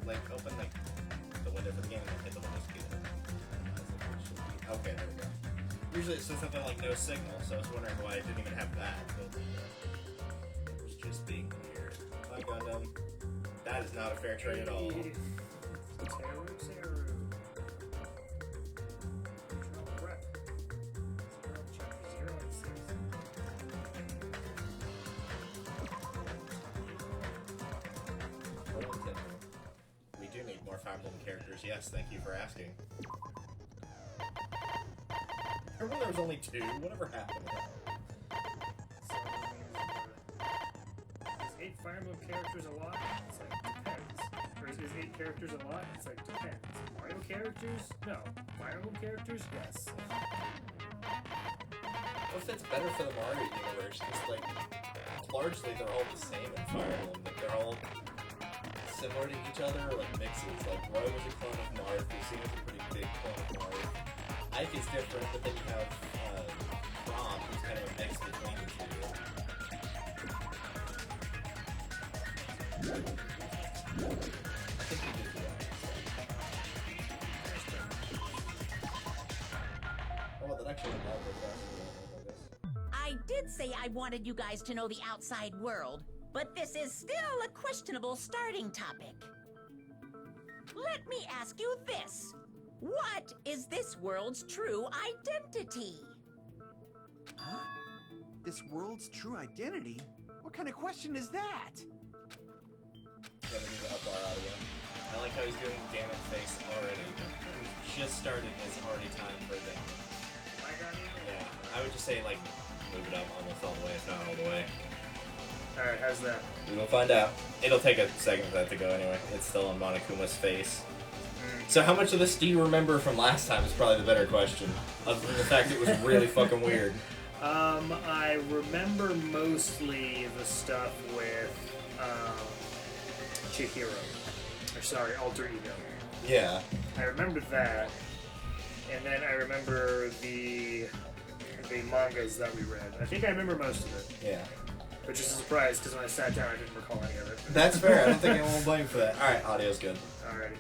like, open, like, the window for the game and hit the window key. Okay, there we go. Usually it says something like no signal, so I was wondering why it didn't even have that, but it was just being weird. My Gundam, that is not a fair trade at all. Teru. We do need more Fire Emblem characters, yes, thank you for asking. Remember there was only 2? Whatever happened to that? Is 8 Fire Emblem characters a lot? It's like, depends. Or is 8 characters a lot? It's like, depends. Mario characters? No. Fire Emblem characters? Yes. Well, if it's better for the Mario universe, because, like, largely they're all the same in Fire Emblem. Like, they're all similar to each other, or, like, mixes. Like, Roy was a clone of Marth, Lucina was a pretty big clone of Marth. Ike is different, but then you have Rom, who's kind of a mix between the two. I think you did that. Oh, that actually went out faster than I guess. I did say I wanted you guys to know the outside world, but this is still a questionable starting topic. Let me ask you this. What is this world's true identity? Huh? This world's true identity? What kind of question is that? Yeah, we need to up our audio. I like how he's doing damn it face already. We just started and it's already time for a thing. Yeah, I would just say, like, move it up almost all the way, if not all the way. Alright, how's that? We will find out. It'll take a second for that to go anyway. It's still on Monokuma's face. So how much of this do you remember from last time is probably the better question. Other than the fact it was really fucking weird. I remember mostly the stuff with, Chihiro. Or sorry, Alter Ego. Yeah. I remember that. And then I remember the mangas that we read. I think I remember most of it. Yeah. Which is a surprise, because when I sat down I didn't recall any of it. That's fair. I don't think anyone will blame you for that. Alright, audio's good. Alrighty.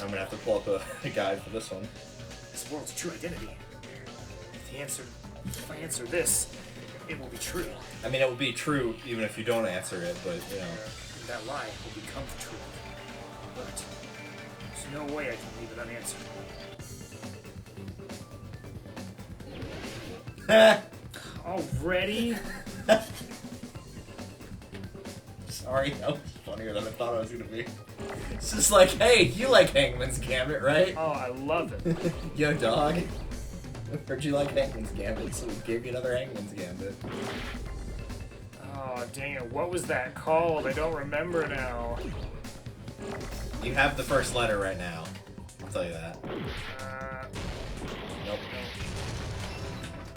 I'm gonna have to pull up a guide for this one. This world's true identity. If I answer this, it will be true. I mean, it will be true even if you don't answer it, but, you know. That lie will become the truth. But there's no way I can leave it unanswered. Already? Sorry, that was funnier than I thought it was gonna be. It's just like, hey, you like Hangman's Gambit, right? Oh, I love it. Yo, dog. Heard you like Hangman's Gambit, so we gave you another Hangman's Gambit. Oh, dang it. What was that called? I don't remember now. You have the first letter right now. I'll tell you that. Nope.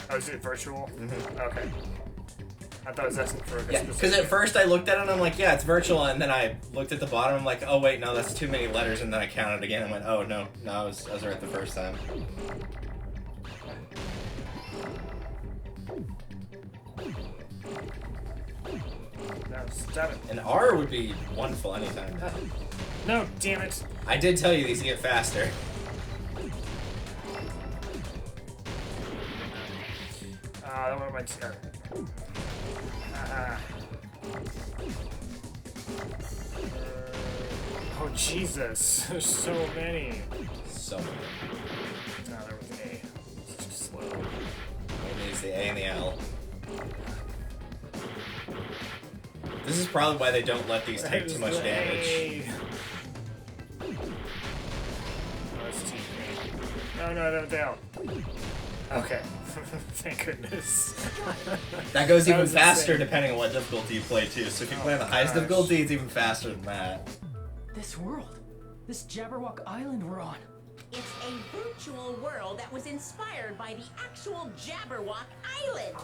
Oh, is it virtual? Mm-hmm. Okay. I thought it was asking for a Yeah, because at first I looked at it and I'm like, yeah, it's virtual, and then I looked at the bottom, I'm like, oh wait, no, that's too many letters, and then I counted again and went, oh no, I was right the first time. No, stop it. An R would be wonderful anytime. No, damn it. I did tell you these get faster. That one might start. Oh, Jesus. There's so many. So many. No, there was an A. It's too slow. It needs the A and the L. This is probably why they don't let these take too much damage. Oh, that's too big. No, down. Okay. Thank goodness. That goes even was faster insane. depending on what difficulty you play too. So if you play on the highest gosh. difficulty, it's even faster than that. This world. This Jabberwock Island we're on. It's a virtual world that was inspired by the actual Jabberwock Island.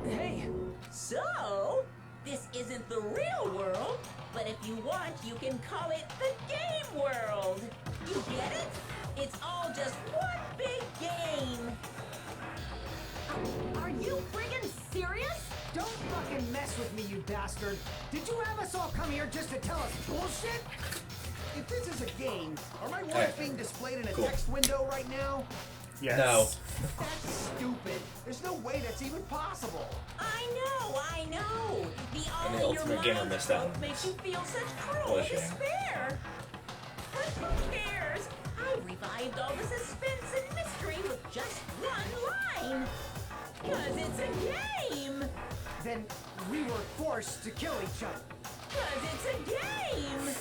Hey! So, this isn't the real world, but if you want, you can call it the game world. You get it? It's all just one big game. Are you friggin' serious? Don't fucking mess with me, you bastard! Did you have us all come here just to tell us bullshit? If this is a game, are my words Alright. being displayed in a Cool. text window right now? Yes. No. That's stupid. There's no way that's even possible. I know. The all And the in your Ultimate Gamer mind missed out. trope makes you feel such cruel What a shame. despair. But who cares? I revived all the suspense and mystery with just one line. 'Cause it's a game. Then we were forced to kill each other. 'Cause it's a game.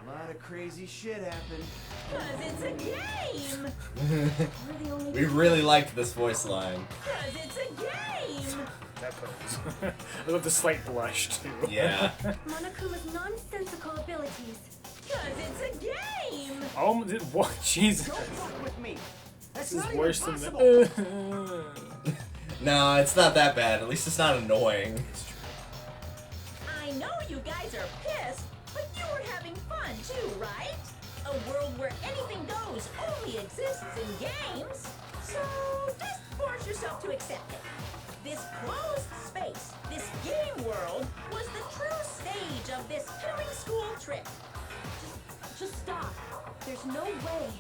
A lot of crazy shit happened. 'Cause it's a game. We're the only We really liked this voice line. 'Cause it's a game. That pose. I love the slight blush too. Yeah. Monokuma's nonsensical abilities. 'Cause it's a game. Oh, what? Jesus. Don't fuck with me. That's This is not worse even than possible. the. No, it's not that bad. At least it's not annoying. I know you guys are pissed, but you were having fun too, right? A world where anything goes only exists in games. So just force yourself to accept it. This closed space, this game world, was the true stage of this killing school trip. Just stop. There's no way.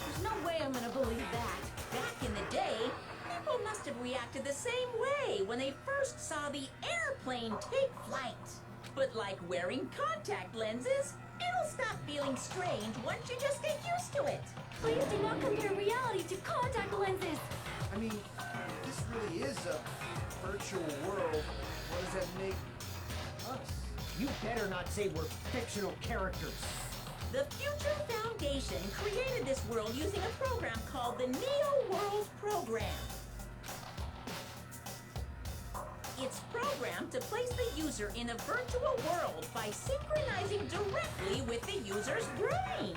There's no way I'm gonna believe that. Back in the day, people must have reacted the same way when they first saw the airplane take flight. But like wearing contact lenses, it'll stop feeling strange once you just get used to it. Please do not compare reality to contact lenses. I mean, if this really is a virtual world, what does that make us? You better not say we're fictional characters. The Future Foundation created this world using a program called the Neo World Program. It's programmed to place the user in a virtual world by synchronizing directly with the user's brain.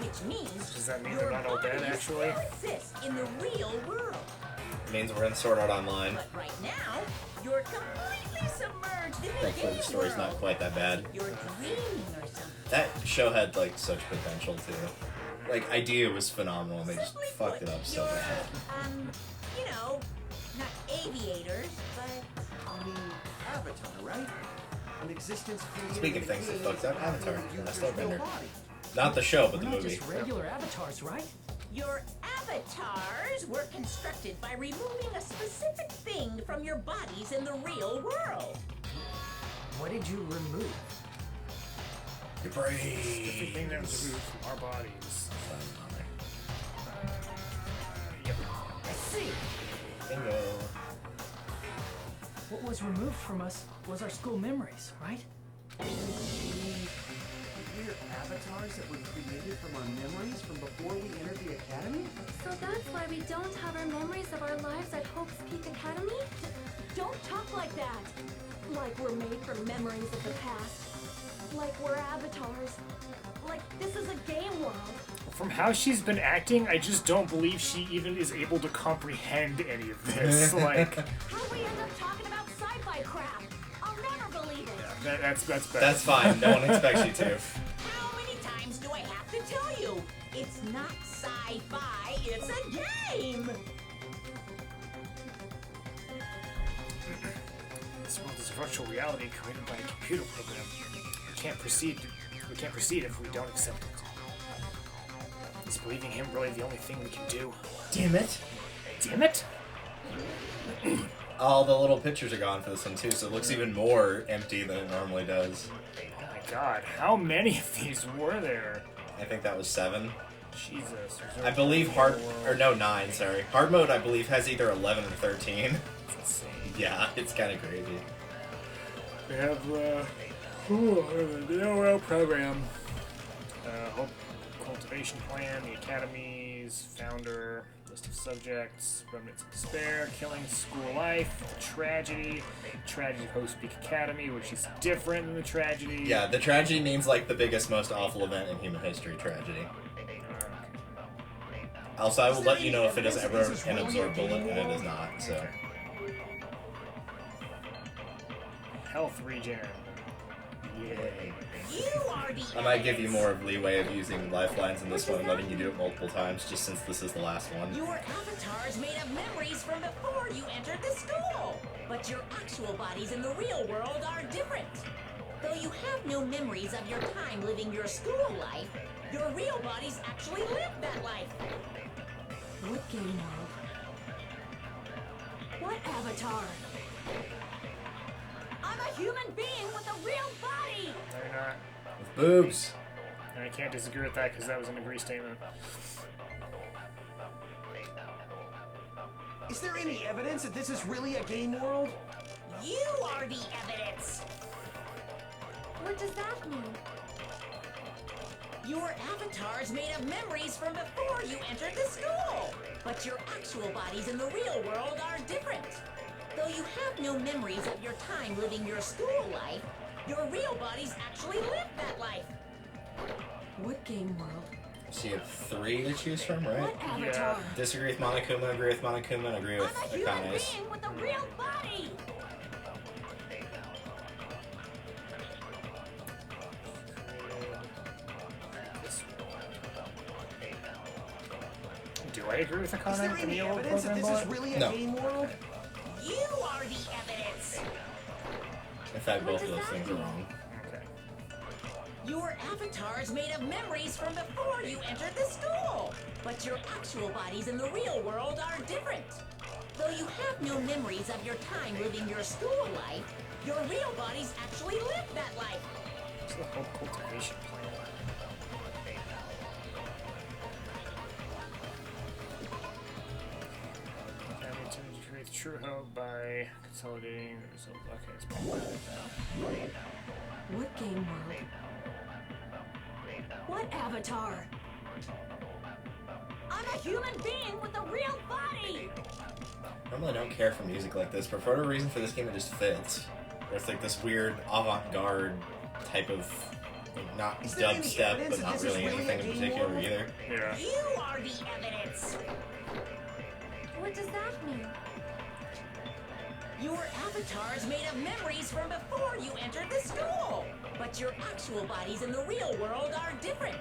Which means Does that mean your they're not all dead, body actually? still exists in the real world. It means we're in Sword Art Online. But right now, you're completely submerged in the Thankfully, game the story's world. not quite that bad. You're dreaming or something. That show had like such potential too. Like idea was phenomenal, and they just Simply fucked put, it up so you're, bad. you know, not aviators, but I mean, Avatar, right? An existence created Speaking of in a things that game fucked up, without Avatar, the and I user's still real bender. body. Not the show, but We're the not movie. just regular avatars, right? your avatars were constructed by removing a specific thing from your bodies in the real world. What did you remove? Your Different thing that was brains. removed from our bodies. Yep. I see. Bingo. What was removed from us was our school memories, right? We're avatars that were created from our memories from before we entered the academy? So that's why we don't have our memories of our lives at Hope's Peak Academy? Don't talk like that. Like we're made from memories of the past. Like we're avatars. Like this is a game world. From how she's been acting, I just don't believe she even is able to comprehend any of this. Like, How we end up talking about sci-fi crap? I'll never believe it. that's better. That's fine. No one expects you to. How many times do I have to tell you? It's not sci-fi, it's a game! This world is a virtual reality created by a computer program. We can't proceed if we don't accept it. Is believing him really the only thing we can do? Damn it. Damn it! All the little pictures are gone for this one too, so it looks even more empty than it normally does. Oh my god, how many of these were there? I think that was 7. Jesus. I believe hard, or no, 9, sorry. Hard mode, I believe, has either 11 or 13. It's insane. Yeah, it's kind of crazy. We have the OL program, Hope Cultivation Plan, the Academy's founder, list of subjects, remnants of despair, killing school life, tragedy, tragedy of Hope's Peak Academy, which is different than the tragedy. Yeah, the tragedy means like the biggest, most awful event in human history tragedy. Also, I will let you know if it is ever an absorb bullet, and it is not, so. Health regen. Yay. You are the I might give you evidence. more of leeway of using lifelines in this one and letting you do it multiple times, just since this is the last one. Your avatar is made of memories from before you entered the school. But your actual bodies in the real world are different. Though you have no memories of your time living your school life, your real bodies actually lived that life. What game world? What avatar? I'm a human being with a real body. No, you're not. With boobs. And I can't disagree with that because that was an agree statement. Is there any evidence that this is really a game world? You are the evidence. What does that mean? Your avatar is made of memories from before you entered the school. But your actual bodies in the real world are different. Though you have no memories of your time living your school life, your real bodies actually lived that life. What game world? So you have 3 to choose from, right? What avatar? Disagree with Monokuma, agree with Monokuma, and agree with I'm a human Akane's. being with a real body. Do I agree with Is Akane there and the any yellow evidence that program this is bullet? really a No. game world? You are the evidence. In fact, What both of does those that things are mean? wrong. Okay. Your avatar is made of memories from before you entered the school. But your actual bodies in the real world are different. Though you have no memories of your time living your school life, your real bodies actually lived that life. What's the whole cultivation plan? Academy to create true hope by consolidating the results. Okay, it's probably What game world? What avatar? I'm a human being with a real body. Normally I don't care for music like this, but for whatever reason for this game it just fits. Where it's like this weird avant-garde type of, like, not Is there any dubstep, evidence but that not this is really really anything a in game particular world? either. Yeah. You are the evidence. What does that mean? Your avatar is made of memories from before you entered the school. But your actual bodies in the real world are different.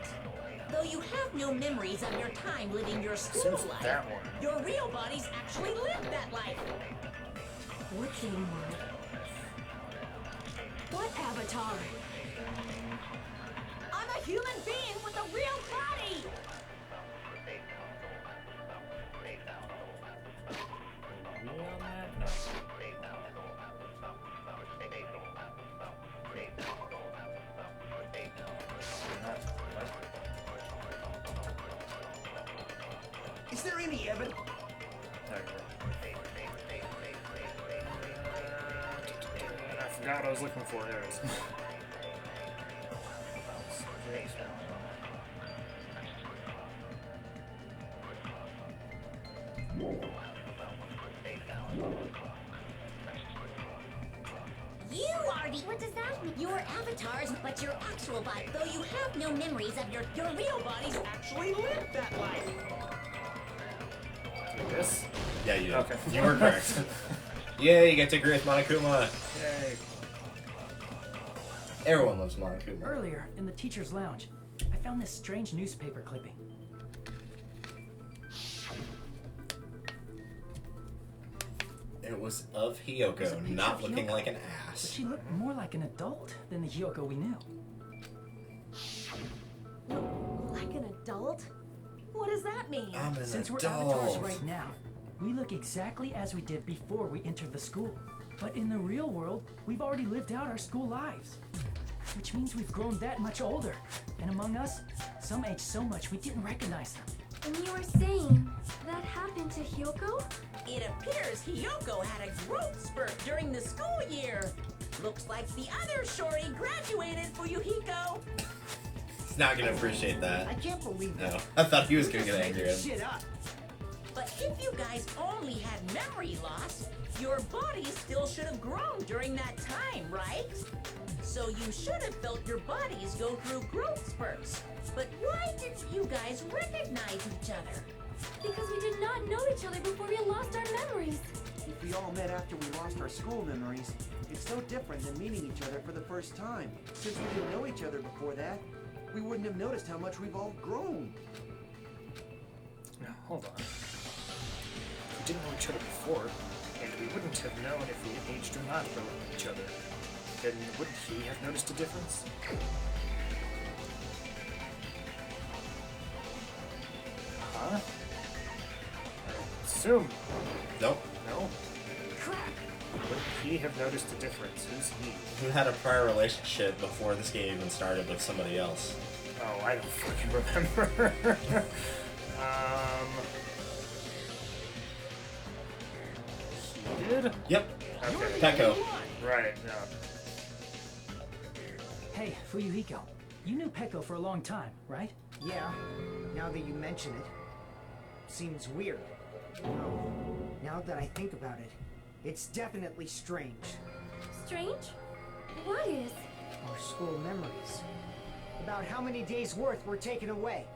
Though you have no memories of your time living your school Seems life, that one. your real bodies actually lived that life. What game world? What avatar? I'm a human being with a real body. Agree on that? No. Is there any evidence? I forgot what I was looking for. There it is. You are the. What does that mean? Your avatars, but your actual body. Though you have no memories of your real bodies actually lived that life. This? Yeah, you did. Okay. You were correct. Yay, you get to agree with Monokuma. Yay. Everyone loves Monokuma. Earlier, in the teacher's lounge, I found this strange newspaper clipping. It was of It was a Hiyoko, picture not of looking Hiyoko, like an But ass. she looked more like an adult than the Hiyoko we knew. Like an adult? What does that mean? I'm an Since we're adult. avatars right now, we look exactly as we did before we entered the school. But in the real world, we've already lived out our school lives. Which means we've grown that much older. And among us, some aged so much we didn't recognize them. And you were saying that happened to Hyoko? It appears Hiyoko had a growth spurt during the school year. Looks like the other shorty graduated, Fuyuhiko. He's not gonna appreciate I that. can't believe No. that. I thought he was gonna get angry at him. Shit up. But if you guys only had memory loss, your bodies still should have grown during that time, right? So you should have felt your bodies go through growth spurts. But why didn't you guys recognize each other? Because we did not know each other before we lost our memories. If we we all met after we lost our school memories, it's so different than meeting each other for the first time. Since we didn't know each other before that, we wouldn't have noticed how much we've all grown. Now, hold on. We didn't know each other before, and we wouldn't have known if we had aged or not relative to each other. Then wouldn't he have noticed a difference? Huh? I assume. Nope. No? Crap! Wouldn't he have noticed a difference? Who's he? Who had a prior relationship before this game even started with somebody else? Oh, I don't fucking remember. He did? Yep. Okay. Peko. Right, no. Hey, Fuyuhiko, you knew Peko for a long time, right? Yeah, now that you mention it. Seems weird. No, now that I think about it, it's definitely strange. Strange? What is? Our school memories. About how many days' worth were taken away.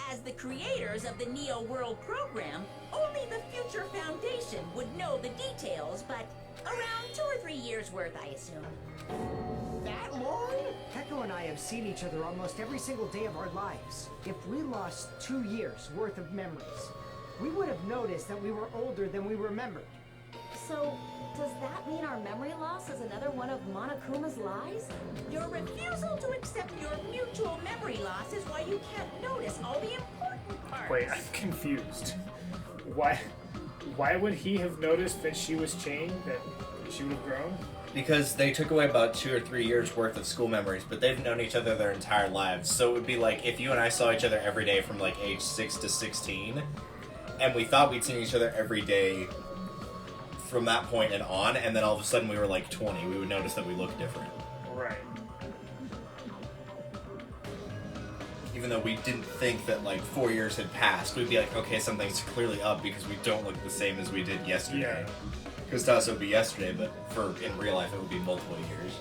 As the creators of the Neo World program, only the Future Foundation would know the details, but around 2 or 3 years worth, I assume. That long? Peko and I have seen each other almost every single day of our lives. If we lost 2 years worth of memories, we would have noticed that we were older than we remembered. So, does that mean our memory loss is another one of Monokuma's lies? Your refusal to accept your mutual memory loss is why you can't notice all the important parts. Wait, I'm confused. Why would he have noticed that she was changed, that she would have grown? Because they took away about 2 or 3 years worth of school memories, but they've known each other their entire lives. So it would be like if you and I saw each other every day from like age 6 to 16, and we thought we'd seen each other every day from that point and on, and then all of a sudden we were like 20, we would notice that we looked different. Right. Even though we didn't think that like 4 years had passed, we'd be like, okay, something's clearly up because we don't look the same as we did yesterday. Yeah. Because to us it would be yesterday, but for in real life it would be multiple years.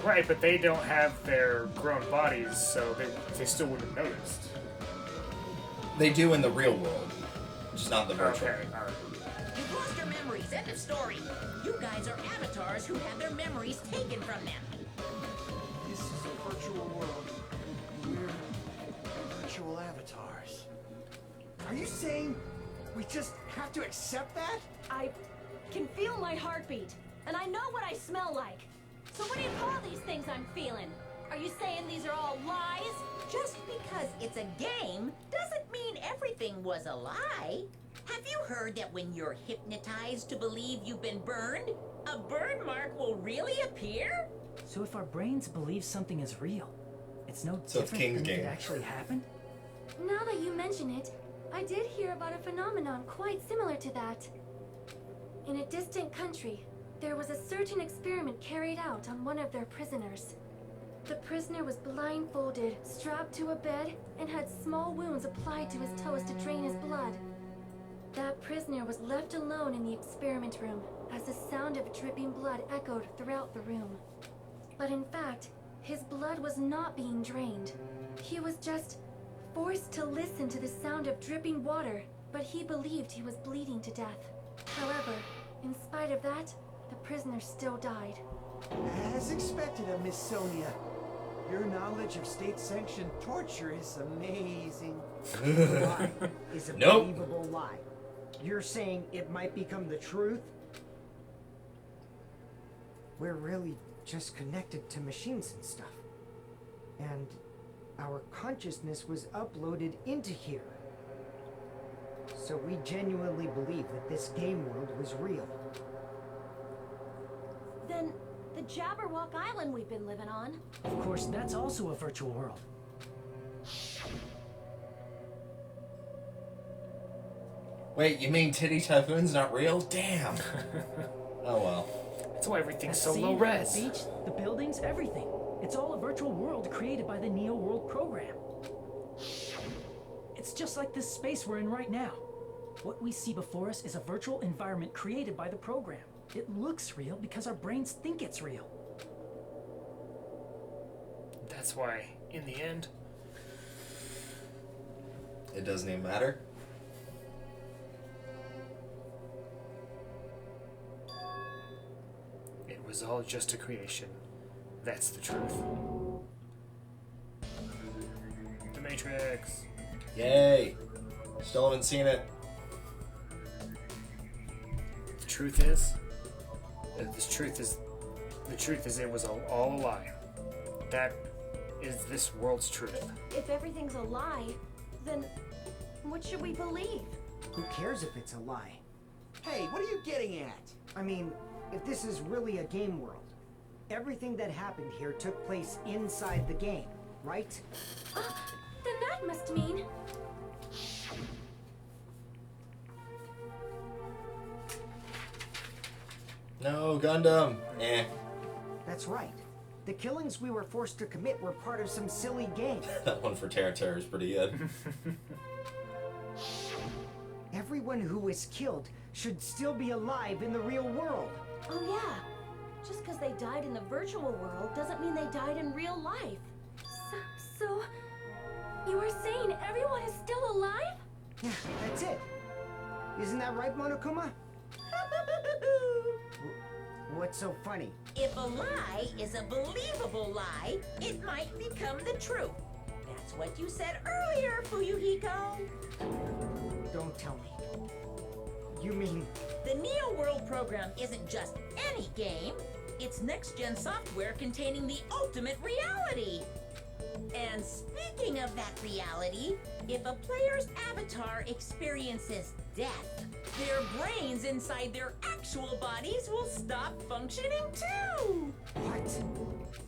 Right, but they don't have their grown bodies, so they still wouldn't have noticed. They do in the real world, just not the virtual. Okay, alright. You've lost your memories. End of story. You guys are avatars who have their memories taken from them. This is a virtual world. We're virtual avatars. Are you saying we just have to accept that? I can feel my heartbeat, and I know what I smell like. So what do you call these things I'm feeling? Are you saying these are all lies? Just because it's a game doesn't mean everything was a lie. Have you heard that when you're hypnotized to believe you've been burned, a burn mark will really appear? So if our brains believe something is real, it's no So it's different King's than if game. it actually happened? Now that you mention it, I did hear about a phenomenon quite similar to that. In a distant country, there was a certain experiment carried out on one of their prisoners. The prisoner was blindfolded, strapped to a bed, and had small wounds applied to his toes to drain his blood. That prisoner was left alone in the experiment room as the sound of dripping blood echoed throughout the room. But in fact, his blood was not being drained. He was just forced to listen to the sound of dripping water, but he believed he was bleeding to death. However, in spite of that, the prisoner still died. As expected of Miss Sonia. Your knowledge of state-sanctioned torture is amazing. Lie is a Nope. believable lie. You're saying it might become the truth? We're really just connected to machines and stuff. And our consciousness was uploaded into here. So we genuinely believe that this game world was real. Then, the Jabberwock Island we've been living on. Of course, that's also a virtual world. Wait, you mean Titty Typhoon's not real? Damn. Oh well. That's why everything's That so sea, low res. The beach, the buildings, everything. It's all a virtual world created by the Neo World program. It's just like this space we're in right now. What we see before us is a virtual environment created by the program. It looks real because our brains think it's real. That's why, in the end, It doesn't even matter. was all just a creation. That's the truth. The Matrix. Yay! Still haven't seen it. The truth is, it was all a lie. That is this world's truth. If everything's a lie, then what should we believe? Who cares if it's a lie? Hey, what are you getting at? I mean, if this is really a game world, everything that happened here took place inside the game, right? Then that must mean... No, Gundam. Eh. That's right. The killings we were forced to commit were part of some silly game. That one for Terra Terra is pretty good. Everyone who was killed should still be alive in the real world. Oh yeah. Just because they died in the virtual world doesn't mean they died in real life. So you are saying everyone is still alive? Yeah, that's it. Isn't that right, Monokuma? What's so funny? If a lie is a believable lie, it might become the truth. That's what you said earlier, Fuyuhiko. Don't tell me. You mean... The Neo World program isn't just any game. It's next-gen software containing the ultimate reality. And speaking of that reality, if a player's avatar experiences death, their brains inside their actual bodies will stop functioning too! What?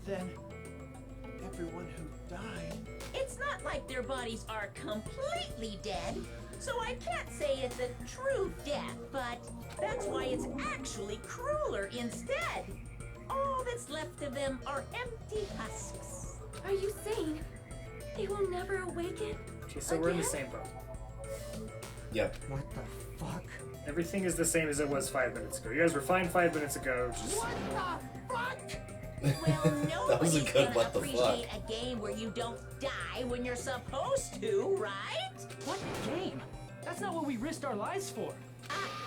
Then, everyone who died... It's not like their bodies are completely dead, so I can't say it's a true death, but that's why it's actually crueler instead. All that's left of them are empty husks. Are you saying they will never awaken? Okay, so we're in the again? same boat. Yep. What the fuck? Everything is the same as it was 5 minutes ago. You guys were fine 5 minutes ago. Just What the fuck? Well, That was a nobody's good gonna what the fuck. appreciate a game where you don't die when you're supposed to, right? What game? That's not what we risked our lives for.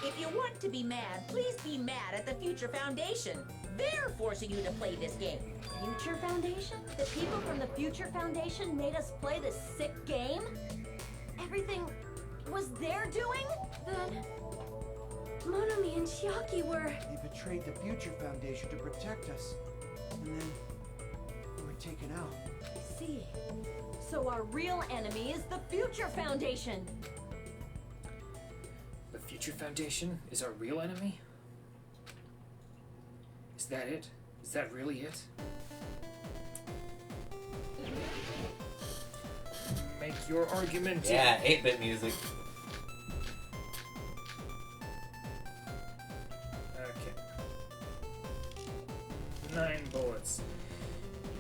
If you want to be mad, please be mad at the Future Foundation. They're forcing you to play this game. Future Foundation? The people from the Future Foundation made us play this sick game? Everything was their doing? Then Monomi and Chiaki were... They betrayed the Future Foundation to protect us. And then, we were taken out. I see. So our real enemy is the Future Foundation. the Future Foundation is our real enemy? Is that it? Is that really it? Make your argument. Yeah, 8-bit music. Okay. 9 bullets.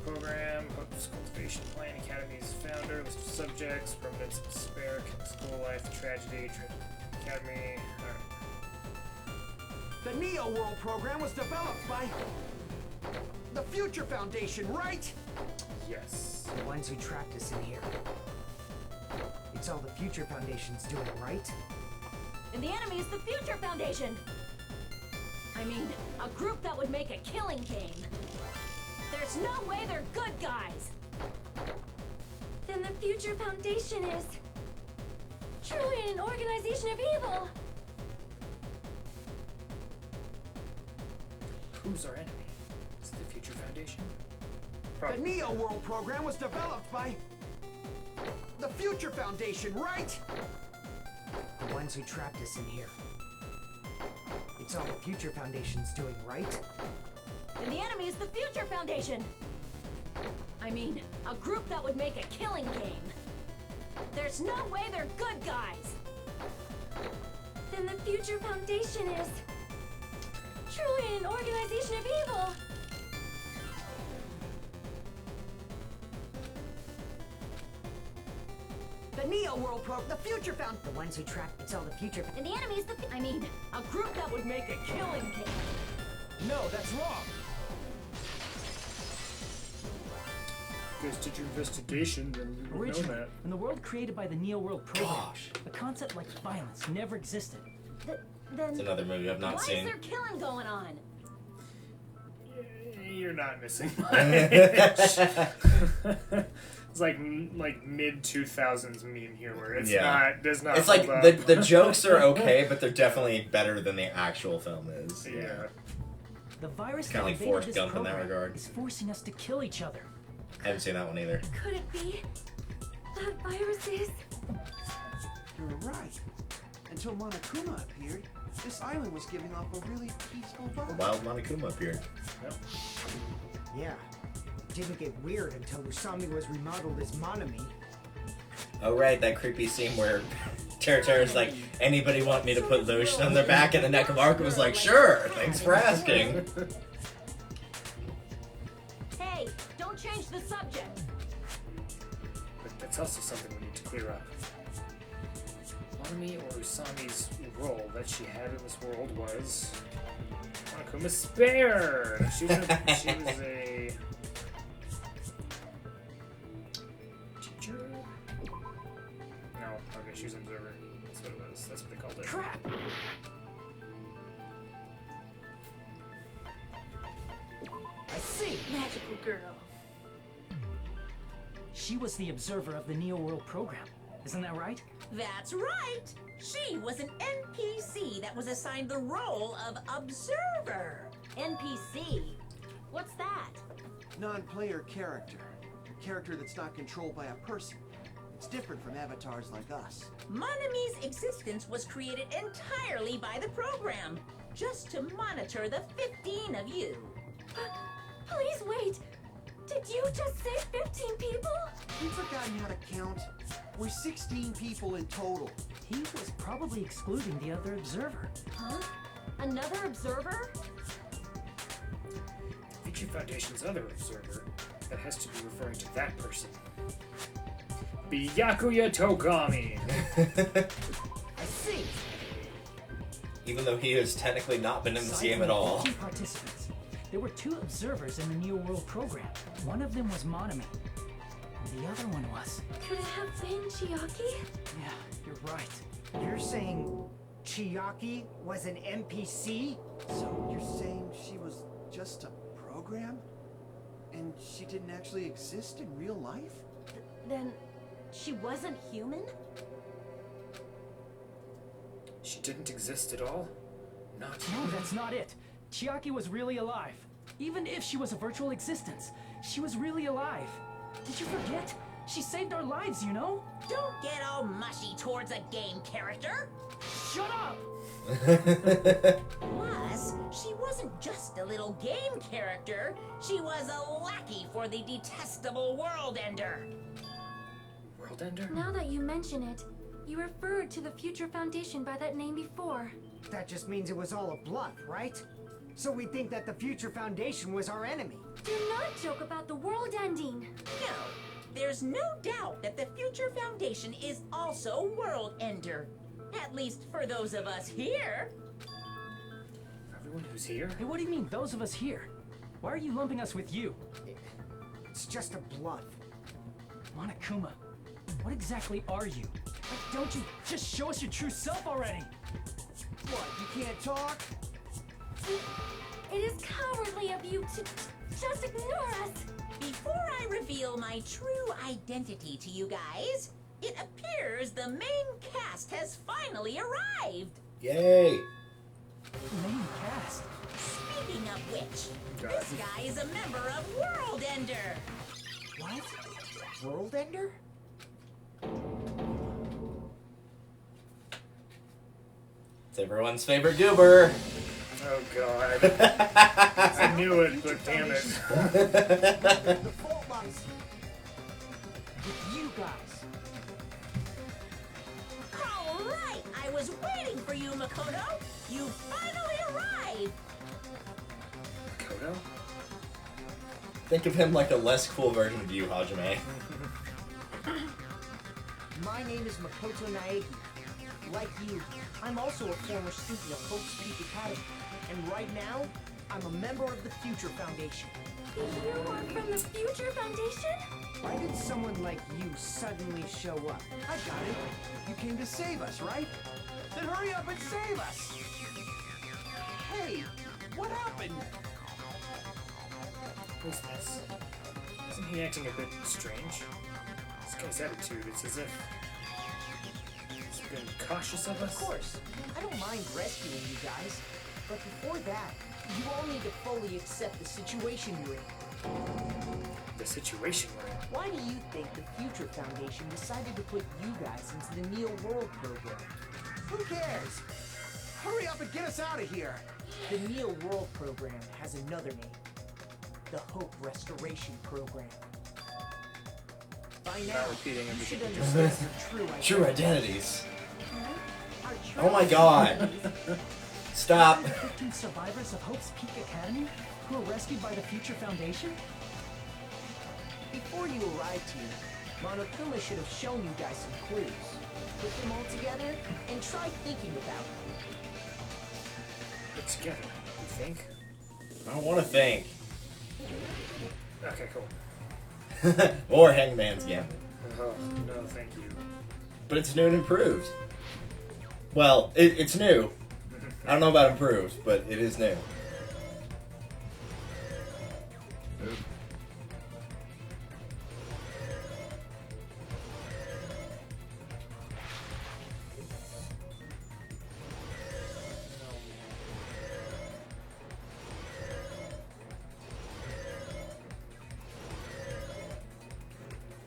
Program, Hope's cultivation plan, Academy's founder, list of subjects, permanence of despair, school life, tragedy, Academy. Alright. The Neo World program was developed by the Future Foundation, right? Yes. The ones who trapped us in here. It's all the Future Foundation's doing, right? And the enemy is the Future Foundation! I mean, a group that would make a killing game. There's no way they're good guys! Then the Future Foundation is... truly an organization of evil! Who's our enemy? Is it the Future Foundation? The Probably. Neo World program was developed by the Future Foundation, right? The ones who trapped us in here. It's all the Future Foundation's doing, right? And the enemy is the Future Foundation! I mean, a group that would make a killing game. There's no way they're good guys! Then the Future Foundation is... truly an organization of evil! The Neo World the Future Found. The ones who trapped... It's all the Future... And the enemy is the... I mean, a group that would make a killing game. No, that's wrong! If you guys did your investigation, then you would know Originally, that. in the world created by the Neo World program, Gosh. a concept like violence never existed. Then... It's another movie I've not why seen. is there killing going on? You're not missing much. It's like mid 2000s meme humor. It's not. Does not. It's like the jokes are okay, but they're definitely better than the actual film is. Yeah. The virus Kinda that like invaded Forrest this Gump in that program regard. is forcing us to kill each other. I haven't seen that one either. Could it be that virus is? You're right. Until Monokuma appeared, this island was giving off a really peaceful The vibe. Wild Monokuma appeared. Yeah. It didn't get weird until Usami was remodeled as Monami. Oh right, that creepy scene where Tera's like, anybody want me to put lotion on their back? And the Nekomaru was like, sure, thanks for asking. Hey, don't change the subject. But that's also something we need to clear up. Monami or Usami's role that she had in this world was Monokuma's spare. She was a teacher? No, okay, she was an observer. That's what it was. That's what they called it. Crap! I see. Magical girl. She was the observer of the Neo World program. Isn't that right? That's right. She was an NPC that was assigned the role of observer. NPC. What's that? Non-player character. A character that's not controlled by a person. It's different from avatars like us. Monami's existence was created entirely by the program, just to monitor the 15 of you. Please wait. Did you just say 15 people? We've forgotten how to count. We're 16 people in total. He was probably excluding the other observer. Huh? Another observer? Future Foundation's other observer, that has to be referring to that person. Byakuya Togami! I see. Even though he has technically not been in this Aside game from at the all. 15 participants, there were 2 observers in the Neo World program. One of them was Monami. And the other one was... Could it have been Chiaki? Yeah, you're right. You're saying Chiaki was an NPC? So you're saying she was just a program? And she didn't actually exist in real life? Then she wasn't human? She didn't exist at all? Not No, that's not it. Chiaki was really alive. Even if she was a virtual existence, she was really alive. Did you forget? She saved our lives, you know? Don't get all mushy towards a game character. Shut up! Plus, she wasn't just a little game character. She was a lackey for the detestable World Ender. World Ender? Now that you mention it, you referred to the Future Foundation by that name before. That just means it was all a bluff, right? So we think that the Future Foundation was our enemy. Do not joke about the world ending. No, there's no doubt that the Future Foundation is also World Ender. At least for those of us here. Everyone who's here? Hey, what do you mean, those of us here? Why are you lumping us with you? It's just a bluff. Monokuma, what exactly are you? Like, don't you just show us your true self already? What, you can't talk? It is cowardly of you to just ignore us. Before I reveal my true identity to you guys, it appears the main cast has finally arrived. Yay! Main cast. Speaking of which, God. this guy is a member of World Ender. What? World Ender? It's everyone's favorite goober. Oh god. I knew it, but damn it. The fault lies with you guys. All right, I was waiting for you, Makoto. You finally arrived. Kodo? Think of him like a less cool version of you, Hajime. My name is Makoto Naegi. Like you, I'm also a former student of Hope's Peak Academy. And right now, I'm a member of the Future Foundation. You are from the Future Foundation? Why did someone like you suddenly show up? I got it. You came to save us, right? Then hurry up and save us! Hey, what happened? Who's this? Isn't he acting a bit strange? This guy's attitude, it's as if he's been cautious of us. Of course, I don't mind rescuing you guys, but before that, you all need to fully accept the situation you're in. The situation we're in. Why do you think the Future Foundation decided to put you guys into the Neo World program? Who cares? Hurry up and get us out of here! The Neo World program has another name. The Hope Restoration Program. By now, Not repeating you should everything. understand your true True identities. Oh my god. Stop. The 15 survivors of Hope's Peak Academy who were rescued by the Future Foundation? Before you arrived here, Monokuma should have shown you guys some clues. Put them all together and try thinking about them. Put together, you think? I don't want to think. Okay, cool. More Hangman's Gambit. Oh, no, thank you. But it's new and improved. Well, it's new. I don't know about improved, but it is new.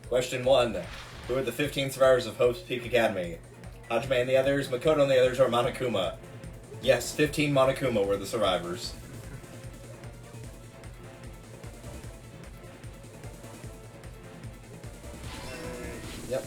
Question 1. Who are the 15 survivors of Hope's Peak Academy? Hajime and the others, Makoto and the others, or Monokuma? Yes, 15 Monokuma were the survivors. Yep.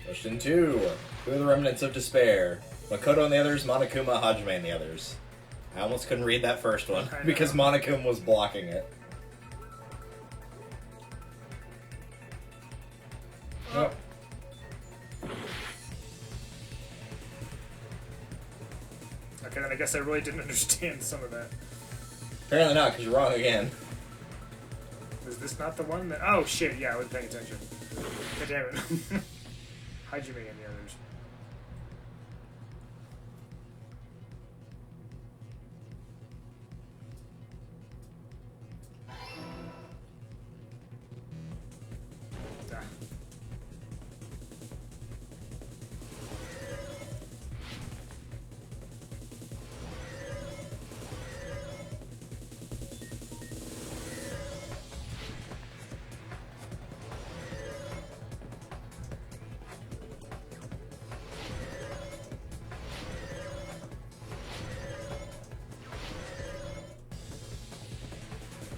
Question 2. Who are the remnants of despair? Makoto and the others, Monokuma, Hajime and the others. I almost couldn't read that first one because Monokuma was blocking it. Yep. Okay, then I guess I really didn't understand some of that. Apparently not, because you're wrong again. Is this not the one that... Oh, shit, yeah, I wasn't paying attention. God damn it. Hajime and the others. Ah.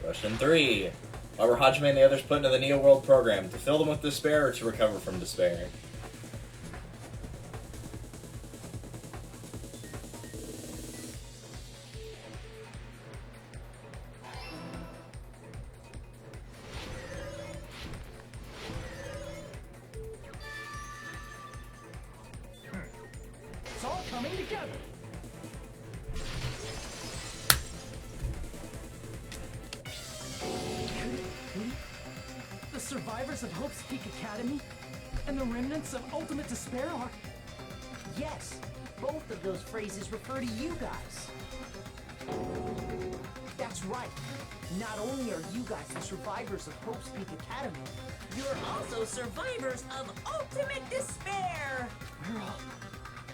Question 3. Why were Hajime and the others put into the Neo World program? To fill them with despair or to recover from despair? It's all coming together. The survivors of Hope's Peak Academy and the remnants of Ultimate Despair are... Yes, both of those phrases refer to you guys. That's right. Not only are you guys the survivors of Hope's Peak Academy, You're also survivors of Ultimate Despair! We're all...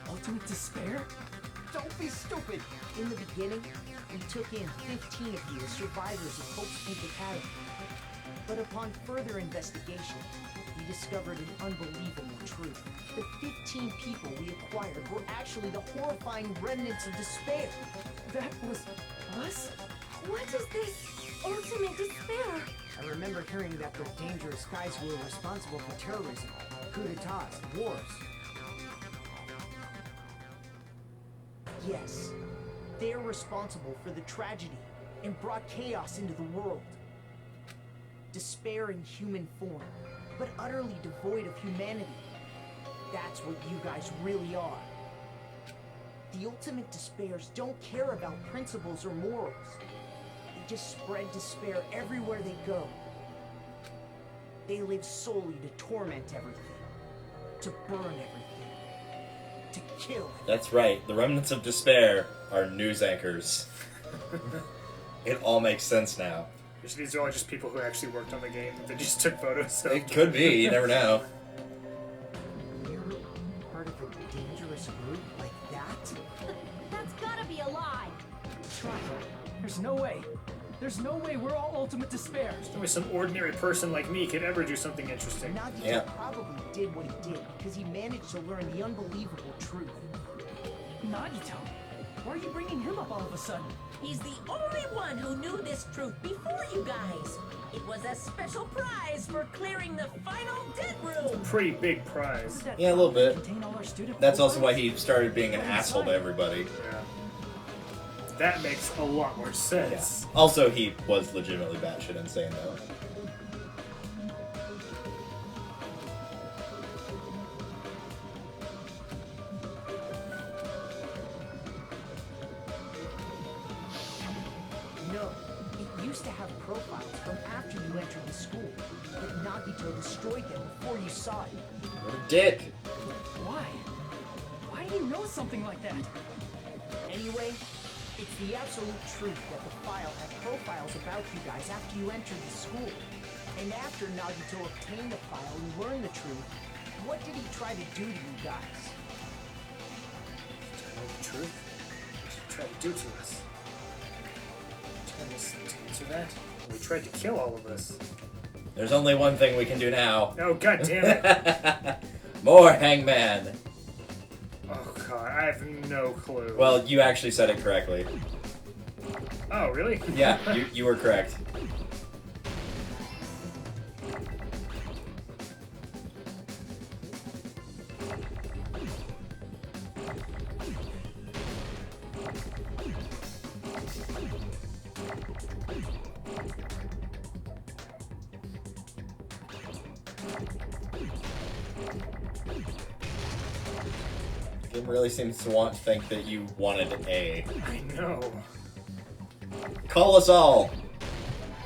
Ultimate Despair? don't be stupid. In the beginning, we took in 15 of you as survivors of Hope's Peak Academy. But upon further investigation, we discovered an unbelievable truth. The 15 people we acquired were actually the horrifying remnants of despair. That was us? What is this ultimate despair? I remember hearing that the dangerous guys were responsible for terrorism, coup d'etats, and wars. Yes, they're responsible for the tragedy and brought chaos into the world. Despair in human form, but utterly devoid of humanity. That's what you guys really are. The ultimate despairs don't care about principles or morals. They just spread despair everywhere they go. They live solely to torment everything, to burn everything, to kill. That's right. The remnants of despair are news anchors. It all makes sense now. These are all just people who actually worked on the game. They just took photos. Of It could be. You never know. You're part of a dangerous group like that? That's gotta be a lie. Try. There's no way. There's no way we're all ultimate despair. Only some ordinary person like me could ever do something interesting. Nagito Yeah. probably did what he did because he managed to learn the unbelievable truth. Nagito? Why are you bringing him up all of a sudden? He's the only one who knew this truth before you guys. It was a special prize for clearing the final dead room. Pretty big prize. Does that Yeah, a little bit. contain all our student That's also why programs? he started being an asshole to everybody. Yeah. That makes a lot more sense. Also, he was legitimately batshit insane, though. No, it used to have profiles from after you entered the school, but Nagito destroyed them before you saw it. What a dick. Why? Why do you know something like that? Anyway, it's the absolute truth that the file had profiles about you guys after you entered the school. And after Nagito obtained the file and learned the truth, what did he try to do to you guys? To know the truth? What did he try to do to us? Tell us to answer that? We tried to kill all of us. There's only one thing we can do now. Oh, god damn it. More Hangman. Oh god, I have no clue. Well, you actually said it correctly. Oh, really? Yeah, you were correct. Game really seems to want to think that you wanted A. I know. Call us all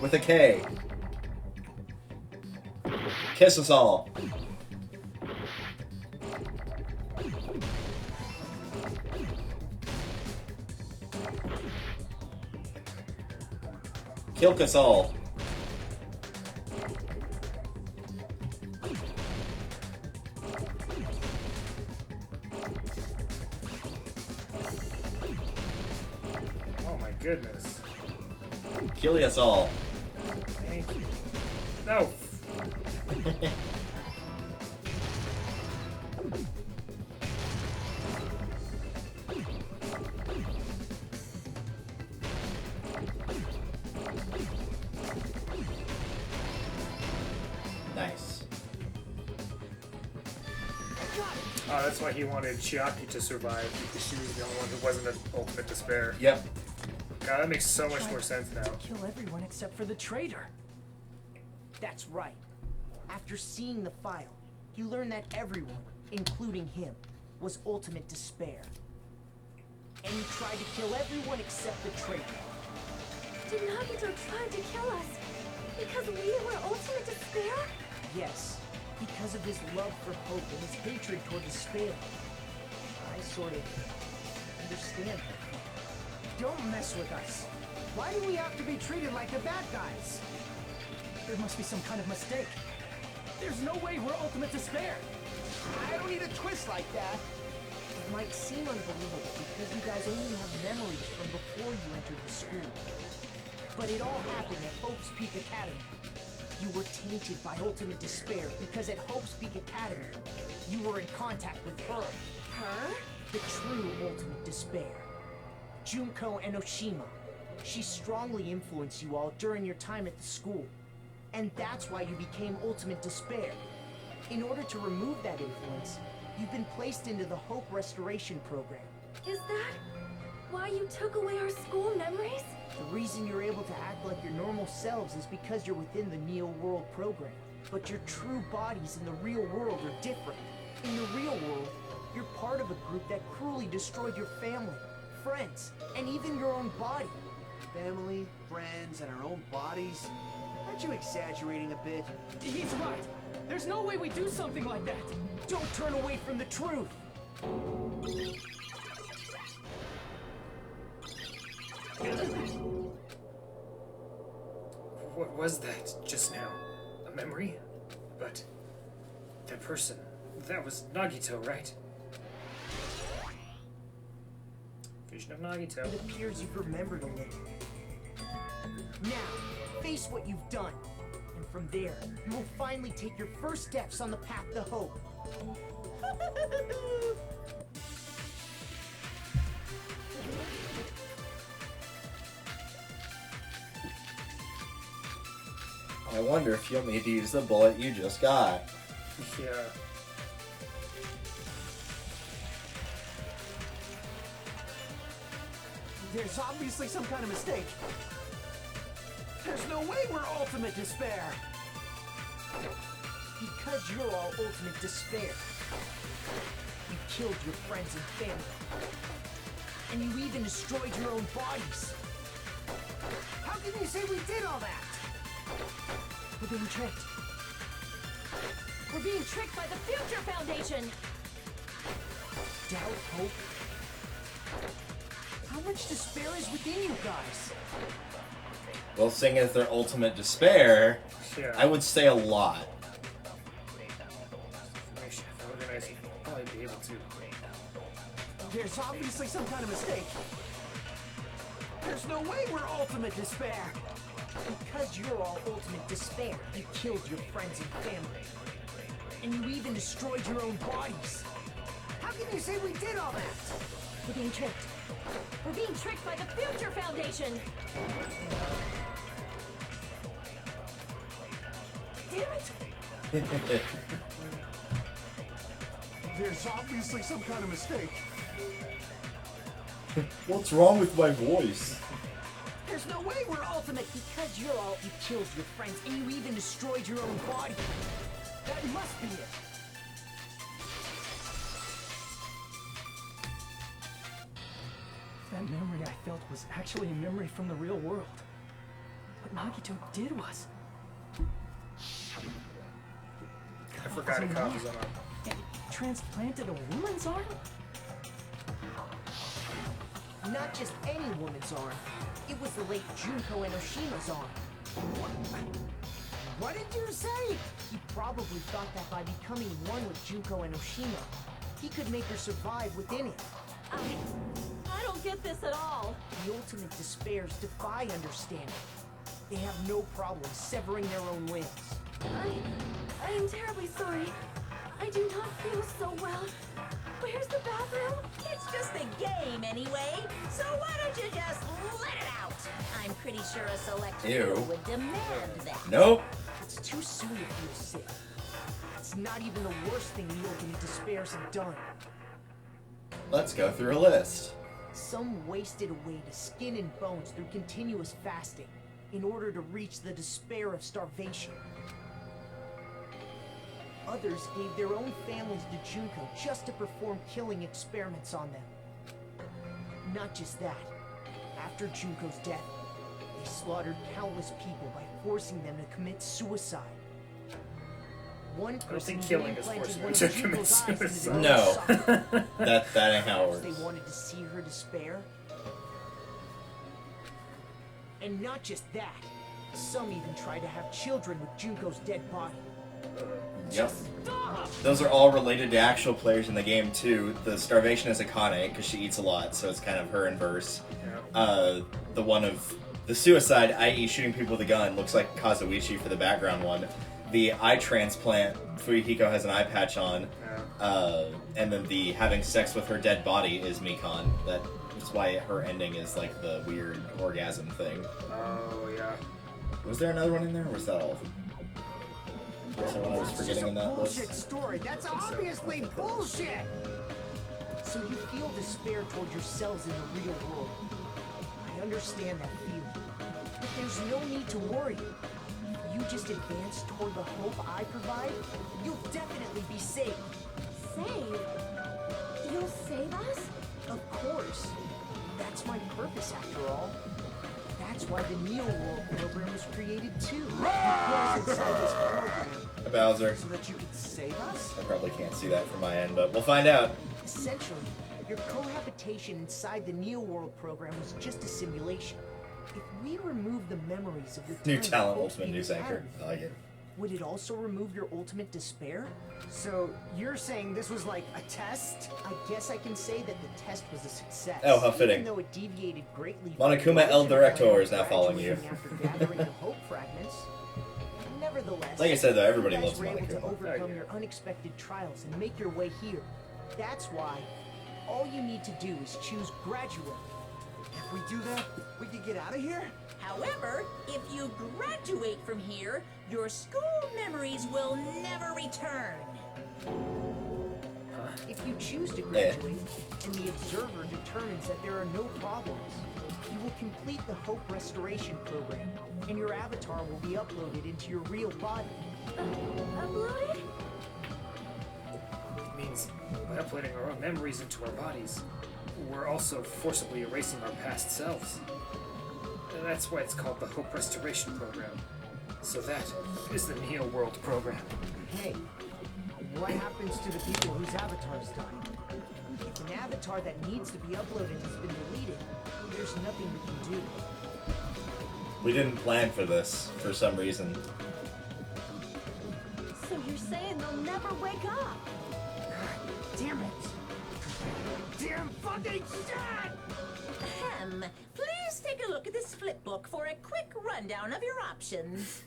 with a K. Kiss us all. Kill us all. Oh my goodness. Kill us all. Thank you. No. Nice. Oh, that's why he wanted Chiaki to survive, because she was the only one who wasn't an ultimate despair. Yep. God, that makes so much more sense now. Kill everyone except for the traitor. That's right. After seeing the file, he learned that everyone, including him, was ultimate despair. And he tried to kill everyone except the traitor. Did Nagito try to kill us because we were ultimate despair? Yes, because of his love for hope and his hatred toward despair. I sort of understand that. Don't mess with us. Why do we have to be treated like the bad guys? There must be some kind of mistake. There's no way we're ultimate despair. I don't need a twist like that. It might seem unbelievable because you guys only have memories from before you entered the school. But it all happened at Hope's Peak Academy. You were tainted by ultimate despair because at Hope's Peak Academy, you were in contact with her. Her? The true ultimate despair. Junko Enoshima. She strongly influenced you all during your time at the school. And that's why you became ultimate despair. In order to remove that influence, you've been placed into the Hope Restoration Program. Is that why you took away our school memories? The reason you're able to act like your normal selves is because you're within the Neo World program. But your true bodies in the real world are different. In the real world, You're part of a group that cruelly destroyed your family, friends, and even your own body. Family, friends, and our own bodies? Aren't you exaggerating a bit? He's right. There's no way we do something like that. Don't turn away from the truth. What was that just now? A memory? But that person, that was Nagito, right? Vision of Nagito. It appears you've remembered a little. Now, face what you've done. And from there, you will finally take your first steps on the path to hope. I wonder if you'll need to use the bullet you just got. Yeah. There's obviously some kind of mistake. There's no way we're ultimate despair. Because you're all ultimate despair. You killed your friends and family. And you even destroyed your own bodies. How can you say we did all that? We're being tricked. We're being tricked by the Future Foundation! Doubt, hope. How much despair is within you guys? Well, seeing as their ultimate despair, Yeah. I would say a lot. I should have organized. I'll probably be able to. There's obviously some kind of mistake. There's no way we're ultimate despair. Because you're all ultimate despair, you killed your friends and family. And you even destroyed your own bodies. How can you say we did all that? We're being tricked. We're being tricked by the Future Foundation! Damn it! There's obviously some kind of mistake. What's wrong with my voice? There's no way we're ultimate because you killed your friends and you even destroyed your own body. That must be it. That memory I felt was actually a memory from the real world. What Nagito did was... I forgot it caught his arm. It transplanted a woman's arm? Not just any woman's arm. It was the late Junko Enoshima's arm. What did you say? He probably thought that by becoming one with Junko Enoshima, he could make her survive within it. I don't get this at all. The ultimate despairs defy understanding. They have no problem severing their own limbs. I am terribly sorry. I do not feel so well. Where's the bathroom? It's just a game anyway, so why don't you just let it out? I'm pretty sure a select few Ew. would demand that. Nope. It's too soon to feel sick. It's not even the worst thing the ultimate despairs have done. Let's go through a list. Some wasted away to skin and bones through continuous fasting in order to reach the despair of starvation. Others gave their own families to Junko just to perform killing experiments on them. Not just that. After Junko's death, they slaughtered countless people by forcing them to commit suicide. One I don't person think even killing is implanted forcing one them of to commit Junko's eyes into suicide. their No. own socket. That ain't how it They works. wanted to see her despair. And not just that, some even tried to have children with Junko's dead body. Yep. Those are all related to actual players in the game too. The starvation is Akane because she eats a lot, so it's kind of her inverse. Yeah. The one of the suicide, i.e. shooting people with a gun, looks like Kazuichi for the background one. The eye transplant, Fuyuhiko has an eye patch on. And then the having sex with her dead body is Mikan. That's why her ending is like the weird orgasm thing. Oh, yeah. Was there another one in there, or was that all of them? Was there one I was It's just forgetting a in that bullshit list? story. That's obviously bullshit. So you feel despair toward yourselves in the real world. I understand that feeling, but there's no need to worry. If you just advance toward the hope I provide, you'll definitely be saved. Save? universe. That's my purpose, after all. That's why the Neo World program was created too. You put us inside this program Bowser. So that you could save us? I probably can't see that from my end, but we'll find out. Essentially, your cohabitation inside the Neo World program was just a simulation. If we remove the memories of your New time talent, at ultimate news anchor. I like it. would it also remove your ultimate despair? So you're saying this was like a test? I guess I can say that the test was a success. Oh, how fitting. Even though it deviated greatly. Monokuma El Director is now following you. After gathering the hope fragments. Nevertheless, Like I said, though, everybody you guys loves were able to Monokuma. overcome your unexpected trials and make your way here. That's why all you need to do is choose graduate. If we do that, we can get out of here? However, if you graduate from here, your school memories will never return. If you choose to graduate, and the observer determines that there are no problems, you will complete the Hope Restoration Program, and your avatar will be uploaded into your real body. Uploaded? It means by uploading our own memories into our bodies, we're also forcibly erasing our past selves. And that's why it's called the Hope Restoration Program. So that is the Neo World Program. Hey, what happens to the people whose avatars die? If an avatar that needs to be uploaded has been deleted, there's nothing we can do. We didn't plan for this for some reason. So you're saying they'll never wake up? Damn it! Damn fucking shit! Ahem. Please take a look at this flip book for a quick rundown of your options.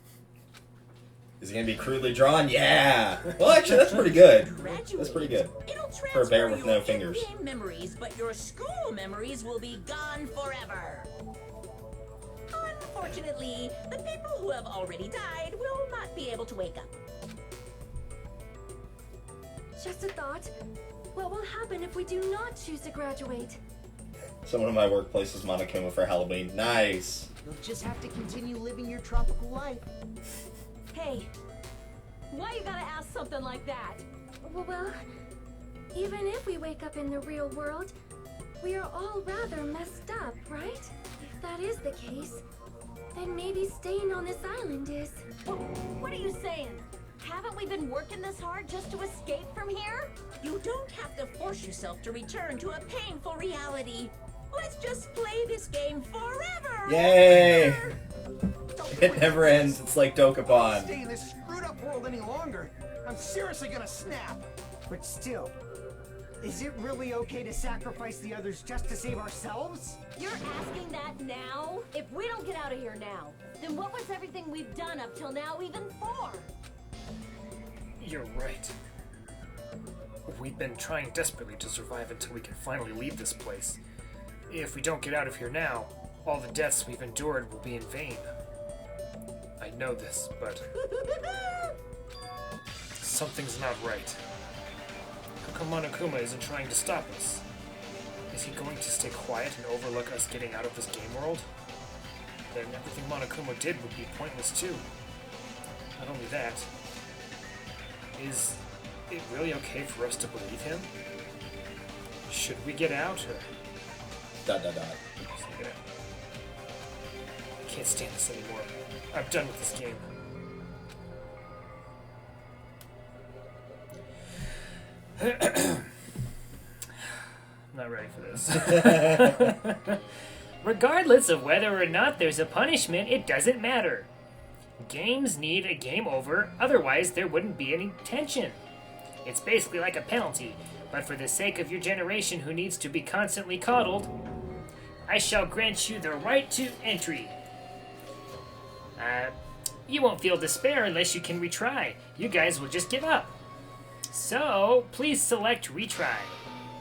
Is it gonna be crudely drawn? Yeah! Well, actually, that's pretty good. Graduate. That's pretty good. It'll For a bear transfer with your no fingers. in-game memories, but your school memories will be gone forever. Unfortunately, the people who have already died will not be able to wake up. Just a thought. What will happen if we do not choose to graduate? Someone in my workplace is Monokuma for Halloween. Nice. You'll just have to continue living your tropical life. Hey, why you gotta ask something like that? Well, even if we wake up in the real world, we are all rather messed up, right? If that is the case, then maybe staying on this island is... What are you saying? Haven't we been working this hard just to escape from here? You don't have to force yourself to return to a painful reality. Let's just play this game forever. Yay! It never ends. It's like Stay Dokapon. in this screwed up world any longer. I'm seriously gonna snap. But still, is it really okay to sacrifice the others just to save ourselves? You're asking that now? If we don't get out of here now, then what was everything we've done up till now even for? You're right. We've been trying desperately to survive until we can finally leave this place. If we don't get out of here now, all the deaths we've endured will be in vain. I know this, but... something's not right. How come Monokuma isn't trying to stop us? Is he going to stay quiet and overlook us getting out of this game world? Then everything Monokuma did would be pointless too. Not only that, is it really okay for us to believe him? Should we get out or... Dot dot dot. Just get out. I can't stand this anymore. I'm done with this game. I'm not ready for this. Regardless of whether or not there's a punishment, it doesn't matter. Games need a game over, otherwise there wouldn't be any tension. It's basically like a penalty, but for the sake of your generation who needs to be constantly coddled, I shall grant you the right to entry. You won't feel despair unless you can retry. You guys will just give up. So, please select retry.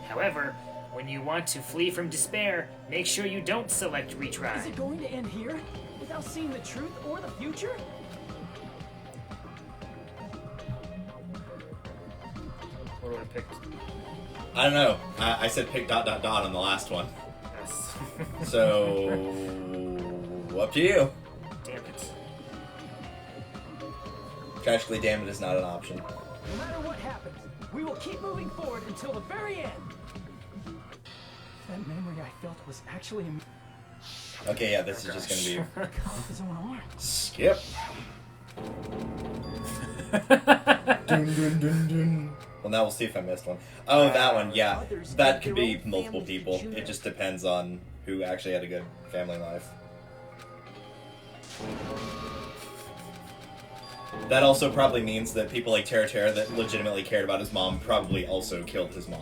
However, when you want to flee from despair, make sure you don't select retry. Is it going to end here? Without seeing the truth or the future? What do I pick? I don't know. I said pick dot dot dot on the last one. Yes. So, up to you. Damn it. Tragically, damn it is not an option. No matter what happens, we will keep moving forward until the very end. That memory I felt was actually in Okay, yeah, this is just gonna be his own arm. skip. Dun, dun, dun, dun. Well, now we'll see if I missed one. Oh, that one, yeah. That could be multiple people. It just depends on who actually had a good family life. That also probably means that people like Tera Tera that legitimately cared about his mom probably also killed his mom.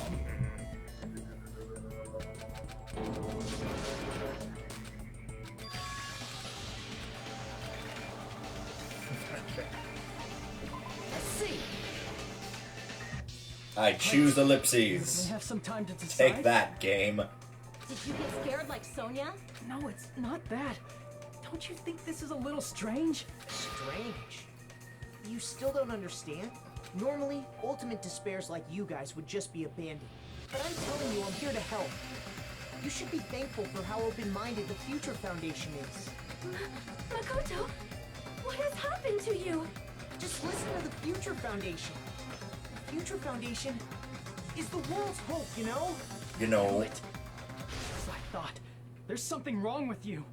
I choose ellipses. We have some time to decide. Take that, game. Did you get scared like Sonia? No, it's not that. Don't you think this is a little strange? Strange. You still don't understand? Normally, ultimate despairs like you guys would just be abandoned. But I'm telling you, I'm here to help. You should be thankful for how open-minded the Future Foundation is. Makoto, what has happened to you? Just listen to the Future Foundation. The Future Foundation is the world's hope, you know? You know. As I thought. There's something wrong with you.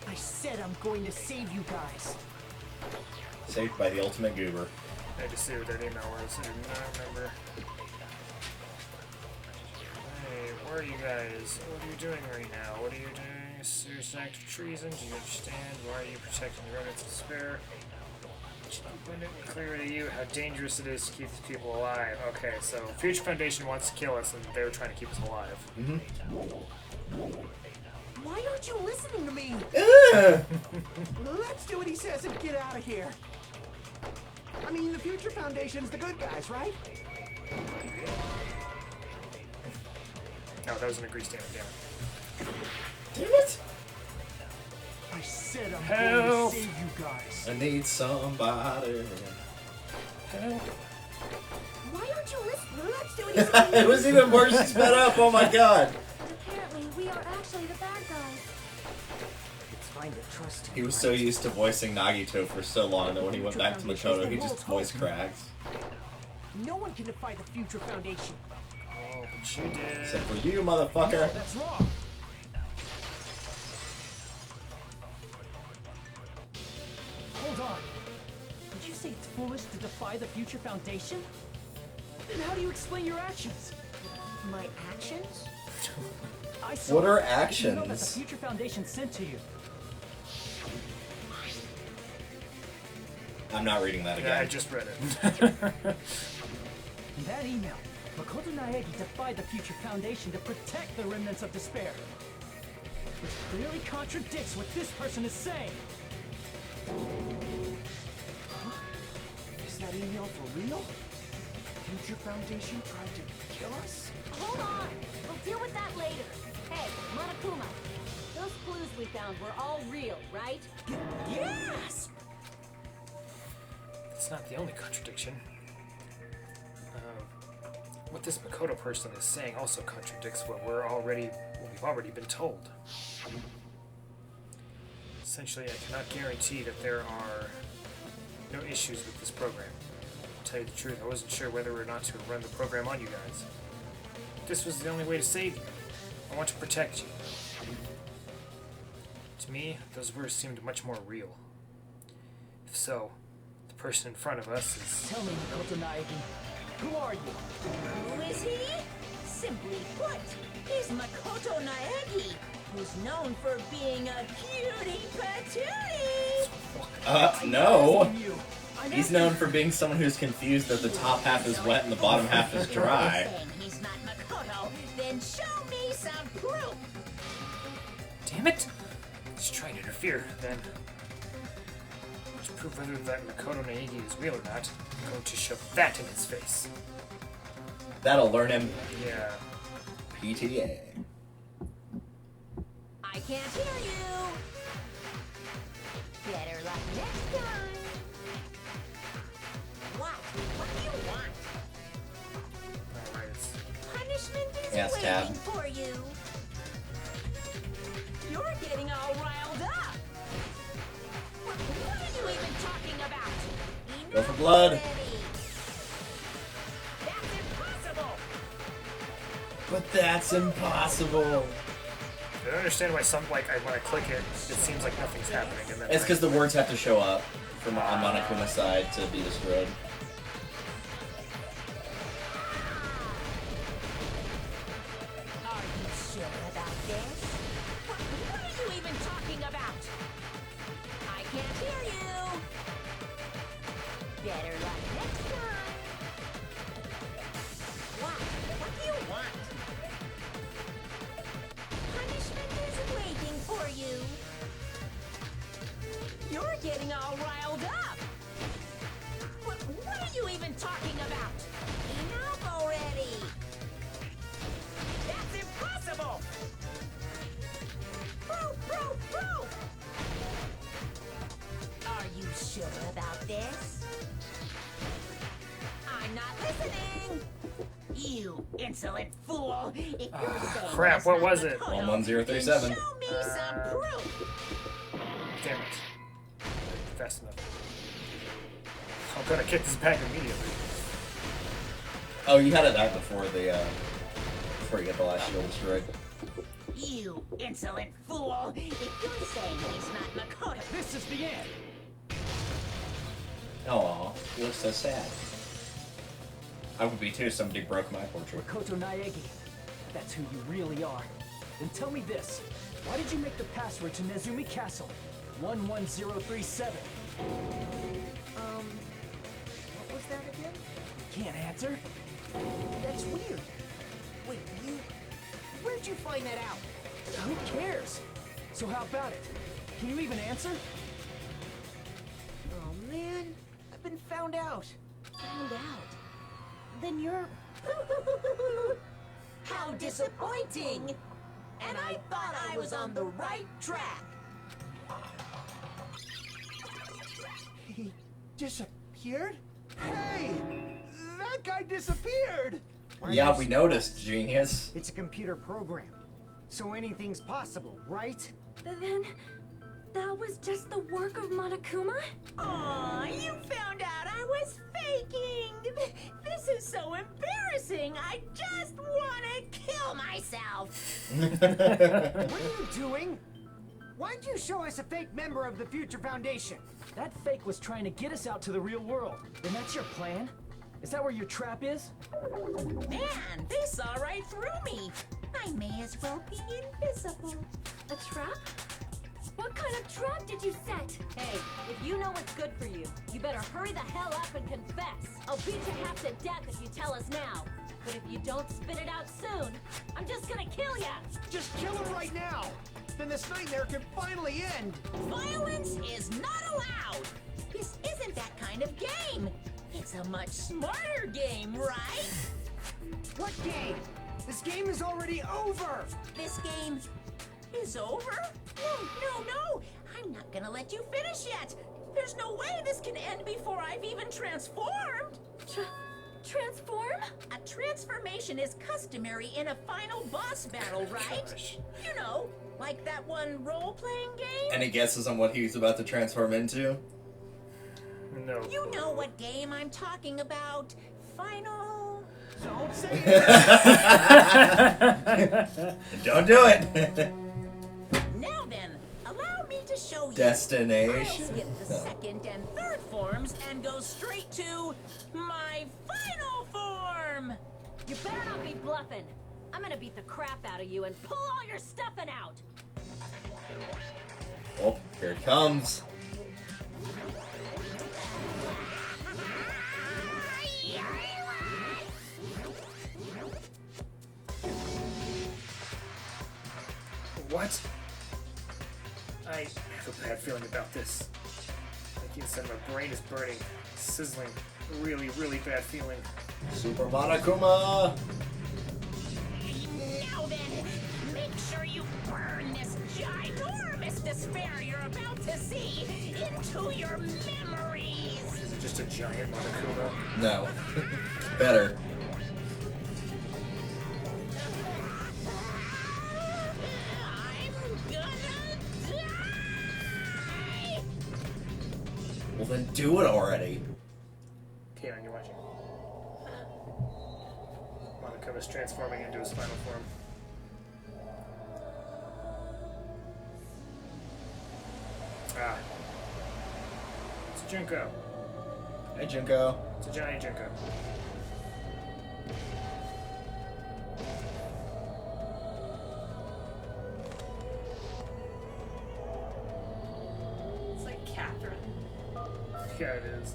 I said I'm going to save you guys. Saved by the ultimate goober. I had to see what that email was. I do not remember. Hey, where are you guys? What are you doing right now? What are you doing? A serious act of treason? Do you understand? Why are you protecting the remnants of despair? It's abundantly clear to you how dangerous it is to keep these people alive. Okay, so Future Foundation wants to kill us, and they were trying to keep us alive. Why aren't you listening to me? Let's do what he says and get out of here. I mean, the Future Foundation's the good guys, right? No, that was an agree statement, damn it. Damn it! I said I'm Help. going to save you guys. I need somebody. Help. Why aren't you listening? Let's do what he says. It was even worse sped up, oh my god. Apparently, we are actually the bad guys. It's fine to trust him. He was so used to voicing Nagito for so long that when he went back to Makoto, he just voice cracks. No one can defy the Future Foundation. Oh, but you did. Except for you, motherfucker. That's wrong. Hold on. Did you say it's foolish to defy the Future Foundation? Then how do you explain your actions? My actions? I saw What are the email that the actions? Future Foundation sent to you. I'm not reading that Yeah, I again. just read it. In that email, Makoto Naegi defied the Future Foundation to protect the remnants of despair. Which clearly contradicts what this person is saying. Is that email for real? Future Foundation tried to kill us? Hold on. We'll deal with that later. Hey, Monokuma. Those clues we found were all real, right? Yes! It's not the only contradiction. What this Makoto person is saying also contradicts what we've already been told. Essentially, I cannot guarantee that there are no issues with this program. To tell you the truth, I wasn't sure whether or not to run the program on you guys. This was the only way to save you. I want to protect you. To me, those words seemed much more real. If so, the person in front of us is... Tell me, Makoto Naegi, who are you? Who is he? Simply put, he's Makoto Naegi, who's known for being a cutie patootie. No. You. I'm He's asking- known for being someone who's confused that the top half is wet and the bottom half is dry. Saying he's not Makoto, then show me some proof. Damn it! Let's try to interfere, then. To prove whether that Makoto Naegi is real or not, I'm going to shove that in his face. That'll learn him Yeah. PTA. I can't hear you. Better luck next time. What do you want? Alright, it's... Punishment is Yes, waiting Tab. for you. You're getting all riled up. What are you even talking about? Go for blood. Already. That's impossible. But that's impossible. I don't understand why some, like, when I click it, it seems like nothing's happening, and then It's because the words have to show up from on Monokuma's side to be destroyed. Are you sure about this? What are you even talking about? I can't hear you. Better luck next time. What? What do you want? Punishment is waiting for you. You're getting all riled up. What are you even talking about? Enough already. That's impossible. Proof. Are you sure about this? I'm not listening. You insolent fool. If you're saying crap, it's what not was it? Makoto, 11037. then show me some proof. Damn it. Fast enough. I'm gonna kick this back immediately. Oh, you had it out before before you get the last shield destroyed. You insolent fool. If you're saying he's not Makoto, This is the end. Oh, he looks so sad. I would be too if somebody broke my portrait. Makoto Naegi. That's who you really are. Then tell me this. Why did you make the password to Nezumi Castle? 11037. What was that again? Can't answer? That's weird. Wait, where'd you find that out? Who cares? So how about it? Can you even answer? Oh man, I've been found out. found out. Then you're... How disappointing! And I thought I was on the right track. He disappeared? Hey! That guy disappeared! Yeah, we noticed, genius. It's a computer program, so anything's possible, right? Then that was just the work of Monokuma? Aw, you found out I was faking! This is so embarrassing! I just want to kill myself! What are you doing? Why'd you show us a fake member of the Future Foundation? That fake was trying to get us out to the real world. And that's your plan? Is that where your trap is? Man, they saw right through me! I may as well be invisible. A trap? What kind of trap did you set? Hey, if you know what's good for you, you better hurry the hell up and confess. I'll beat you half to death if you tell us now. But if you don't spit it out soon, I'm just gonna kill ya! Just kill him right now! Then this nightmare can finally end! Violence is not allowed! This isn't that kind of game! It's a much smarter game, right? What game? This game is already over! This game is over? No! I'm not gonna let you finish yet! There's no way this can end before I've even transformed! Transform? A transformation is customary in a final boss battle, right? You know, like that one role-playing game? Any guesses on what he's about to transform into? No. You know what game I'm talking about. Final... Don't say it! Don't do it! Now then, allow me to show you. I'll Destination. skip the second and third forms and go straight to my final form. You better not be bluffing. I'm gonna beat the crap out of you and pull all your stuffing out. Oh, here it comes. What? I have a bad feeling about this. Like inside my brain is burning, sizzling. Really, really bad feeling. Super Monokuma! Now then, make sure you burn this ginormous despair you're about to see into your memories. Is it just a giant Monokuma? No. Better. I'm gonna Well, then do it already. Kaylin, you're watching. Monokuma's transforming into his final form. Ah. It's Junko. Hey, Junko. It's a giant Junko. It's like Catherine. Yeah, it is.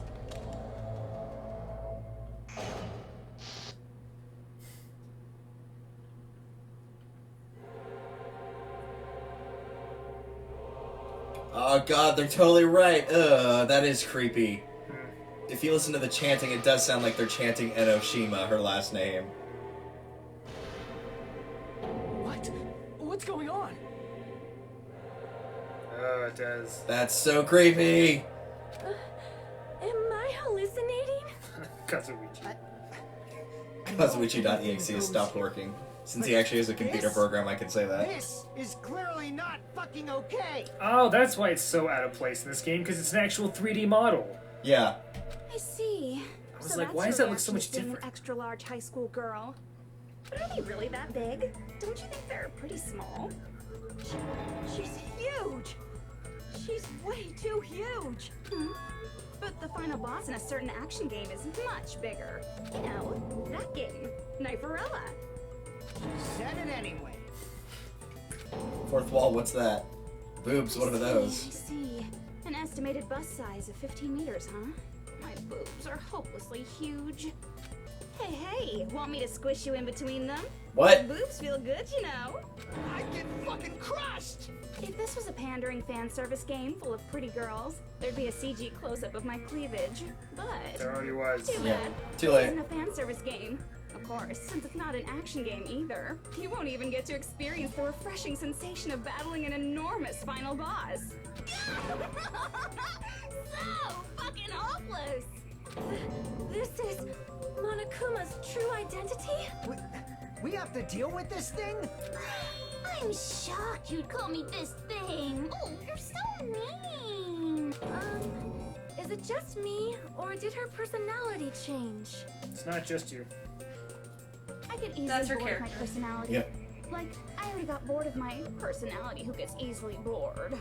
Oh god, they're totally right. Ugh, that is creepy. If you listen to the chanting, it does sound like they're chanting Enoshima, her last name. What? What's going on? Oh, it does. That's so creepy! Am I hallucinating? Kazuichi. Kazuichi.exe has stopped working. Since he actually has a computer program, I can say that. This is clearly not fucking okay. Oh, that's why it's so out of place in this game, because it's an actual 3D model. Yeah. I see. I was like, why does that look so much Being an different? extra large high school girl. But are they really that big? Don't you think they're pretty small? She's huge. She's way too huge. But the final boss in a certain action game is much bigger. You know, that game, Kniferella. Said it anyway. Fourth wall, what's that? Boobs, what are I those? see. An estimated bust size of 15 meters, huh? My boobs are hopelessly huge. Hey, want me to squish you in between them? What? Boobs feel good, you know. I get fucking crushed. If this was a pandering fan service game full of pretty girls, there'd be a CG close-up of my cleavage. But There already was. too Yeah, bad. too It late. isn't a fan service game. Of course, since it's not an action game either, you won't even get to experience the refreshing sensation of battling an enormous final boss. So fucking hopeless! This is Monokuma's true identity? We have to deal with this thing? I'm shocked you'd call me this thing. Oh, you're so mean. Is it just me, or did her personality change? It's not just you. I get easily That's her bored of my character. personality. Yep. Like, I already got bored of my personality who gets easily bored.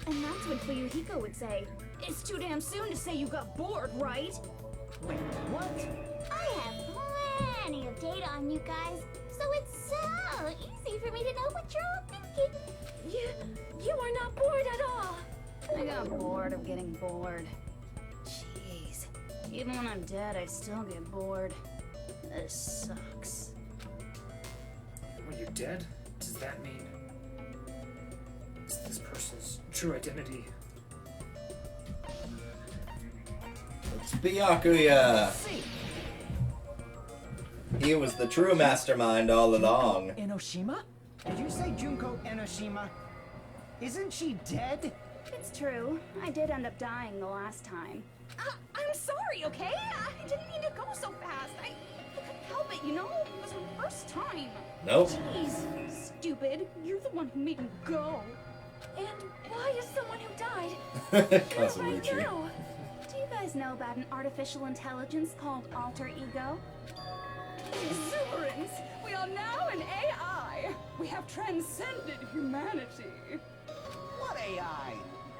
And that's when Fuyuhiko would say, "It's too damn soon to say you got bored, right?" Wait, what? I have plenty of data on you guys, so it's so easy for me to know what you're all thinking. You are not bored at all. I got bored of getting bored. Jeez. Even when I'm dead, I still get bored. This sucks. When you're dead, does that mean it's this person's true identity? It's Byakuya! He was the true mastermind all along. Enoshima? Did you say Junko Enoshima? Isn't she dead? It's true. I did end up dying the last time. I'm sorry, okay? I didn't mean to go so fast. I couldn't help it, you know? It was my first time. Nope. Jeez, stupid. You're the one who made me go. And why is someone who died right Kazuichi. now? Do you guys know about an artificial intelligence called alter ego? Exuberance! We are now an AI! We have transcended humanity! What AI?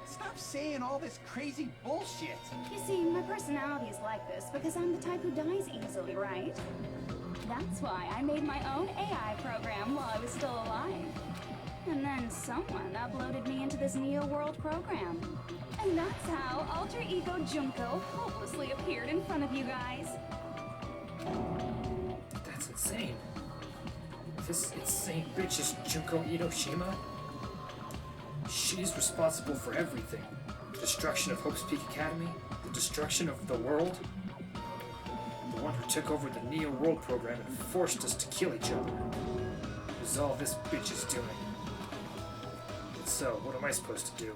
Stop saying all this crazy bullshit. You see, my personality is like this because I'm the type who dies easily, right? That's why I made my own AI program while I was still alive. And then someone uploaded me into this Neo World program. And that's how Alter Ego Junko hopelessly appeared in front of you guys. That's insane. This insane bitch is Junko Enoshima? She's responsible for everything. The destruction of Hope's Peak Academy, the destruction of the world. The one who took over the Neo World program and forced us to kill each other. This is all this bitch is doing. And so, what am I supposed to do?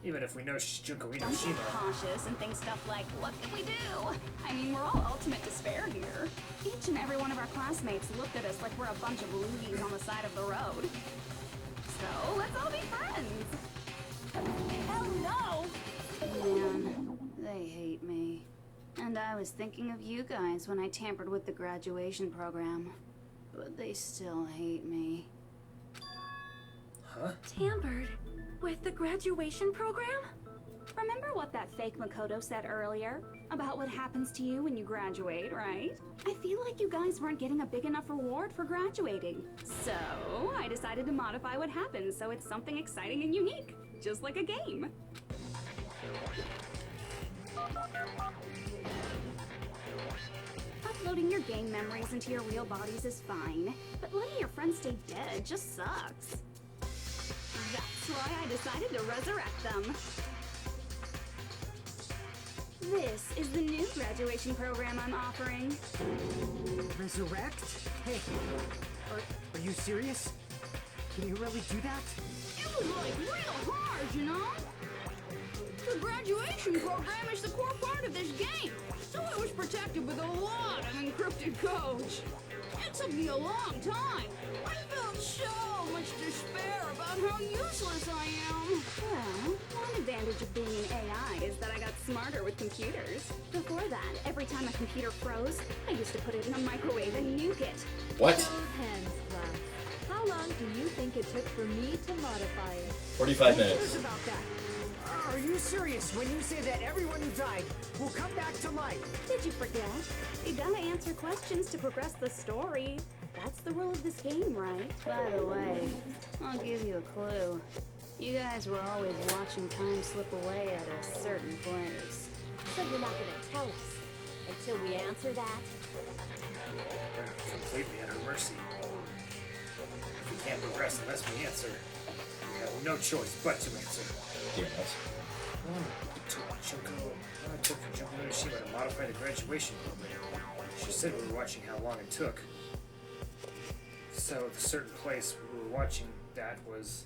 Even if we know she's Junko Don't get Enoshima. cautious and think stuff like, what can we do? I mean, we're all ultimate despair here. Each and every one of our classmates looked at us like we're a bunch of loogies on the side of the road. So, let's all be friends. Hell no! Man, they hate me. And I was thinking of you guys when I tampered with the graduation program. But they still hate me. Huh? Tampered with the graduation program? Remember what that fake Makoto said earlier? About what happens to you when you graduate, right? I feel like you guys weren't getting a big enough reward for graduating. So, I decided to modify what happens so it's something exciting and unique. Just like a game. Uploading your game memories into your real bodies is fine, but letting your friends stay dead just sucks. That's why I decided to resurrect them. This is the new graduation program I'm offering. Resurrect? Hey, are you serious? Can you really do that? It was like real hard, you know? The graduation program is the core part of this game, so it was protected with a lot of encrypted codes. It took me a long time. I felt so much despair about how useless I am. Well, one advantage of being an AI is that I got smarter with computers. Before that, every time a computer froze, I used to put it in a microwave and nuke it. What? Show of hands, class. How long do you think it took for me to modify it? 45 Who cares minutes. about that? Are you serious when you say that everyone who died will come back to life? Did you forget? You gotta answer questions to progress the story. That's the rule of this game, right? By the way, I'll give you a clue. You guys were always watching time slip away at a certain place. So you're not gonna tell us until we answer that? We're completely at her mercy. If we can't progress unless we answer, we have no choice but to answer. Yes. I took from Junko Nishima to modify the graduation program. She said we were watching how long it took. So the certain place we were watching that was...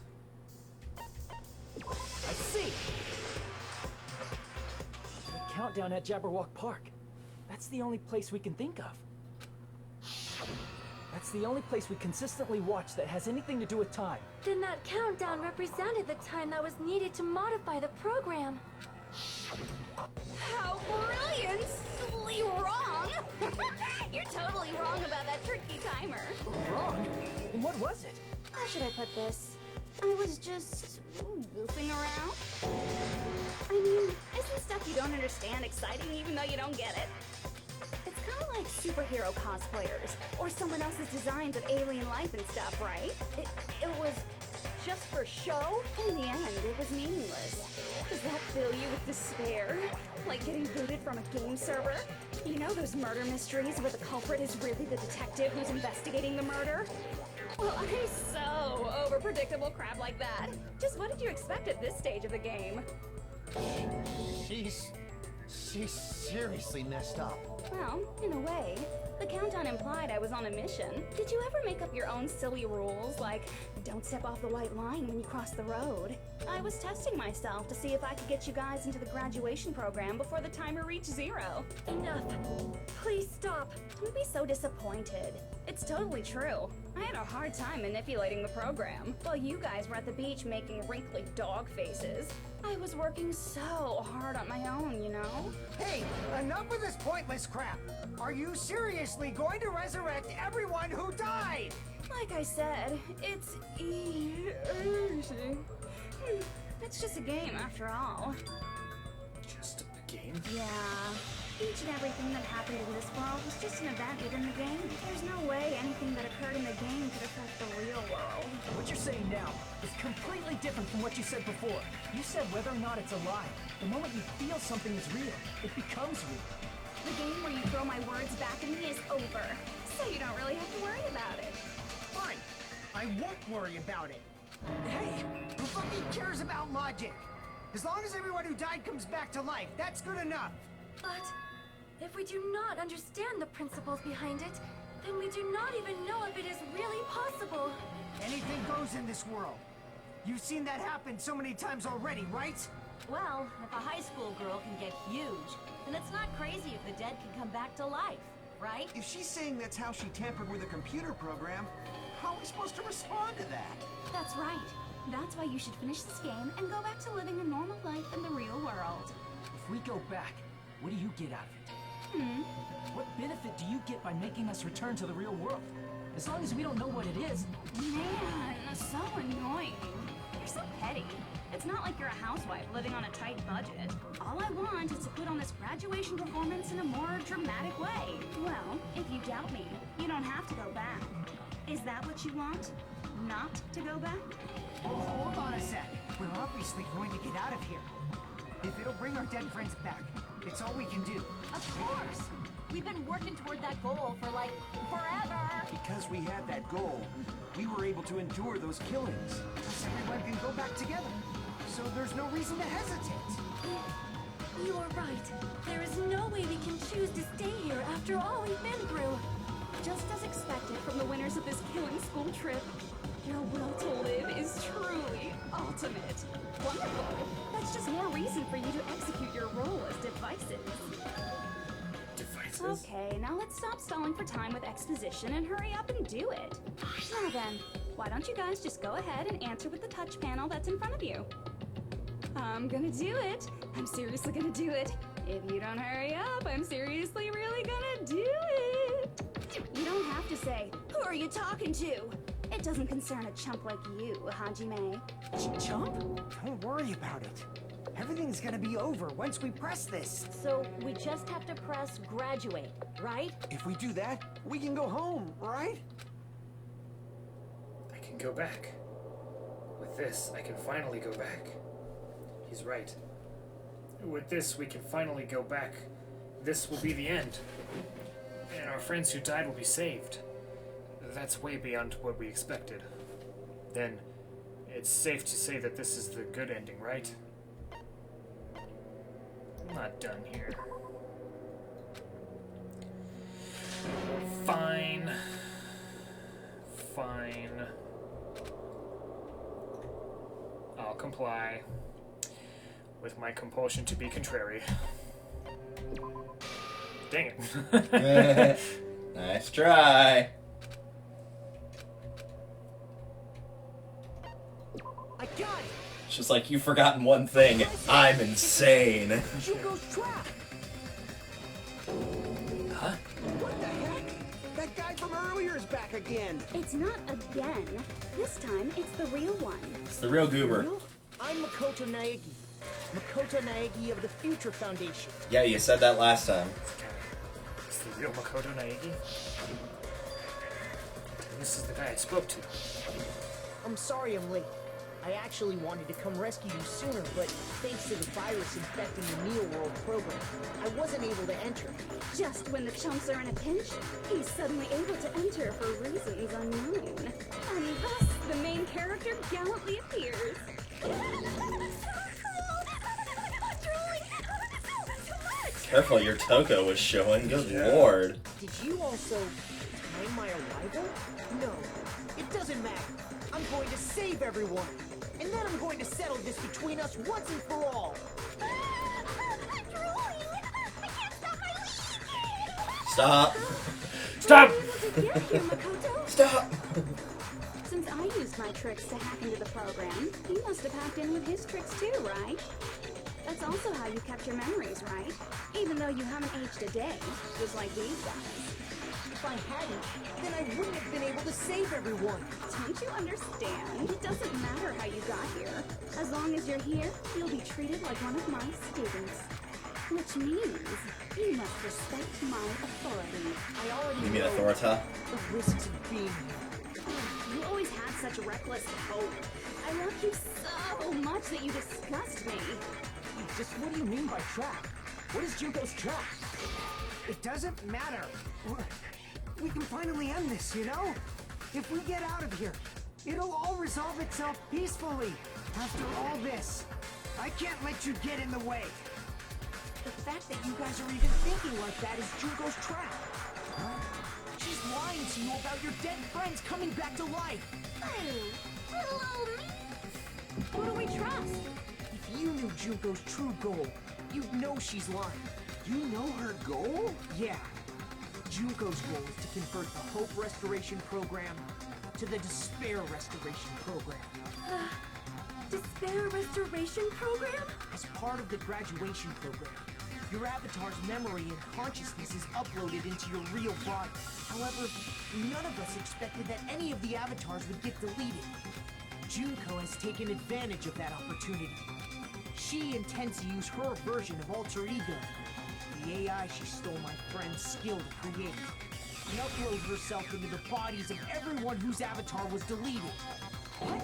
I see! The countdown at Jabberwock Park. That's the only place we can think of. That's the only place we consistently watch that has anything to do with time. Then that countdown represented the time that was needed to modify the program. How brilliantly wrong! You're totally wrong about that tricky timer. Wrong? And what was it? How should I put this? I was just goofing around. I mean, isn't stuff you don't understand exciting even though you don't get it? It's kind of like superhero cosplayers, or someone else's designs of alien life and stuff, right? It was just for show? In the end, it was meaningless. Does that fill you with despair? Like getting booted from a game server? You know those murder mysteries where the culprit is really the detective who's investigating the murder? Well, I'm so over predictable crap like that. Just what did you expect at this stage of the game? She's seriously messed up. Well, in a way. The countdown implied I was on a mission. Did you ever make up your own silly rules, like don't step off the white line when you cross the road? I was testing myself to see if I could get you guys into the graduation program before the timer reached 0. Enough. Please stop. Don't be so disappointed. It's totally true. I had a hard time manipulating the program, while you guys were at the beach making wrinkly dog faces. I was working so hard on my own, you know? Hey, enough with this pointless crap. Are you seriously going to resurrect everyone who died? Like I said, it's easy. It's just a game after all. Just a game? Yeah. Each and everything that happened in this world was just an event within the game. There's no way anything that occurred in the game could affect the real world. What you're saying now is completely different from what you said before. You said whether or not it's alive. The moment you feel something is real, it becomes real. The game where you throw my words back at me is over, so you don't really have to worry about it. Fine. I won't worry about it. Hey, who fucking cares about logic? As long as everyone who died comes back to life, that's good enough. But if we do not understand the principles behind it, then we do not even know if it is really possible. Anything goes in this world. You've seen that happen so many times already, right? Well, if a high school girl can get huge, then it's not crazy if the dead can come back to life, right? If she's saying that's how she tampered with a computer program, how are we supposed to respond to that? That's right. That's why you should finish this game and go back to living a normal life in the real world. If we go back, what do you get out of it? What benefit do you get by making us return to the real world? As long as we don't know what it is. Man, so annoying. You're so petty. It's not like you're a housewife living on a tight budget. All I want is to put on this graduation performance in a more dramatic way. Well, if you doubt me, you don't have to go back. Is that what you want? Not to go back? Oh, hold on a sec. We're obviously going to get out of here. If it'll bring our dead friends back, it's all we can do. Of course! We've been working toward that goal for, like, forever! Because we had that goal, we were able to endure those killings. Plus everyone can go back together. So there's no reason to hesitate. You're right. There is no way we can choose to stay here after all we've been through. Just as expected from the winners of this killing school trip, your will to live is truly ultimate. Wonderful. That's just more reason for you to execute your role as devices. Devices? Okay, now let's stop stalling for time with exposition and hurry up and do it. Now then, why don't you guys just go ahead and answer with the touch panel that's in front of you? I'm gonna do it. I'm seriously gonna do it. If you don't hurry up, I'm seriously really gonna do it. You don't have to say, who are you talking to? It doesn't concern a chump like you, Hajime. Chump? Don't worry about it. Everything's gonna be over once we press this. So we just have to press graduate, right? If we do that, we can go home, right? I can go back. With this, I can finally go back. He's right. With this, we can finally go back. This will be the end. And our friends who died will be saved. That's way beyond what we expected. Then, it's safe to say that this is the good ending, right? I'm not done here. Fine. Fine. I'll comply with my compulsion to be contrary. Dang it. Nice try. I got it! It's just like, you've forgotten one thing. I'm insane. Junko's trap! Huh? What the heck? That guy from earlier is back again! It's not again. This time, it's the real one. It's the real goober. I'm Makoto Naegi. Makoto Naegi of the Future Foundation. Yeah, you said that last time. It's the real Makoto Naegi. This is the guy I spoke to. I'm sorry I'm late. I actually wanted to come rescue you sooner, but thanks to the virus infecting the Neo World program, I wasn't able to enter. Just when the chumps are in a pinch, he's suddenly able to enter for reasons unknown. And thus, the main character gallantly appears. Careful, your Toko was showing. Good lord. Did you also time my arrival? No, it doesn't matter. I'm going to save everyone. And then I'm going to settle this between us once and for all. Stop. Stop! Stop. Since I used my tricks to hack into the program, he must have hacked in with his tricks too, right? That's also how you kept your memories, right? Even though you haven't aged a day, just like these guys. If I hadn't, then I wouldn't have been able to save everyone. Don't you understand? It doesn't matter how you got here. As long as you're here, you'll be treated like one of my students. Which means you must respect my authority. I already You mean know authorita? the risks of being here. You always had such reckless hope. I love you so much that you disgust me. Just what do you mean by trap? What is Junko's trap? It doesn't matter. We can finally end this, you know? If we get out of here, it'll all resolve itself peacefully. After all this, I can't let you get in the way. The fact that you guys are even thinking like that is Junko's trap. She's lying to you about your dead friends coming back to life. Who do we trust? If you knew Junko's true goal, you'd know she's lying. You know her goal? Yeah. Junko's goal is to convert the Hope Restoration Program to the Despair Restoration Program. Despair Restoration Program? As part of the graduation program, your avatar's memory and consciousness is uploaded into your real body. However, none of us expected that any of the avatars would get deleted. Junko has taken advantage of that opportunity. She intends to use her version of alter ego, the AI she stole my friend's skill to create, and upload herself into the bodies of everyone whose avatar was deleted. What?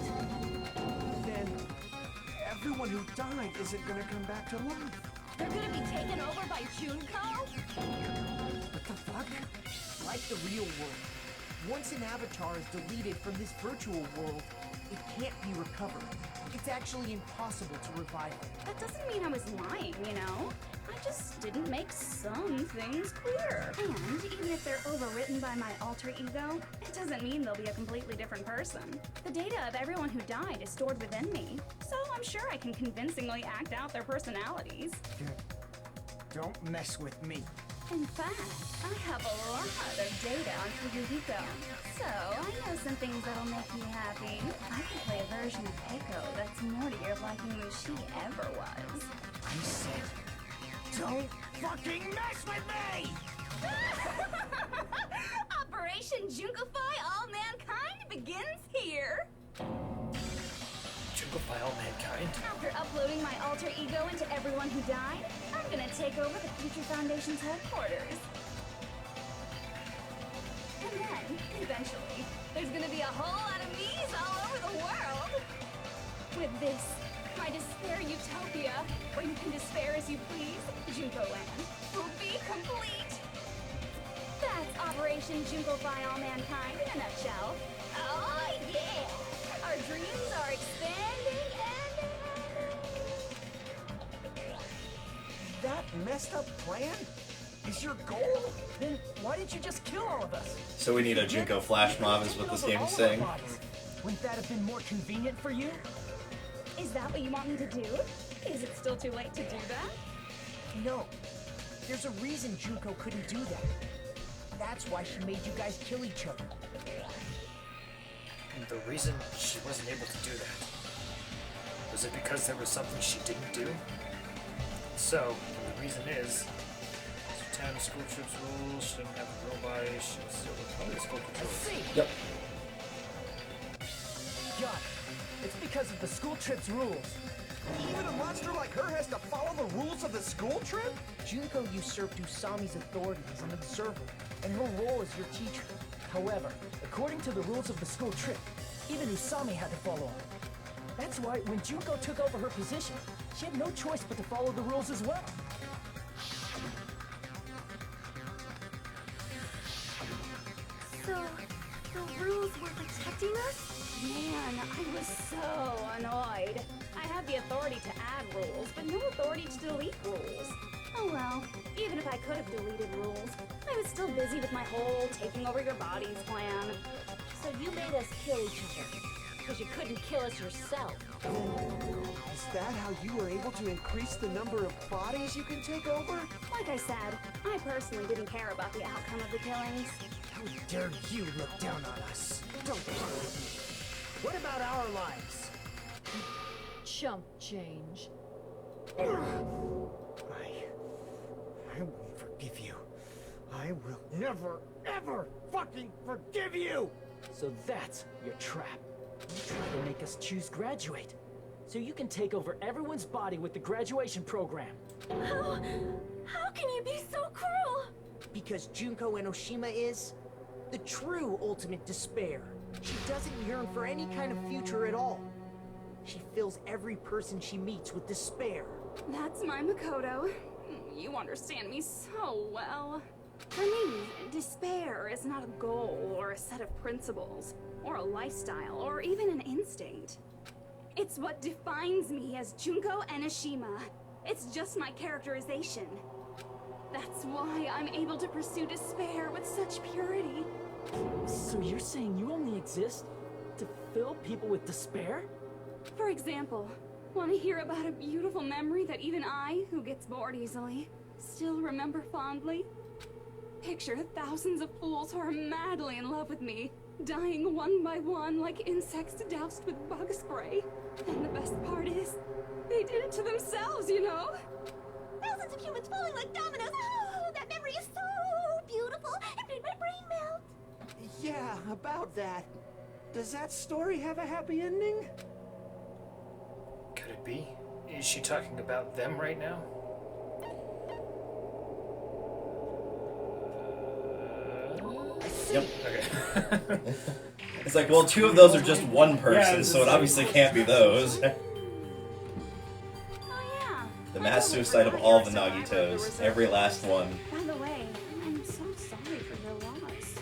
Then everyone who died isn't gonna come back to life. They're gonna be taken over by Junko? What the fuck? Like the real world, once an avatar is deleted from this virtual world, it can't be recovered. It's actually impossible to revive it. That doesn't mean I was lying, you know? I just didn't make some things clear. And even if they're overwritten by my alter ego, it doesn't mean they'll be a completely different person. The data of everyone who died is stored within me, so I'm sure I can convincingly act out their personalities. Don't mess with me. In fact, I have a lot of data on Fuyuhiko, so I know some things that'll make you happy. I can play a version of Keiko that's more to your liking than she ever was. I said, don't fucking mess with me! Operation Junkify All Mankind begins here! Junkoify all mankind? After uploading my alter ego into everyone who died, I'm gonna take over the Future Foundation's headquarters. And then, eventually, there's gonna be a whole lot of me's all over the world! With this, my despair utopia, where you can despair as you please, Junko Land, will be complete! That's Operation Junkify All Mankind in a nutshell. Oh yeah! Our dreams are expanding and... That messed up plan is your goal? Then why didn't you just kill all of us? So we need a Junko flash mob is what this game is saying. Wouldn't that have been more convenient for you? Is that what you want me to do? Is it still too late to do that? No. There's a reason Junko couldn't do that. That's why she made you guys kill each other. And the reason she wasn't able to do that, was it because there was something she didn't do? So, the reason is, 10 school trips rules, she didn't have a real body, she was still with school control. Yep. Got it. It's because of the school trip's rules. Even a monster like her has to follow the rules of the school trip? Junko usurped Usami's authority as an observer, and her role as your teacher. However, according to the rules of the school trip, even Usami had to follow them. That's why when Junko took over her position, she had no choice but to follow the rules as well. So, the rules were protecting us? Man, I was so annoyed. I have the authority to add rules, but no authority to delete rules. Oh well, even if I could have deleted rules, I was still busy with my whole taking over your bodies plan. So you made us kill each other, because you couldn't kill us yourself. Is that how you were able to increase the number of bodies you can take over? Like I said, I personally didn't care about the outcome of the killings. How dare you look down on us? Don't fuck with me. What about our lives? Chump change. I won't forgive you. I will never, ever fucking forgive you! So that's your trap. You try to make us choose graduate, so you can take over everyone's body with the graduation program. How can you be so cruel? Because Junko Enoshima is the true ultimate despair. She doesn't yearn for any kind of future at all. She fills every person she meets with despair. That's my Makoto. You understand me so well. For me, despair is not a goal or a set of principles, or a lifestyle, or even an instinct. It's what defines me as Junko Enoshima. It's just my characterization. That's why I'm able to pursue despair with such purity. So you're saying you only exist to fill people with despair? For example, want to hear about a beautiful memory that even I, who gets bored easily, still remember fondly? Picture thousands of fools who are madly in love with me, dying one by one like insects doused with bug spray. And the best part is, they did it to themselves, you know? Thousands of humans falling like dominoes. Oh, that memory is so beautiful. It made my brain melt. Yeah, about that. Does that story have a happy ending? Could it be? Is she talking about them right now? Yep. Okay. It's like, well, 2 of those are just one person, so it obviously can't be those. Oh yeah. The mass suicide of all the Nagitos. Every last one. By the way, I'm so sorry for your loss.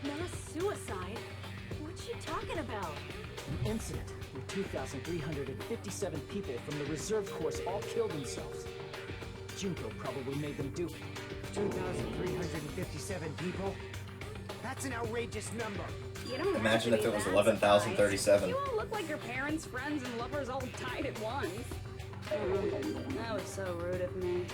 Mass suicide? What you talking about? An incident where 2,357 people from the reserve course all killed themselves. Junko probably made them do it. 2,357 people? That's an outrageous number. You don't Imagine have if to it be was that 11,037. surprised. You all look like your parents, friends, and lovers all tied at once. That was so rude of me.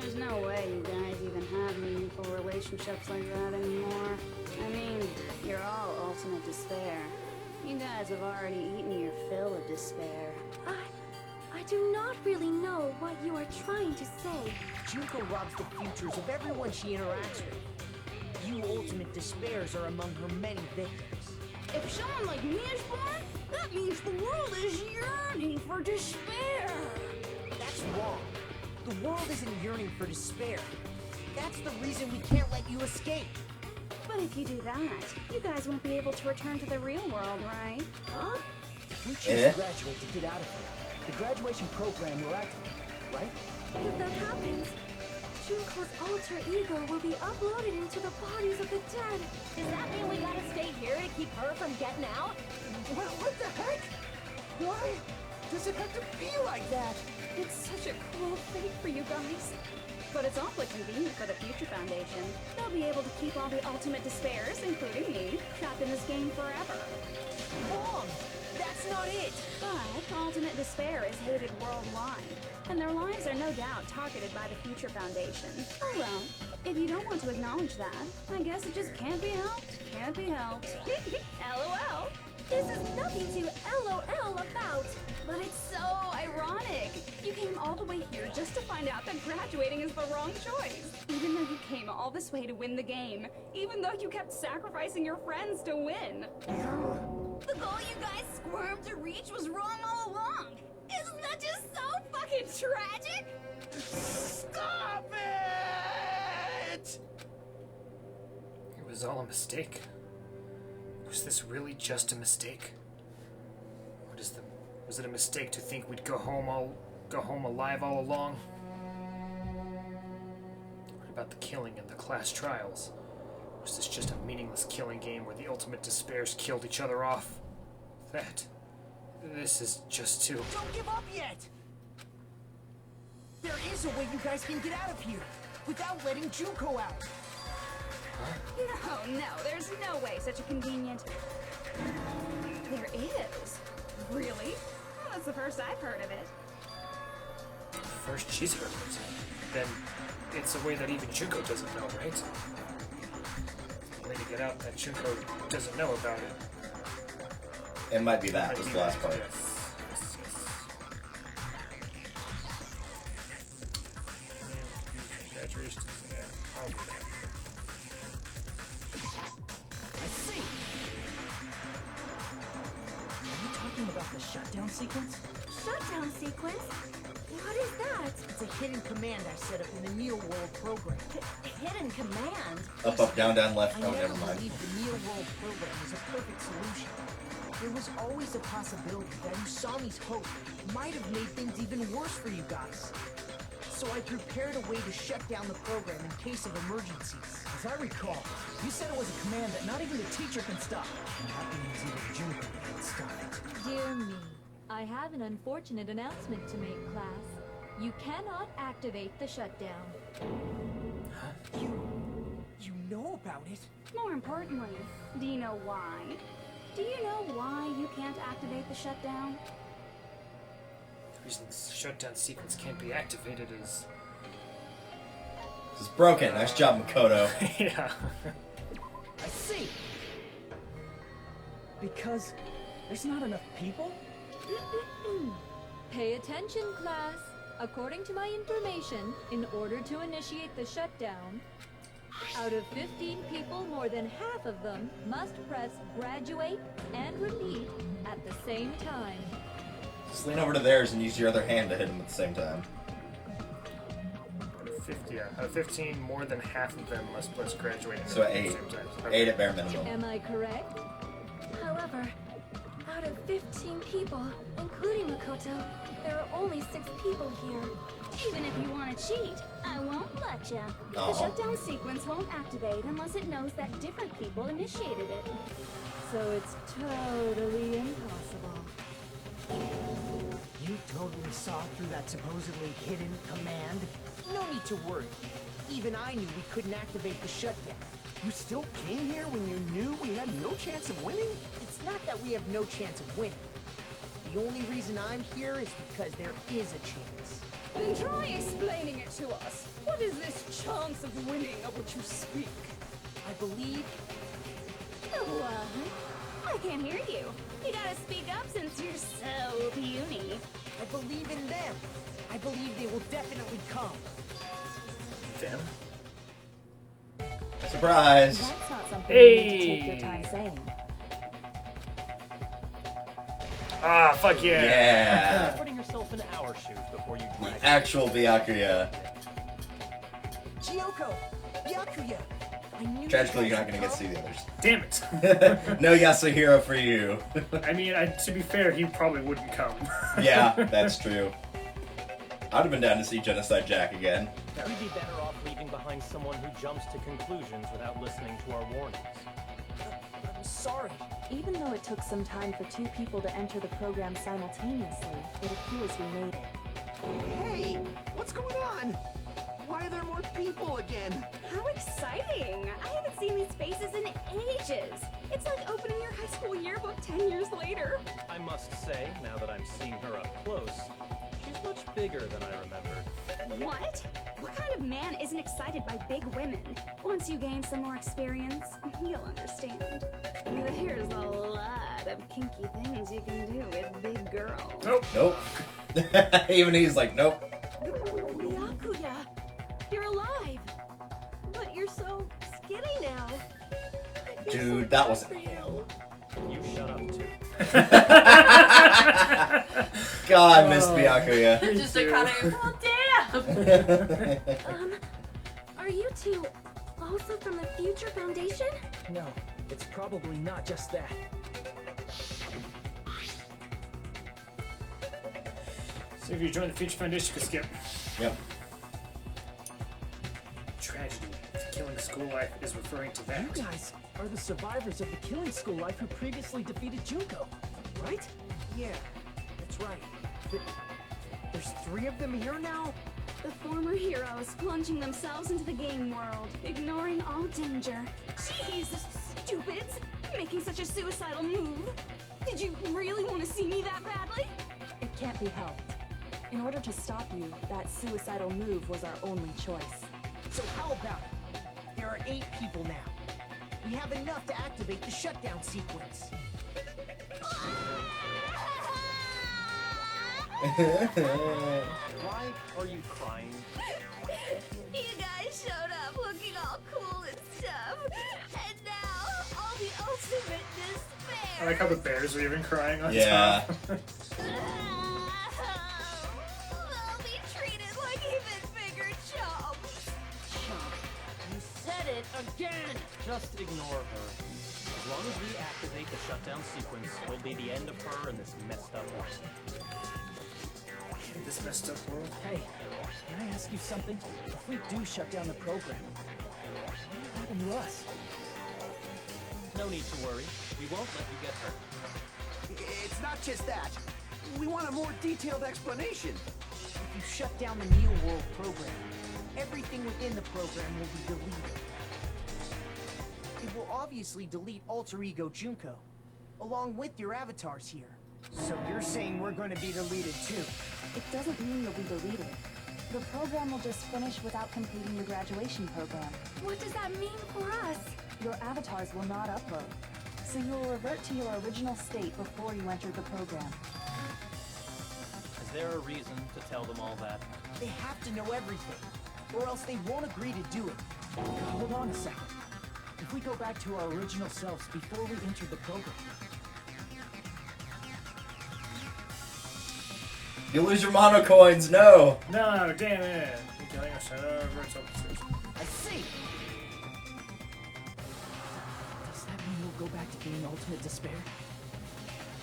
There's no way you guys even have meaningful relationships like that anymore. I mean, you're all ultimate despair. You guys have already eaten your fill of despair. I do not really know what you are trying to say. Junko robs the futures of everyone she interacts with. You ultimate despairs are among her many victims. If someone like me is born, that means the world is yearning for despair. That's wrong. The world isn't yearning for despair. That's the reason we can't let you escape. But if you do that, you guys won't be able to return to the real world, right? Huh? We choose Eh? to graduate to get out of here. The graduation program will activate, right? If that happens, Junko's alter ego will be uploaded into the bodies of the dead. Does that mean we gotta stay here to keep her from getting out? What the heck? Why does it have to be like that? It's such a cruel fate for you guys. But it's awfully convenient for the Future Foundation. They'll be able to keep all the ultimate despairs, including me, trapped in this game forever. Wrong! That's not it! But ultimate despair is hated worldwide, and their lives are no doubt targeted by the Future Foundation. Oh well, if you don't want to acknowledge that, I guess it just can't be helped. Can't be helped. LOL! This is nothing to LOL about. But it's so ironic. You came all the way here just to find out that graduating is the wrong choice. Even though you came all this way to win the game. Even though you kept sacrificing your friends to win. The goal you guys squirmed to reach was wrong all along. Isn't that just so fucking tragic? Stop it! It was all a mistake. Was this really just a mistake? Was it a mistake to think we'd go home alive all along? What about the killing and the class trials? Was this just a meaningless killing game where the ultimate despairs killed each other off? This is just too... Don't give up yet! There is a way you guys can get out of here without letting Junko out. No, there's no way such a convenient... There is. Really? Well, that's the first I've heard of it. First she's heard of it. Then it's a way that even Junko doesn't know, right? A way to get out that Junko doesn't know about it. It might be that, was the last part. Yes. Congratulations. Yeah, I'll do that. I see. Are you talking about the shutdown sequence? Shutdown sequence? What is that? It's a hidden command I set up in the Neo World program. Hidden command? Up, up, down, down, left. I Oh, never never mind. believed the Neo World program was a perfect solution. There was always a possibility that Usami's hope might have made things even worse for you guys. So I prepared a way to shut down the program in case of emergencies. As I recall, you said it was a command that not even the teacher can stop. And that means even Junko can't stop it. Dear me, I have an unfortunate announcement to make, class. You cannot activate the shutdown. You know about it? More importantly, do you know why? Do you know why you can't activate the shutdown? The reason the shutdown sequence can't be activated is... This is broken. Nice job, Makoto. yeah. I see. Because there's not enough people? Pay attention, class. According to my information, in order to initiate the shutdown, out of 15 people, more than half of them must press graduate and repeat at the same time. Just lean over to theirs and use your other hand to hit them at the same time. Out of 15, more than half of them must graduate So at 8. the same time. 8 at bare minimum. Am I correct? However, out of 15 people, including Makoto, there are only 6 people here. Even if you want to cheat, I won't let ya. The Aw. shutdown sequence won't activate unless it knows that different people initiated it. So it's totally impossible. You totally saw through that supposedly hidden command? No need to worry. Even I knew we couldn't activate the shutdown. You still came here when you knew we had no chance of winning? It's not that we have no chance of winning. The only reason I'm here is because there is a chance. Then try explaining it to us. What is this chance of winning of which you speak? I believe... What? I can't hear you. You gotta speak up since you're so puny. I believe in them. I believe they will definitely come. Them? Surprise! That's not something you need to take your time saying. Ah, fuck yeah! Yeah! Putting yourself in our shoes before you drag The actual Byakuya. Kyoko! Byakuya! I knew Tragically, you're not gonna get to see the others. Damn it! No Yasuhiro for you. I mean, to be fair, he probably wouldn't come. Yeah, that's true. I'd have been down to see Genocide Jack again. We'd be better off leaving behind someone who jumps to conclusions without listening to our warnings. I'm sorry. Even though it took some time for 2 people to enter the program simultaneously, it appears we made it. Hey, what's going on? Why are there more people again? How exciting! I haven't seen these faces in ages. It's like opening your high school yearbook 10 years later. I must say, now that I'm seeing her up close, she's much bigger than I remembered. What? What kind of man isn't excited by big women? Once you gain some more experience, you'll understand. There's a lot of kinky things you can do with big girls. Nope. Nope. Even he's like, nope. Byakuya, you're alive. But you're so skinny now. I feel Dude, so that bad was... for you. You shut up too. God, I missed Byakuya. Just a kind of, oh damn! Are you two also from the Future Foundation? No, it's probably not just that. So if you join the Future Foundation, you can skip. Yep. Tragedy. The killing school life is referring to that. You guys are the survivors of the killing school life who previously defeated Junko, right? Yeah, that's right. But there's 3 of them here now? The former heroes plunging themselves into the game world, ignoring all danger. Jeez, stupids! Making such a suicidal move. Did you really want to see me that badly? It can't be helped. In order to stop you, that suicidal move was our only choice. So how about it? There are 8 people now. We have enough to activate the shutdown sequence. Why are you crying? You guys showed up looking all cool and stuff. And now, all the ultimate despair. I like how the bears are even crying on Yeah. top. They'll be treated like even bigger chumps. You said it again! Just ignore her. As long as we activate the shutdown sequence, it'll be the end of her and this messed up world. This messed up world. Hey, can I ask you something? If we do shut down the program, what will happen to us? No need to worry. We won't let you get hurt. It's not just that. We want a more detailed explanation. If you shut down the Neo World program, everything within the program will be deleted. It will obviously delete Alter Ego Junko, along with your avatars here. So you're saying we're going to be deleted too? It doesn't mean you'll be deleted. The program will just finish without completing the graduation program. What does that mean for us? Your avatars will not upload. so you will revert to your original state before you enter the program. Is there a reason to tell them all that? They have to know everything, or else they won't agree to do it. Hold on a second. If we go back to our original selves before we entered the program, You lose your mono coins, no! No, damn it! You're killing us. I see. does that mean we'll go back to being ultimate despair?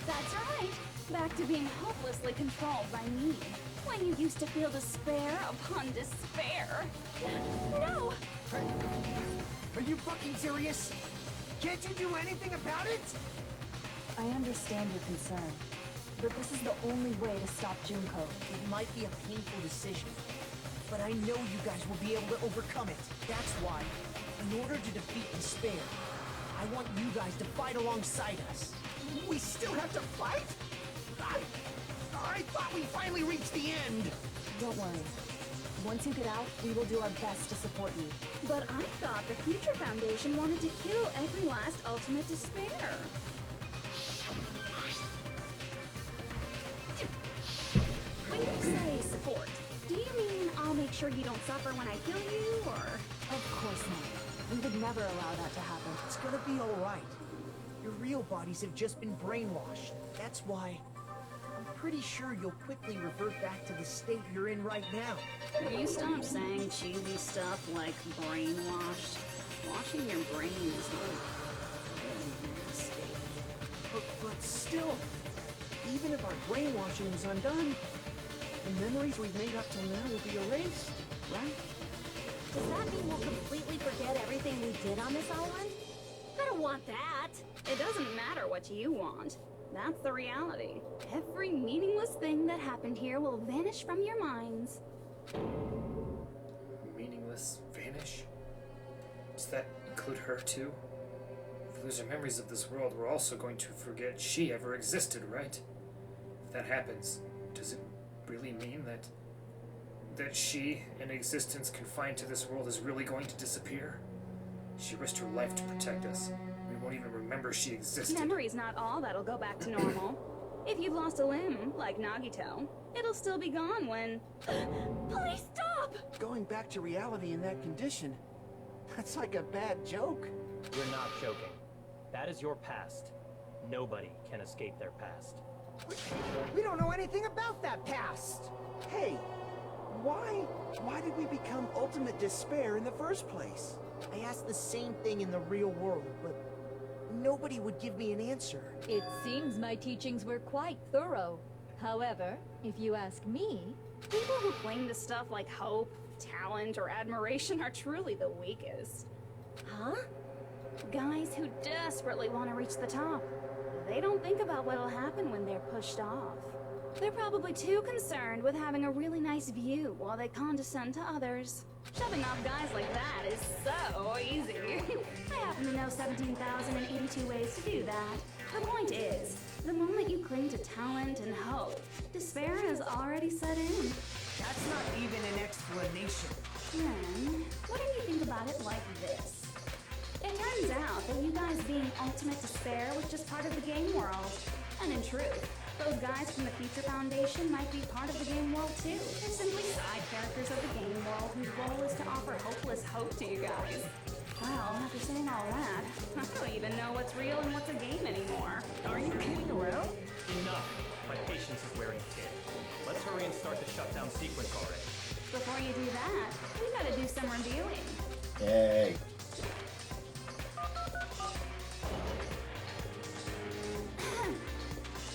That's right. Back to being hopelessly controlled by me. When you used to feel despair upon despair. No! Are you fucking serious? Can't you do anything about it? I understand your concern, but this is the only way to stop Junko. It might be a painful decision, but I know you guys will be able to overcome it. That's why, in order to defeat despair, I want you guys to fight alongside us. We still have to fight? I thought we finally reached the end. Don't worry. Once you get out, we will do our best to support you. But I thought the Future Foundation wanted to kill every last ultimate despair. When you say support, do you mean I'll make sure you don't suffer when I kill you, or...? Of course not. We would never allow that to happen. It's gonna be alright. Your real bodies have just been brainwashed. That's why I'm pretty sure you'll quickly revert back to the state you're in right now. Will you stop saying cheesy stuff like brainwashed? Washing your brain is really nasty. But still, even if our brainwashing is undone, the memories we've made up till now will be erased, right? Does that mean we'll completely forget everything we did on this island? I don't want that. It doesn't matter what you want. That's the reality. Every meaningless thing that happened here will vanish from your minds. Meaningless vanish? Does that include her too? If we lose our memories of this world, we're also going to forget she ever existed, right? If that happens, does it really mean that she, an existence confined to this world, is really going to disappear? She risked her life to protect us. We won't even remember she existed. Memory's not all that'll go back to normal. If you've lost a limb, like Nagito, it'll still be gone when... Please stop! Going back to reality in that condition, that's like a bad joke. You're not joking. That is your past. Nobody can escape their past. We don't know anything about that past. Hey, why did we become ultimate despair in the first place? I asked the same thing in the real world, but nobody would give me an answer. It seems my teachings were quite thorough. However, if you ask me... People who cling to stuff like hope, talent, or admiration are truly the weakest. Huh? Guys who desperately want to reach the top. They don't think about what'll happen when they're pushed off. They're probably too concerned with having a really nice view while they condescend to others. Shoving off guys like that is so easy. I happen to know 17,082 ways to do that. The point is, the moment you cling to talent and hope, despair has already set in. That's not even an explanation. Then, what if you think about it like this? It turns out that you guys being ultimate despair was just part of the game world. And in truth, those guys from the Future Foundation might be part of the game world too. They're simply side characters of the game world whose role is to offer hopeless hope to you guys. Well, after saying all that, I don't even know what's real and what's a game anymore. Are you kidding around? Enough. My patience is wearing thin. Let's hurry and start the shutdown sequence already. Before you do that, we gotta do some reviewing. Yay.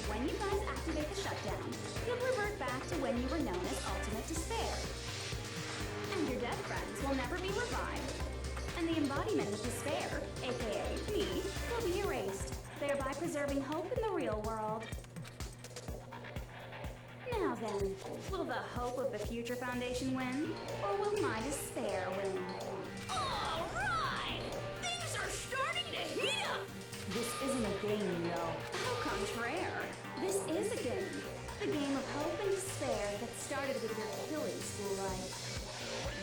When you guys activate the shutdown, you'll revert back to when you were known as Ultimate Despair. And your dead friends will never be revived. And the embodiment of despair, aka me, will be erased, thereby preserving hope in the real world. Now then, will the hope of the Future Foundation win, or will my despair win? Alright! Things are starting to heat up! This isn't a game, you know. Au contraire, this is a game. The game of hope and despair that started with your killing school life.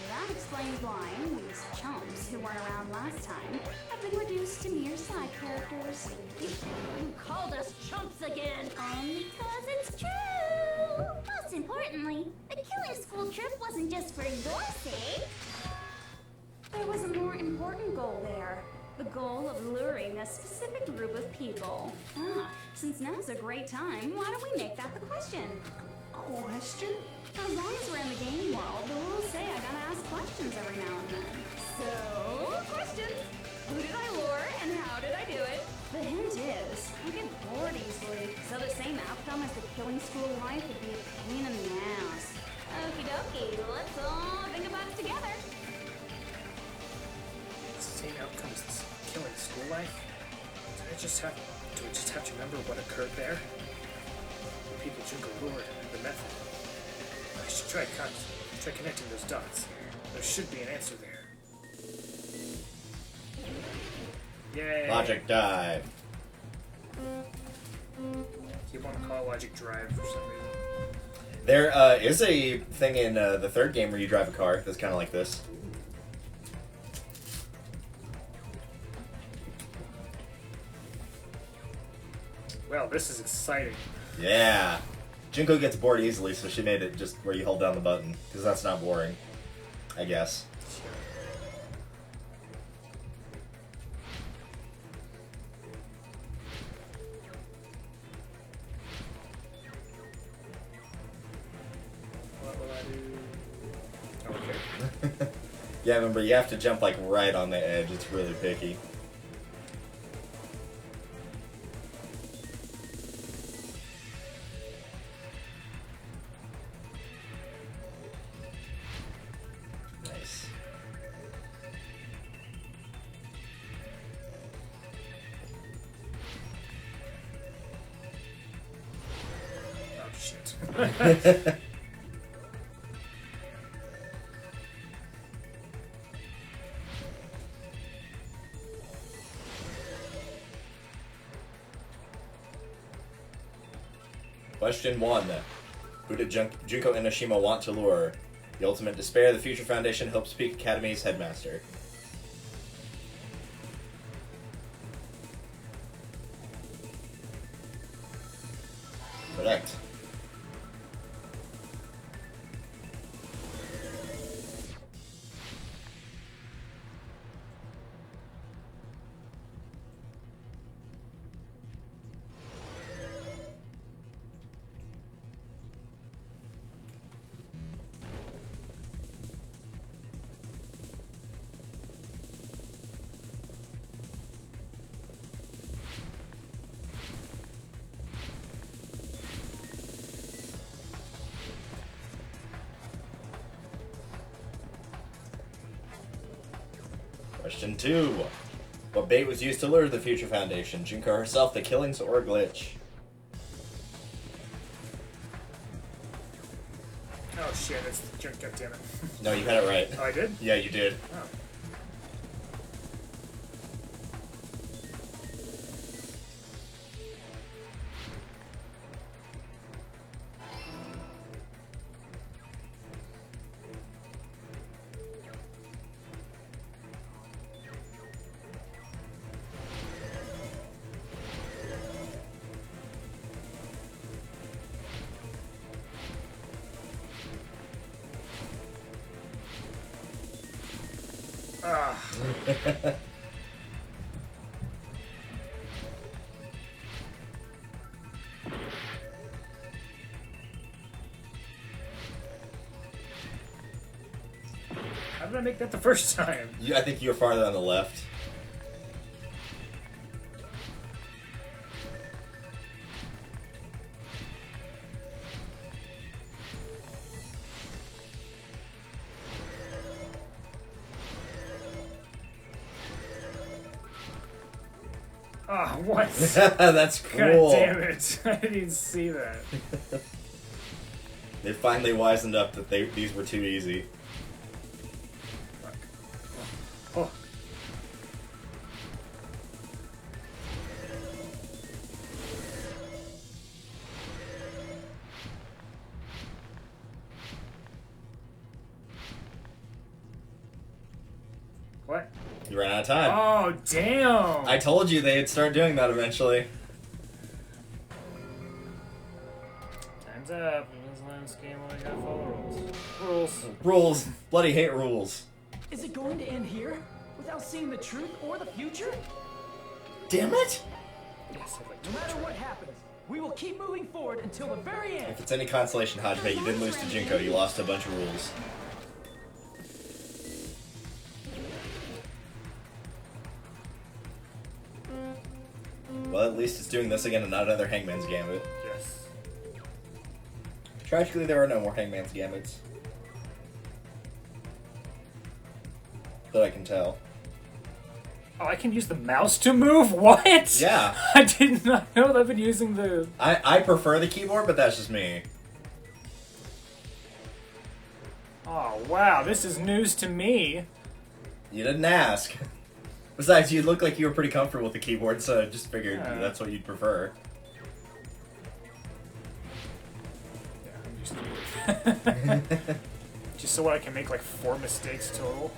That explains why these chumps who weren't around last time have been reduced to mere side characters. You called us chumps again! Because it's true! Most importantly, the killing school trip wasn't just for your sake. There was a more important goal there. The goal of luring a specific group of people. Since now's a great time, why don't we make that the question? Question? As long as we're in the game world, the rules say I gotta ask questions every now and then. So, questions! Who did I lure and how did I do it? The hint is, I get bored easily, so the same outcome as the killing school life would be a pain in the ass. Okie dokie, let's all think about it together. Same outcome as this killing school life? Do we just have to remember what occurred there? The people Junko lured, the method. I should try connecting those dots. There should be an answer there. Yay! Logic dive. Keep on call logic drive for some reason. There is a thing in the third game where you drive a car that's kind of like this. Well, this is exciting. Yeah. Junko gets bored easily, so she made it just where you hold down the button, because that's not boring, I guess. What will I do? Okay. Yeah, remember, you have to jump like right on the edge. It's really picky. Nice. Oh, shit. Question 1. Who did Junko Enoshima want to lure? The ultimate despair, the Future Foundation, Hope's Peak Academy's headmaster. Correct. Question 2. What bait was used to lure the Future Foundation? Junko herself, the killings, or a glitch? Oh shit, it's the junk, goddammit. No, you had it right. Oh, I did? Yeah, you did. Oh. Ah. How did I make that the first time? I think you were farther on the left. Ah, what? That's cool. God damn it. I didn't even see that. They finally wisened up that these were too easy. Fuck. Oh. You ran out of time. Oh, damn! I told you they'd start doing that eventually. Time's up. This game only got follow rules. Rules. Bloody hate rules. Is it going to end here? Without seeing the truth or the future? Damn it! Yes, I'd like to No matter what happens, we will keep moving forward until the very end. If it's any consolation, Hajime, you didn't lose to Jinko. You lost a bunch of rules. Well, at least it's doing this again and not another Hangman's Gambit. Yes. Tragically, there are no more Hangman's Gambits. That I can tell. Oh, I can use the mouse to move? What? Yeah. I did not know that I've been using the... I prefer the keyboard, but that's just me. Oh, wow, this is news to me. You didn't ask. Besides, you look like you were pretty comfortable with the keyboard, so I just figured Yeah. that's what you'd prefer. Yeah, I'm used to it. Just so I can make like 4 mistakes total.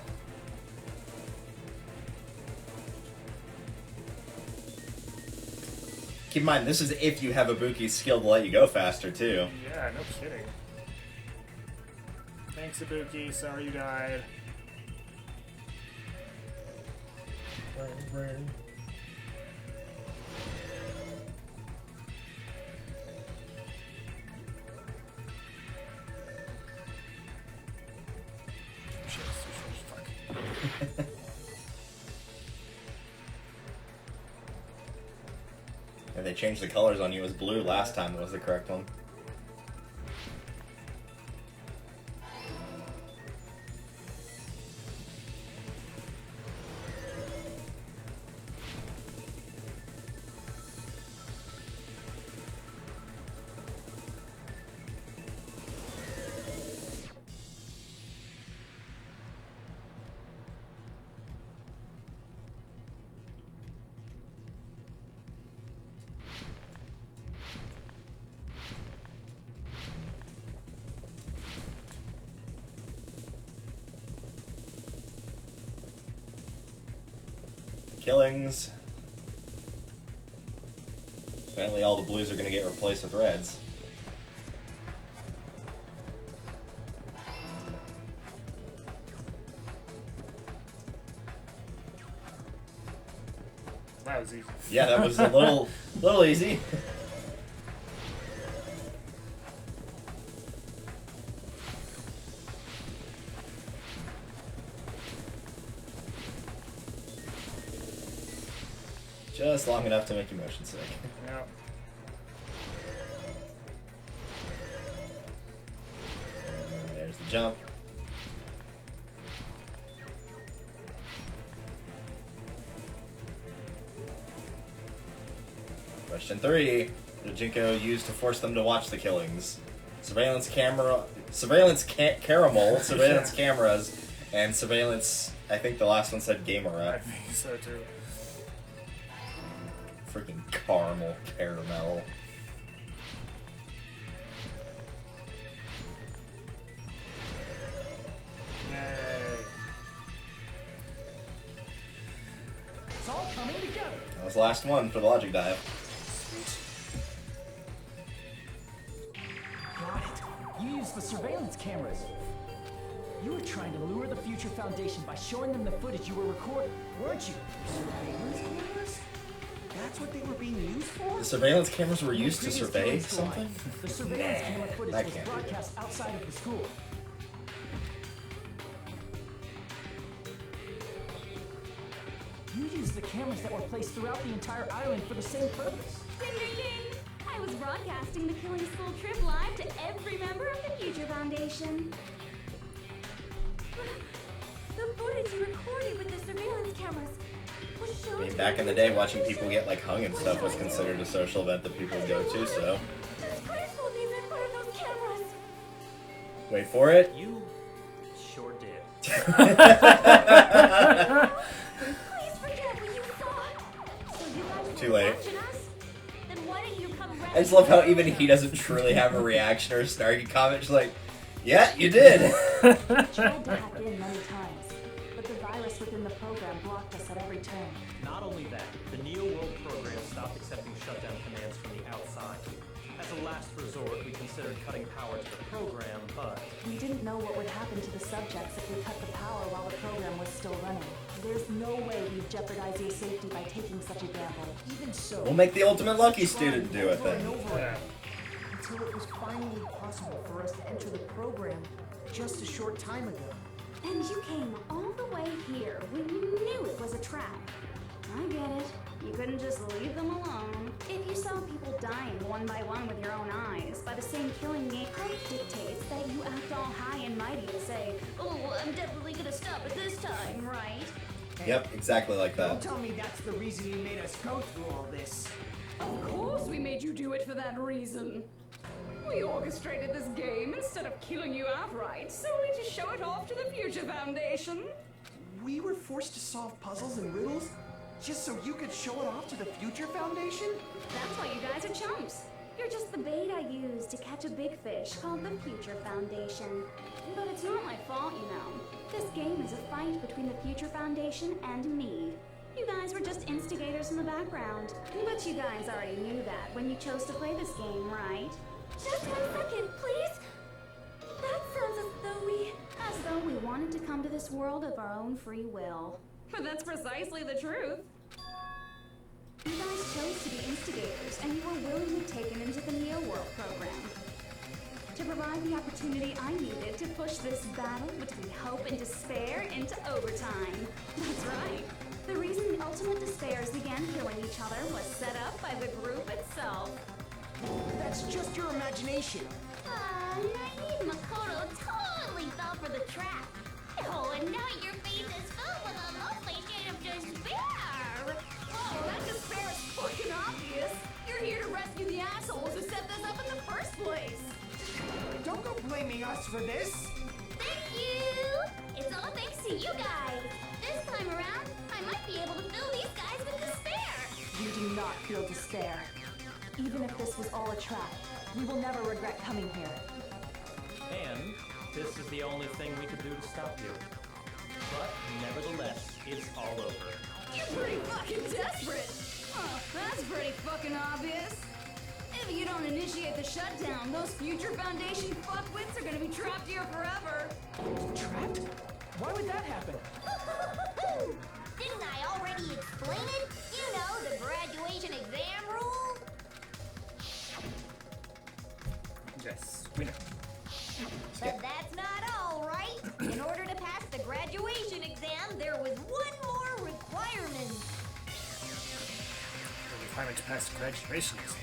Keep in mind, this is if you have Ibuki's skill to let you go faster, too. Yeah, no kidding. Thanks, Ibuki. Sorry you died. And they changed the colors on you as blue last time. That was the correct one. Killings. Apparently all the blues are going to get replaced with reds. That was easy. Yeah, that was a little easy. Just long enough to make you motion sick. Yeah. And there's the jump. Question 3. What did Jinko use to force them to watch the killings? Surveillance cameras, and surveillance, I think the last one said Gamera. I think so too. Freaking caramel. Yay. It's all coming together. That was the last one for the logic dive. Got it. You used the surveillance cameras. You were trying to lure the Future Foundation by showing them the footage you were recording, weren't you? Surveillance cameras? That's what they were being used for? The surveillance cameras were In the used to previous survey Killings to something? Life, the surveillance camera footage that was can't be it. broadcast outside of the school. You used the cameras that were placed throughout the entire island for the same purpose. Ding, ding, ding! I was broadcasting the Killing School trip live to every member of the Future Foundation. The footage you recorded with the surveillance cameras was shown. I mean, back in the day, watching people get like hung and stuff was considered a social event that people would go to, so. Disgraceful these in front of those cameras. Wait for it. You sure did. Please forget what you saw. So you guys Too were late. watching us? Then why didn't you come I just love how even he doesn't truly have a reaction or a snarky comment. Just like, yeah, you did. Tried to hack in many times, but the virus within the program blocked us at every turn. Not only that, the Neo-World program stopped accepting shutdown commands from the outside. As a last resort, we considered cutting power to the program, but... We didn't know what would happen to the subjects if we cut the power while the program was still running. There's no way we'd jeopardize your safety by taking such a gamble. Even so, We'll make the ultimate lucky student do it then. Until it was finally possible for us to enter the program just a short time ago. And you came all the way here when you knew it was a trap. I get it. You couldn't just leave them alone. If you saw people dying one by one with your own eyes by the same killing game, how dictates that you act all high and mighty and say, "Oh, I'm definitely gonna stop it this time, right?" Yep, exactly like Don't that. tell me that's the reason you made us go through all this. Of course we made you do it for that reason. We orchestrated this game instead of killing you outright, solely to show it off to the Future Foundation. We were forced to solve puzzles and riddles just so you could show it off to the Future Foundation? That's why you guys are chumps. You're just the bait I used to catch a big fish called the Future Foundation. But it's not my fault, you know. This game is a fight between the Future Foundation and me. You guys were just instigators in the background. But you guys already knew that when you chose to play this game, right? Just 1 second, please. That sounds As though we wanted to come to this world of our own free will. But that's precisely the truth. You guys chose to be instigators, and you were willingly taken into the Neo-World program. To provide the opportunity I needed to push this battle between hope and despair into overtime. That's right. The reason the Ultimate Despairs began killing each other was set up by the group itself. That's just your imagination. naive Makoto totally fell for the trap. Oh, and now your face is filled with a lovely shade of despair. Oh, that despair is fucking obvious. You're here to rescue the assholes who set this up in the first place. Don't go blaming us for this. Thank you. It's all thanks to you guys. This time around, I might be able to fill these guys with despair. You do not feel despair. Even if this was all a trap, we will never regret coming here. And this is the only thing we could do to stop you. But nevertheless, it's all over. You're pretty fucking desperate. Oh, that's pretty fucking obvious. If you don't initiate the shutdown, those Future Foundation fuckwits are gonna be trapped here forever. Trapped? Why would that happen? Didn't I already explain it? You know, the graduation exam rule? Yes, we know. But that's not all, right? In order to pass the graduation exam, there was one more requirement. The requirement to pass the graduation exam.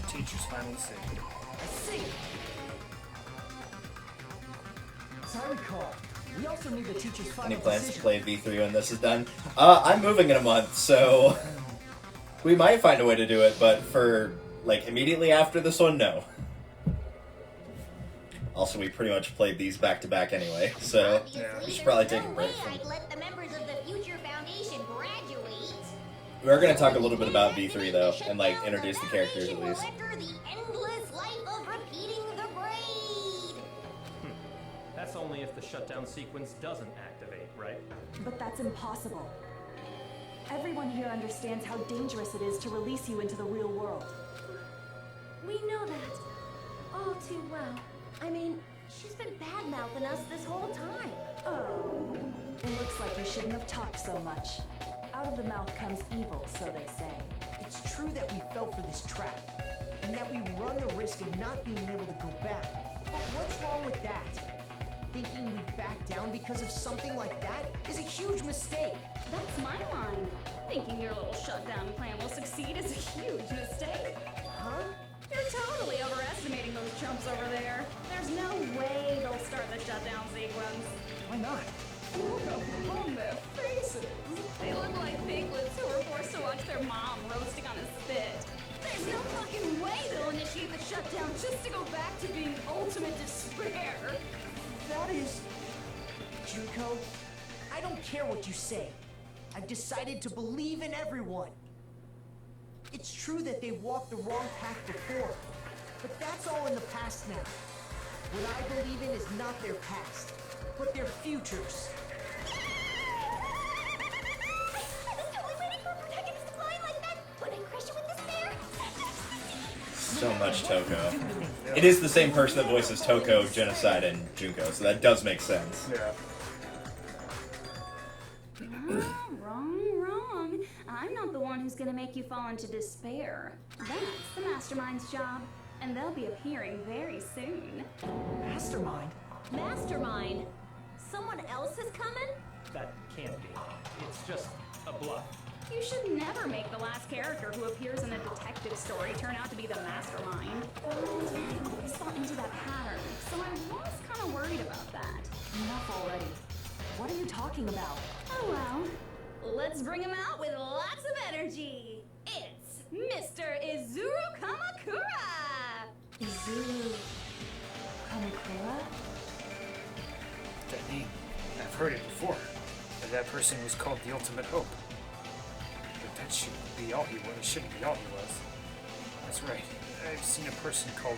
The teacher's final decision. I see. As I recall, we also need the teacher's final Any plans decision. to play V3 when this is done? I'm moving in a month, so we might find a way to do it, but for, like, immediately after this one, no. Also, we pretty much played these back-to-back anyway, so we should probably take a break from I'd let the members of the Future Foundation graduate. We're going to talk a little bit about V3, though, and, like, introduce the characters at least. Enter the endless life of repeating the grade. That's only if the shutdown sequence doesn't activate, right? But that's impossible. Everyone here understands how dangerous it is to release you into the real world. We know that all too well. I mean, she's been bad-mouthing us this whole time. Oh. It looks like you shouldn't have talked so much. Out of the mouth comes evil, so they say. It's true that we fell for this trap, and that we run the risk of not being able to go back. But what's wrong with that? Thinking we'd back down because of something like that is a huge mistake. That's my line. Thinking your little shutdown plan will succeed is a huge mistake. Huh? You're totally overestimating those chumps over there. There's no way they'll start the shutdown sequence. Why not? Look upon their faces. They look like piglets who were forced to watch their mom roasting on a spit. There's no fucking way they'll initiate the shutdown just to go back to being ultimate despair. That is... Junko, I don't care what you say. I've decided to believe in everyone. It's true that they walked the wrong path before, but that's all in the past now. What I believe in is not their past, but their futures. So much Toko. It is the same person that voices Toko, Genocide, and Junko, so that does make sense. Yeah. Wrong. I'm not the one who's gonna make you fall into despair. That's the mastermind's job, and they'll be appearing very soon. Mastermind? Mastermind? Someone else is coming? That can't be. It's just a bluff. You should never make the last character who appears in a detective story turn out to be the mastermind. I always fall into that pattern, so I was kind of worried about that. Enough already. What are you talking about? Oh well, let's bring him out with lots of energy. It's Mr. Izuru Kamakura! Izuru Kamakura? That name. I've heard it before. That person was called the Ultimate Hope. But that shouldn't be all he was. It shouldn't be all he was. That's right. I've seen a person called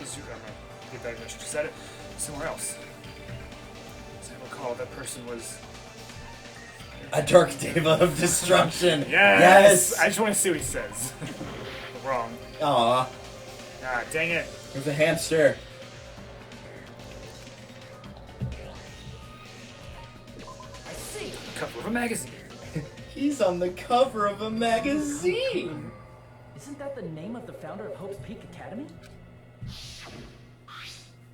Izuru. I'm gonna get that much. Is that it? Somewhere else. As I recall, that person was A dark deva of destruction. Yes! I just want to see what he says. Wrong. Aw. Ah, dang it. It was a hamster. I see. Cover of a magazine. He's on the cover of a magazine. Isn't that the name of the founder of Hope's Peak Academy?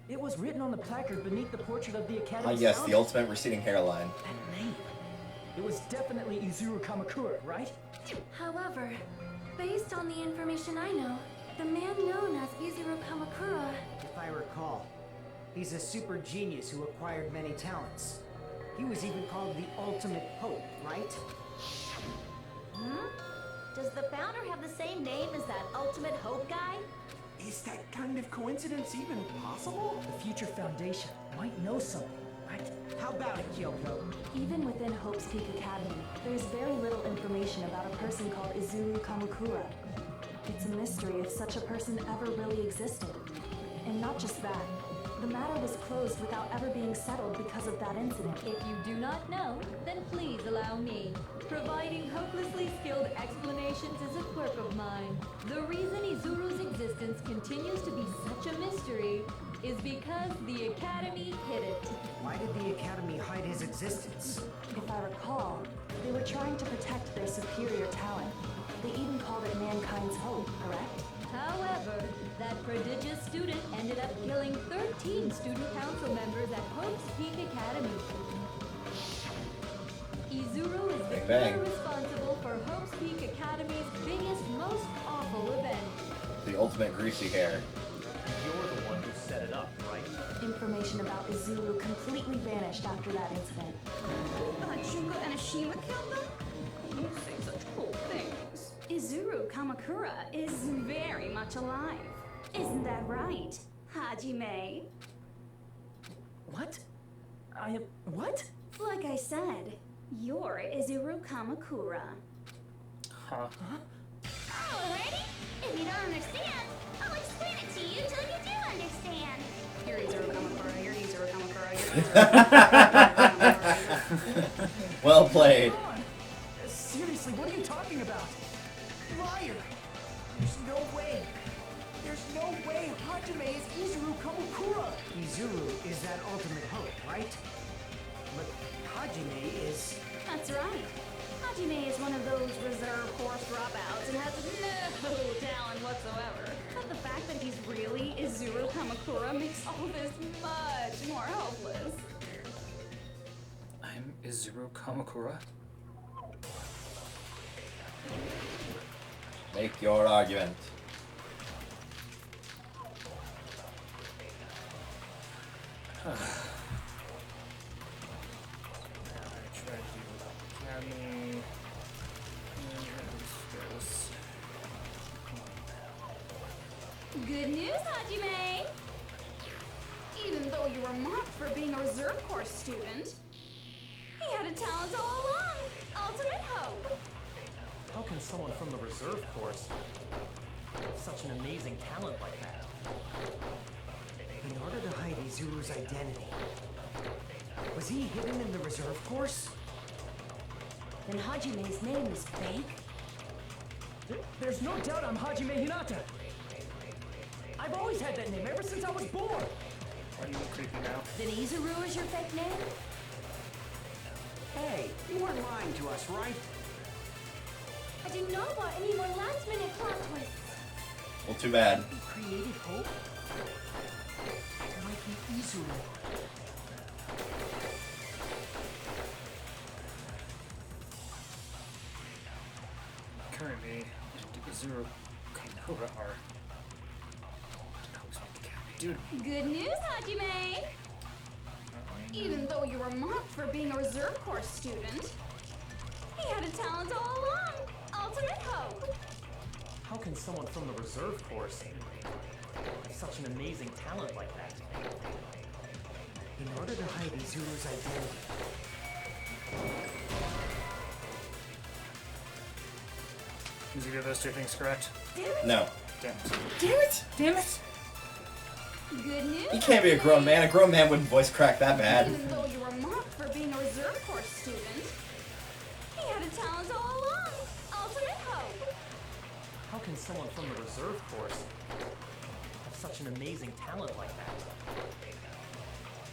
It was written on the placard beneath the portrait of the Academy's Yes, founder. the ultimate receding hairline. That name. It was definitely Izuru Kamakura, right? However, based on the information I know, the man known as Izuru Kamakura... If I recall, he's a super genius who acquired many talents. He was even called the Ultimate Hope, right? Does the founder have the same name as that Ultimate Hope guy? Is that kind of coincidence even possible? The future foundation might know something, right? How about it, Kyoko? Even within Hope's Peak Academy, there's very little information about a person called Izuru Kamakura. It's a mystery if such a person ever really existed. And not just that, the matter was closed without ever being settled because of that incident. If you do not know, then please allow me. Providing hopelessly skilled explanations is a quirk of mine. The reason Izuru's existence continues to be such a mystery is because the Academy hid it. Why did the Academy hide his existence? If I recall, they were trying to protect their superior talent. They even called it mankind's hope, correct? However, that prodigious student ended up killing 13 student council members at Hope's Peak Academy. Izuru is the Bang. clear responsible for Hope's Peak Academy's biggest, most awful event. The ultimate greasy hair. You're the one who set it up, right? Information about Izuru completely vanished after that incident. Junko and Ashima killed them? You say such cool things. Izuru Kamakura is very much alive. Isn't that right, Hajime? What? I am... What? Like I said, you're Izuru Kamakura. Huh? Alrighty? If you don't understand, I'll explain it to you till you do understand. You're Izuru Kamakura, you're Izuru Kamakura, you're Izuru Kamakura. Well played. Seriously, what are you talking about? Liar! There's no way! There's no way Hajime is Izuru Kamakura! Izuru is that Ultimate Hope, right? But Hajime is... That's right. Hajime is one of those reserve course dropouts and has no talent whatsoever. But the fact that he's really Izuru Kamakura makes all this much more hopeless. I'm Izuru Kamakura. Make your argument. Good news, Hajime! Even though you were mocked for being a reserve course student, he had a talent all along. Ultimate Hope. How can someone from the reserve course have such an amazing talent like that? In order to hide Izuru's identity, was he hidden in the reserve course? Then Hajime's name is fake? There's no doubt I'm Hajime Hinata. I've always had that name ever since I was born. Why are you creepy now? Then Izuru is your fake name? Hey, you weren't lying to us, right? I didn't know about any more last-minute plot twists. Well, too bad. He created hope? It might be Izuru. Currently, Izuru Kamura are... Dude. Good news, Hajime! Even though you were mocked for being a reserve course student, he had a talent all along. Ultimate hope. How can someone from the reserve course have such an amazing talent like that? In order to hide Izuru's identity. Did you get those two things correct? No. Damn it. Damn it! Damn it! Good news. You can't be a grown man. A grown man wouldn't voice crack that bad. Even though you were mocked for being a reserve course student, he had a talent all along. Ultimate hope. How can someone from the reserve course have such an amazing talent like that?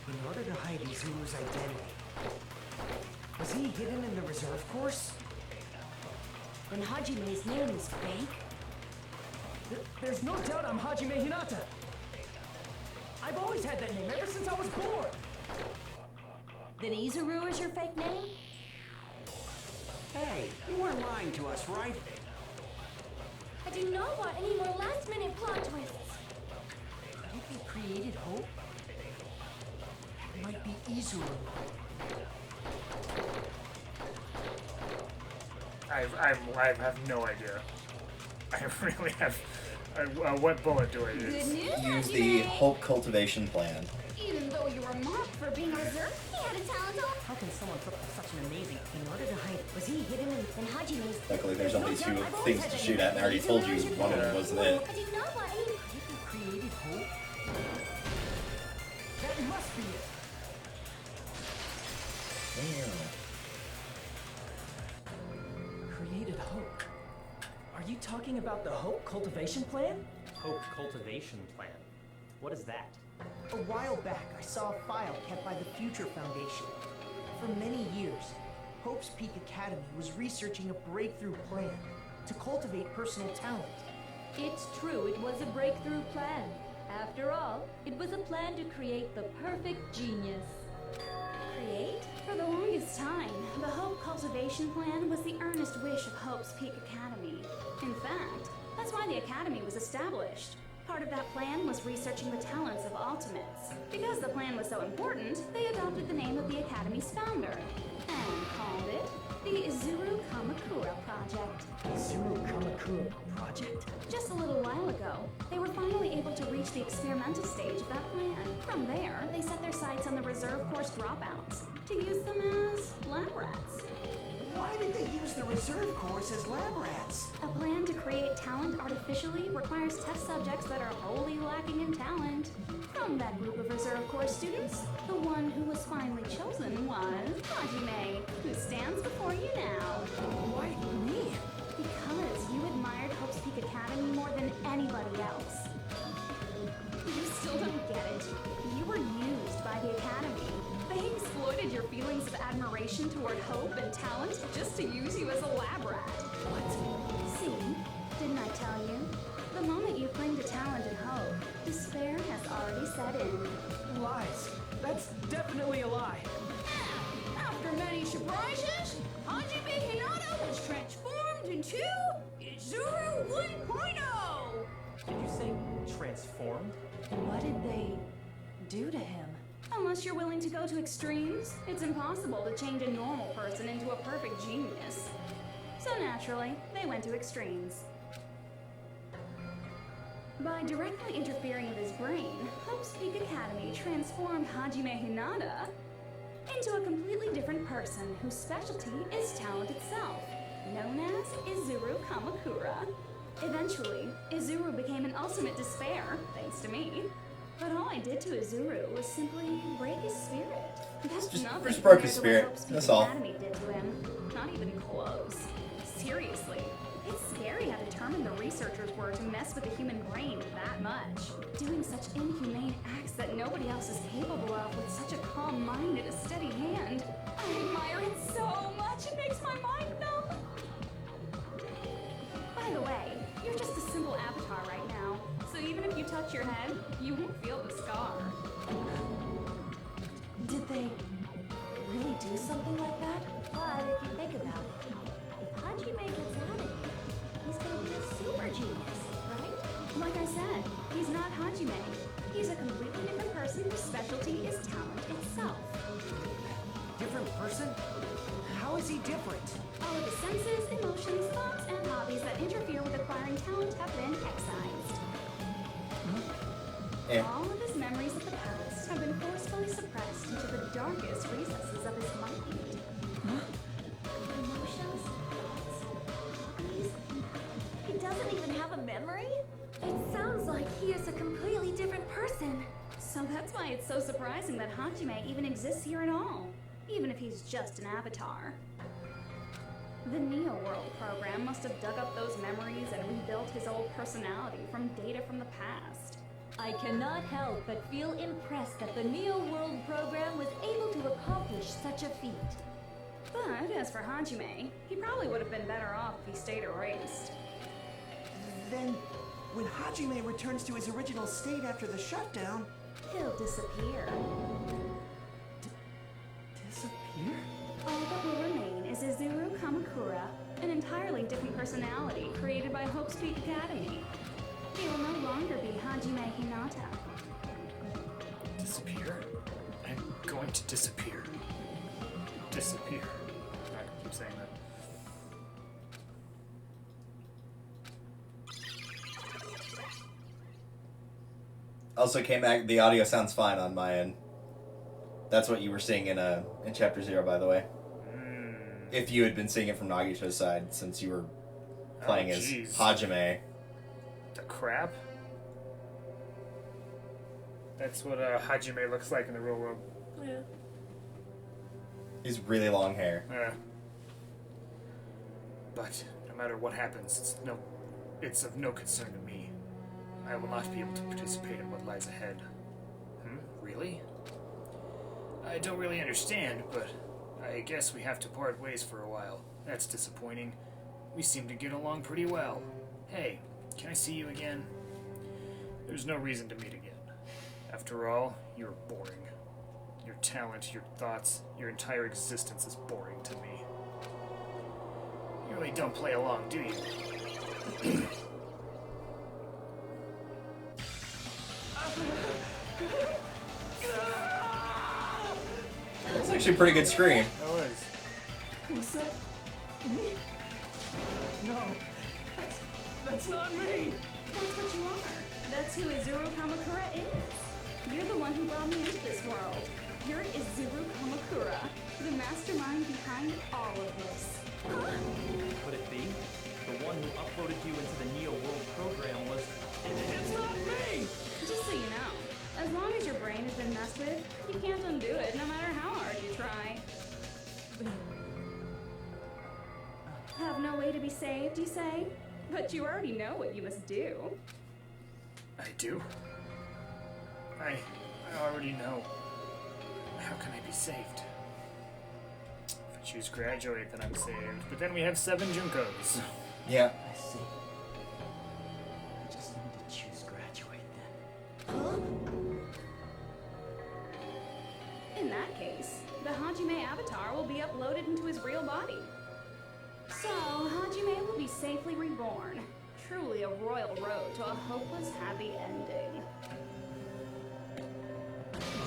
In order to hide Izuru's identity. Was he hidden in the reserve course? Then Hajime's name is fake? There's no doubt I'm Hajime Hinata. I've always had that name ever since I was born. Then Izuru is your fake name? Hey, you weren't lying to us, right? I didn't know about any more last-minute plot twists. If he created hope? It might be Izuru. I have no idea. I really have... what bullet do I use? Good news, Use Hajime. the Hope Cultivation Plan. Even though you were mocked for being a reserve, he had a talent all... How can someone have such an amazing... In order to hide, was he hidden in Hajime's... Luckily, there's only two things to shoot at, and I already told you one of them wasn't it. I didn't know about any... If he created hope? That must be it. Created hope. Are you talking about the Hope Cultivation Plan? Hope cultivation plan. What is that? A while back, I saw a file kept by the Future Foundation. For many years, Hope's Peak Academy was researching a breakthrough plan to cultivate personal talent. It's true, it was a breakthrough plan. After all, it was a plan to create the perfect genius. Create? For the longest time, the Hope Cultivation Plan was the earnest wish of Hope's Peak Academy. In fact, that's why the Academy was established. Part of that plan was researching the talents of Ultimates. Because the plan was so important, they adopted the name of the Academy's founder and called it the Izuru Kamakura Project. Izuru Kamakura Project? Just a little while ago, they were finally able to reach the experimental stage of that plan. From there, they set their sights on the reserve course dropouts to use them as lab rats. Why did they use the reserve course as lab rats? A plan to create talent artificially requires test subjects that are wholly lacking in talent. From that group of reserve course students, the one who was finally chosen was Hajime, who stands before you now. Why me? Because you admired Hope's Peak Academy more than anybody else. You still don't get it. You were used by the Academy. They exploited your feelings of admiration toward hope and talent just to use you as a lab rat. What? See, didn't I tell you? The moment you cling to talent and hope, despair has already set in. Lies. That's definitely a lie. After many surprises, Hajime Hinata was transformed into Izuru 1.0! Did you say transformed? What did they do to him? Unless you're willing to go to extremes, it's impossible to change a normal person into a perfect genius. So naturally, they went to extremes. By directly interfering with his brain, Hope's Peak Academy transformed Hajime Hinata into a completely different person whose specialty is talent itself, known as Izuru Kamakura. Eventually, Izuru became an ultimate despair, thanks to me. But all I did to Izuru was simply break his spirit. That's nothing broke his compared to what spirit. Hope's Peak That's all. Academy did to him. Not even close. Seriously, It's scary how determined the researchers were to mess with the human brain that much. Doing such inhumane acts that nobody else is capable of with such a calm mind and a steady hand. I admire it so much, it makes my mind numb. By the way, you're just a simple avatar right now, so even if you touch your head, you won't feel the scar. Did they really do something like that? But if you think about it, if Hajime gets out of here, he's gonna be a super genius, right? Like I said, he's not Hajime. He's a completely different person whose specialty is talent itself. Different person? How is he different? All of the senses, emotions, thoughts, and hobbies that interfere with acquiring talent have been excised. All of his memories of the past have been forcefully suppressed into the darkest recesses of his mind. Emotions, thoughts, hobbies. He doesn't even have a memory? It sounds like he is a completely different person. So that's why it's so surprising that Hajime even exists here at all, even if he's just an avatar. The Neo World program must have dug up those memories and rebuilt his old personality from data from the past. I cannot help but feel impressed that the Neo World program was able to accomplish such a feat. But as for Hajime, he probably would have been better off if he stayed erased. Then, when Hajime returns to his original state after the shutdown, He'll disappear. disappear? All that will remain is Izuru Kamakura, an entirely different personality created by Hope's Peak Academy. He will no longer be Hajime Hinata. Disappear? I'm going to disappear. Disappear. I keep saying that. Also came back. The audio sounds fine on my end. That's what you were seeing in Chapter 0, by the way. If you had been seeing it from Nagito's side, since you were playing as Hajime. The crap? That's what Hajime looks like in the real world. Yeah. He's really long hair. But no matter what happens, it's of no concern to me. I will not be able to participate in what lies ahead. Really? I don't really understand, but I guess we have to part ways for a while. That's disappointing. We seem to get along pretty well. Hey, can I see you again? There's no reason to meet again. After all, you're boring. Your talent, your thoughts, your entire existence is boring to me. You really don't play along, do you? It's actually a pretty good scream. That was. Was that me? No, that's not me. That's what you are. That's who Izuru Kamakura is. You're the one who brought me into this world. You're Izuru Kamakura, the mastermind behind all of this. Could it be? The one who uploaded you into the Neo World program was... It's not me! Just so you know, as long as your brain has been messed with, you can't undo it no matter how hard you try. Have no way to be saved, you say? But you already know what you must do. I do? I already know. How can I be saved? If I choose graduate, then I'm saved. But then we have 7 Junkos. Yeah. I see. I just need to choose graduate then. In that case, the Hajime avatar will be uploaded into his real body. So, Hajime will be safely reborn. Truly a royal road to a hopeless happy ending.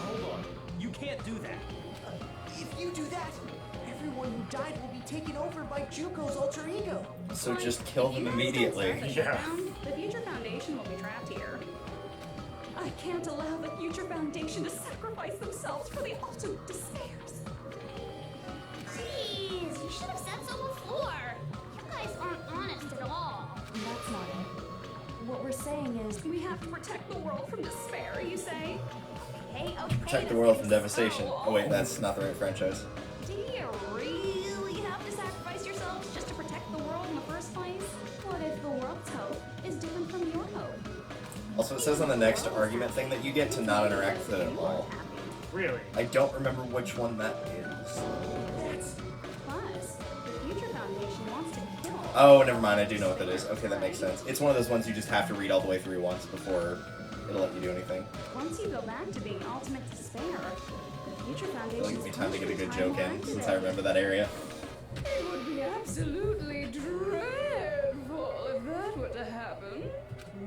Hold on. You can't do that. If you do that, everyone who died will be taken over by Juko's alter ego. So just kill them immediately. The Future Foundation will be trapped here. I can't allow the Future Foundation to sacrifice themselves for the ultimate despairs. Jeez, you should have said so before. You guys aren't honest at all. That's not it. What we're saying is... We have to protect the world from despair, you say? Okay, Protect the world from devastation. Oh wait, that's not the right franchise. Do you really have to sacrifice yourselves just to protect the world in the first place? Also, it says on the next argument thing that you get to not interact with it at all. Really? I don't remember which one that is. Plus, the Future Foundation wants to kill. Oh, never mind. I do know what that is. Okay, that makes sense. It's one of those ones you just have to read all the way through once before it'll let you do anything. Once you go back to being ultimate despair, the Future It'll Foundation. give me time to get a good joke in since I remember that area. It would be absolutely dreadful if that were to happen.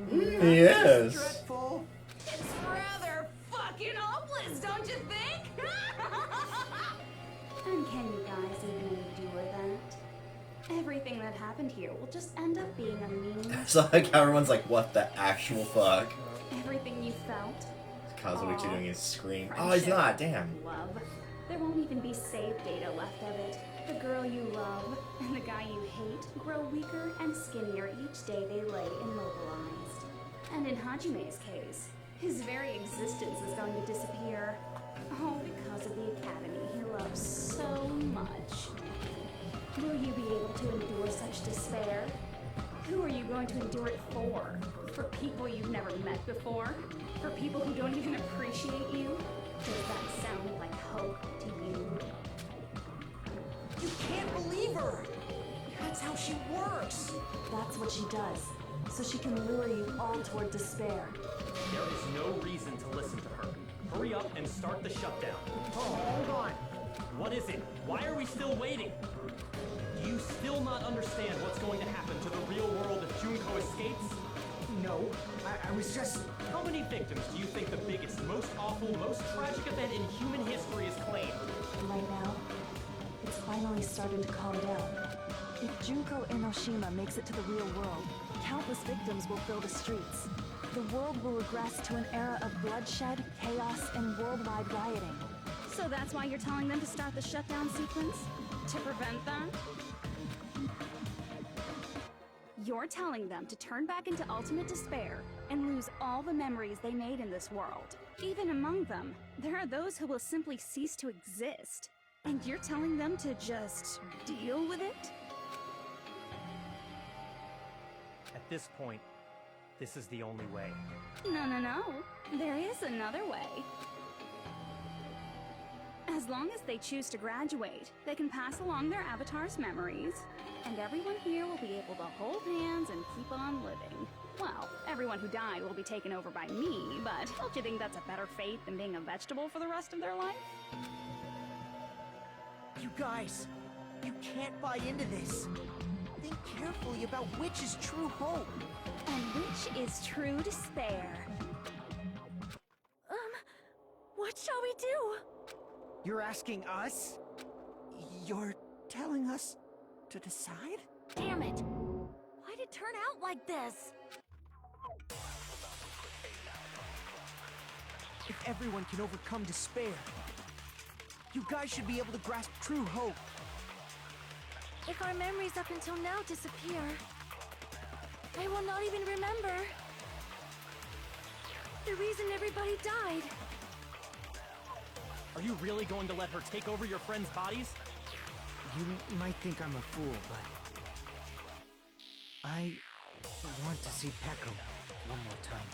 Yes. Dreadful. It's rather fucking hopeless, don't you think? And can you guys even endure that? Everything that happened here will just end up being a meaningless. So like how everyone's like, what the actual fuck? Everything you felt. Kazuichi Aw, doing his scream. Oh, friendship, he's not. Damn. Love. There won't even be saved data left of it. The girl you love and the guy you hate grow weaker and skinnier each day they lay immobilized. And in Hajime's case, his very existence is going to disappear. All because of the academy he loves so much. Will you be able to endure such despair? Who are you going to endure it for? For people you've never met before? For people who don't even appreciate you? Does that sound like hope to you? You can't believe her! That's how she works! That's what she does, so she can lure you all toward despair. There is no reason to listen to her. Hurry up and start the shutdown. Oh, hold on. What is it? Why are we still waiting? Do you still not understand what's going to happen to the real world if Junko escapes? No, I was just... How many victims do you think the biggest, most awful, most tragic event in human history has claimed? Right now, it's finally starting to calm down. If Junko Enoshima makes it to the real world, countless victims will fill the streets. The world will regress to an era of bloodshed, chaos, and worldwide rioting. So that's why you're telling them to start the shutdown sequence? To prevent that? You're telling them to turn back into ultimate despair and lose all the memories they made in this world. Even among them, there are those who will simply cease to exist. And you're telling them to just deal with it? At this point, this is the only way. No. There is another way. As long as they choose to graduate, they can pass along their avatar's memories, and everyone here will be able to hold hands and keep on living. Well, everyone who died will be taken over by me, but don't you think that's a better fate than being a vegetable for the rest of their life? You guys, you can't buy into this. Think carefully about which is true hope. And which is true despair. What shall we do? You're asking us? You're telling us to decide? Damn it! Why'd it turn out like this? If everyone can overcome despair, you guys should be able to grasp true hope. If our memories up until now disappear, I will not even remember the reason everybody died. Are you really going to let her take over your friends' bodies? You might think I'm a fool, but I want to see Pecco one more time.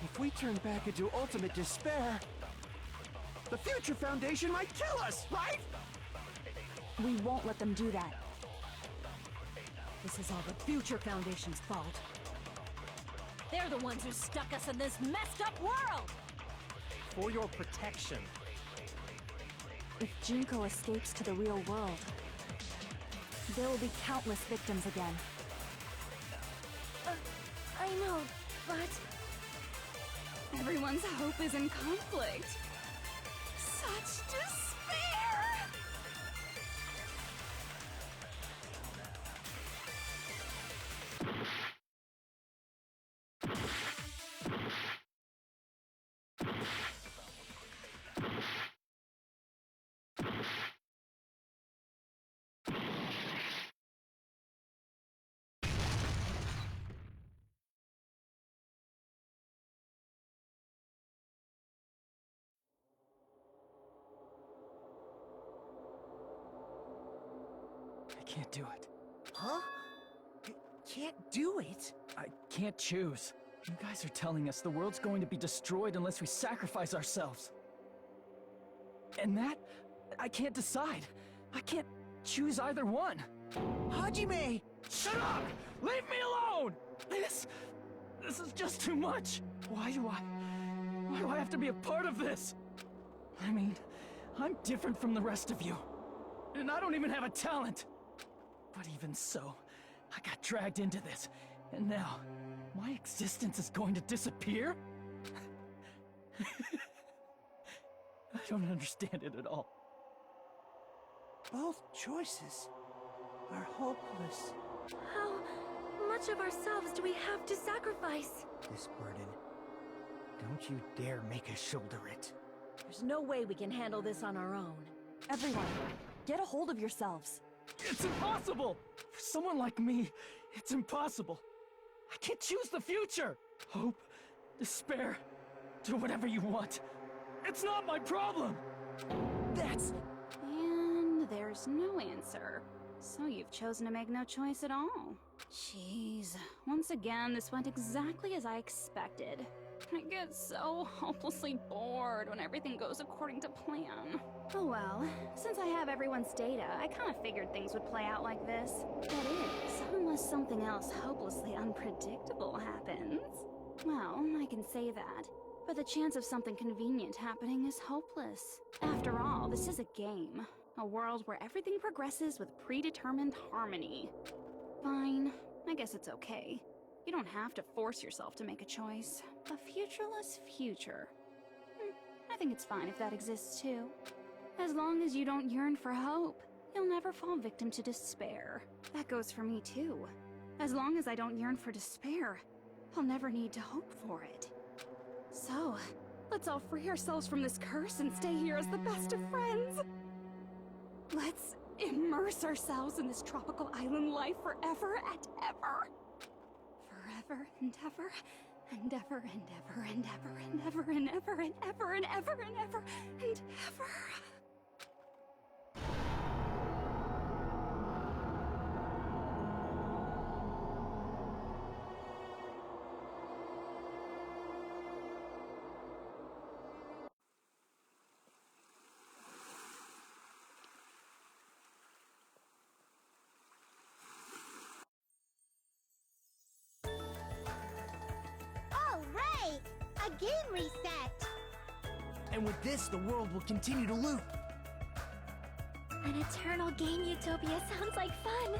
If we turn back into ultimate despair, the Future Foundation might kill us, right? We won't let them do that. This is all the Future Foundation's fault. They're the ones who stuck us in this messed up world! For your protection. If Junko escapes to the real world, there will be countless victims again. I know, but... Everyone's hope is in conflict. Such despair! I can't do it. Huh? Can't do it? I can't choose. You guys are telling us the world's going to be destroyed unless we sacrifice ourselves. And that, I can't decide. I can't choose either one. Hajime! Shut up! Leave me alone! This is just too much. Why do I have to be a part of this? I mean, I'm different from the rest of you. And I don't even have a talent. But even so, I got dragged into this. And now, my existence is going to disappear? I don't understand it at all. Both choices are hopeless. How much of ourselves do we have to sacrifice? This burden. Don't you dare make us shoulder it. There's no way we can handle this on our own. Everyone, get a hold of yourselves. It's impossible! For someone like me, it's impossible. I can't choose the future! Hope, despair, do whatever you want. It's not my problem! That's... And there's no answer. So you've chosen to make no choice at all. Jeez. Once again, this went exactly as I expected. I get so hopelessly bored when everything goes according to plan. Oh well, since I have everyone's data, I kind of figured things would play out like this. That is, unless something else hopelessly unpredictable happens. Well, I can say that. But the chance of something convenient happening is hopeless. After all, this is a game. A world where everything progresses with predetermined harmony. Fine, I guess it's okay. You don't have to force yourself to make a choice. A futureless future. I think it's fine if that exists too. As long as you don't yearn for hope, you'll never fall victim to despair. That goes for me too. As long as I don't yearn for despair, I'll never need to hope for it. So, let's all free ourselves from this curse and stay here as the best of friends. Let's immerse ourselves in this tropical island life forever and ever. Forever and ever, and ever and ever and ever and ever and ever and ever and ever and ever and ever. All right! A game reset! And with this, the world will continue to loop. An eternal game utopia sounds like fun.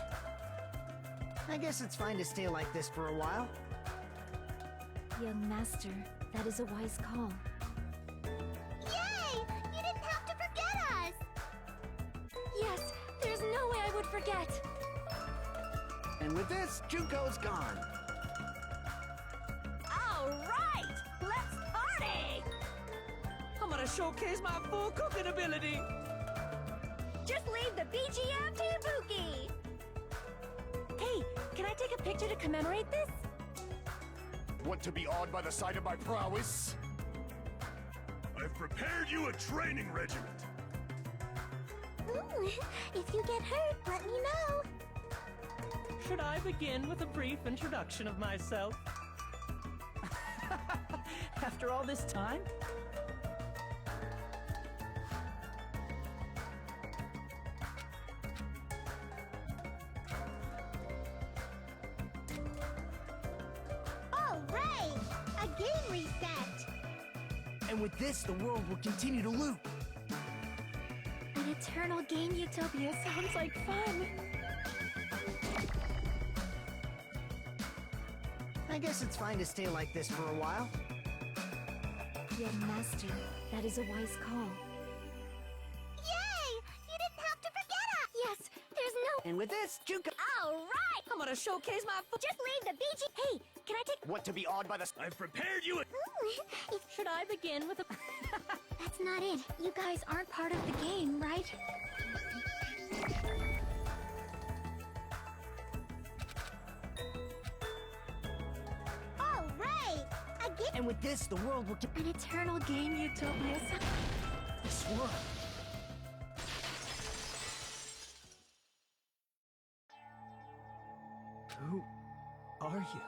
I guess it's fine to stay like this for a while. Young master, that is a wise call. Yay! You didn't have to forget us! Yes, there's no way I would forget. And with this, Junko's gone. All right! Let's party! I'm gonna showcase my full cooking ability. Just leave the BGM to Ibuki! Hey, can I take a picture to commemorate this? Want to be awed by the sight of my prowess? I've prepared you a training regiment. Ooh, if you get hurt, let me know. Should I begin with a brief introduction of myself? After all this time? All right! A game reset! And with this, the world will continue to loop. An eternal game utopia sounds like fun. I guess it's fine to stay like this for a while. Young master, that is a wise call. Yay! You didn't have to forget us! Yes, there's no... And with this, Junko... All right! I'm gonna showcase my Just leave the BG... Hey, can I take... Want to be awed by the... I've prepared you a... Ooh, Should I begin with a... that's not it. You guys aren't part of the game, right? All right! A game... And with this, the world will... An eternal game utopia sounds... This world. Who are you?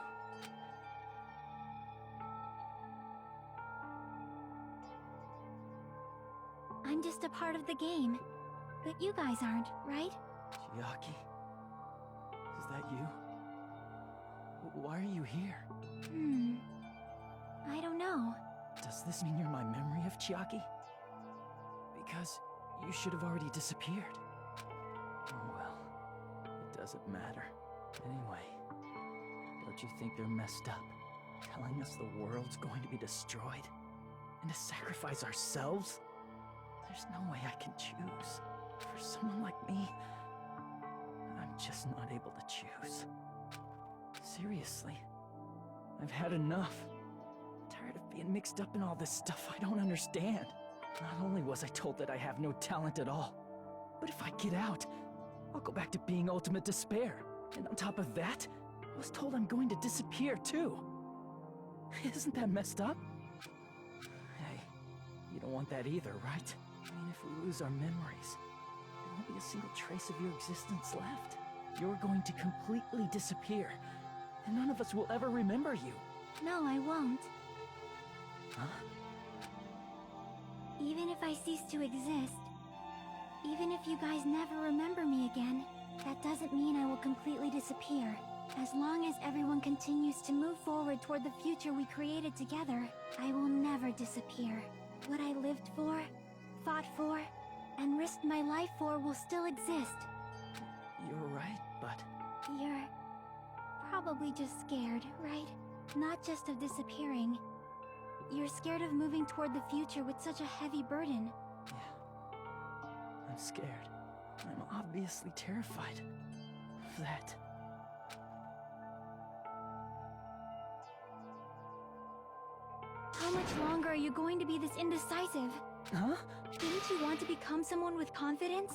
I'm just a part of the game. But you guys aren't, right? Chiaki? Is that you? Why are you here? I don't know. Does this mean you're my memory of Chiaki? Because you should have already disappeared. Oh well, it doesn't matter. Anyway, don't you think they're messed up? Telling us the world's going to be destroyed? And to sacrifice ourselves? There's no way I can choose. For someone like me, I'm just not able to choose. Seriously, I've had enough. Tired of being mixed up in all this stuff I don't understand. Not only was I told that I have no talent at all, but if I get out, I'll go back to being ultimate despair. And on top of that, I was told I'm going to disappear too. Isn't that messed up? Hey, you don't want that either, right? I mean, if we lose our memories, there won't be a single trace of your existence left. You're going to completely disappear, and none of us will ever remember you. No, I won't. Huh? Even if I cease to exist, even if you guys never remember me again, that doesn't mean I will completely disappear. As long as everyone continues to move forward toward the future we created together, I will never disappear. What I lived for, fought for, and risked my life for will still exist. You're right, but... You're probably just scared, right? Not just of disappearing. You're scared of moving toward the future with such a heavy burden. Yeah. I'm scared. I'm obviously terrified of that. How much longer are you going to be this indecisive? Huh? Didn't you want to become someone with confidence?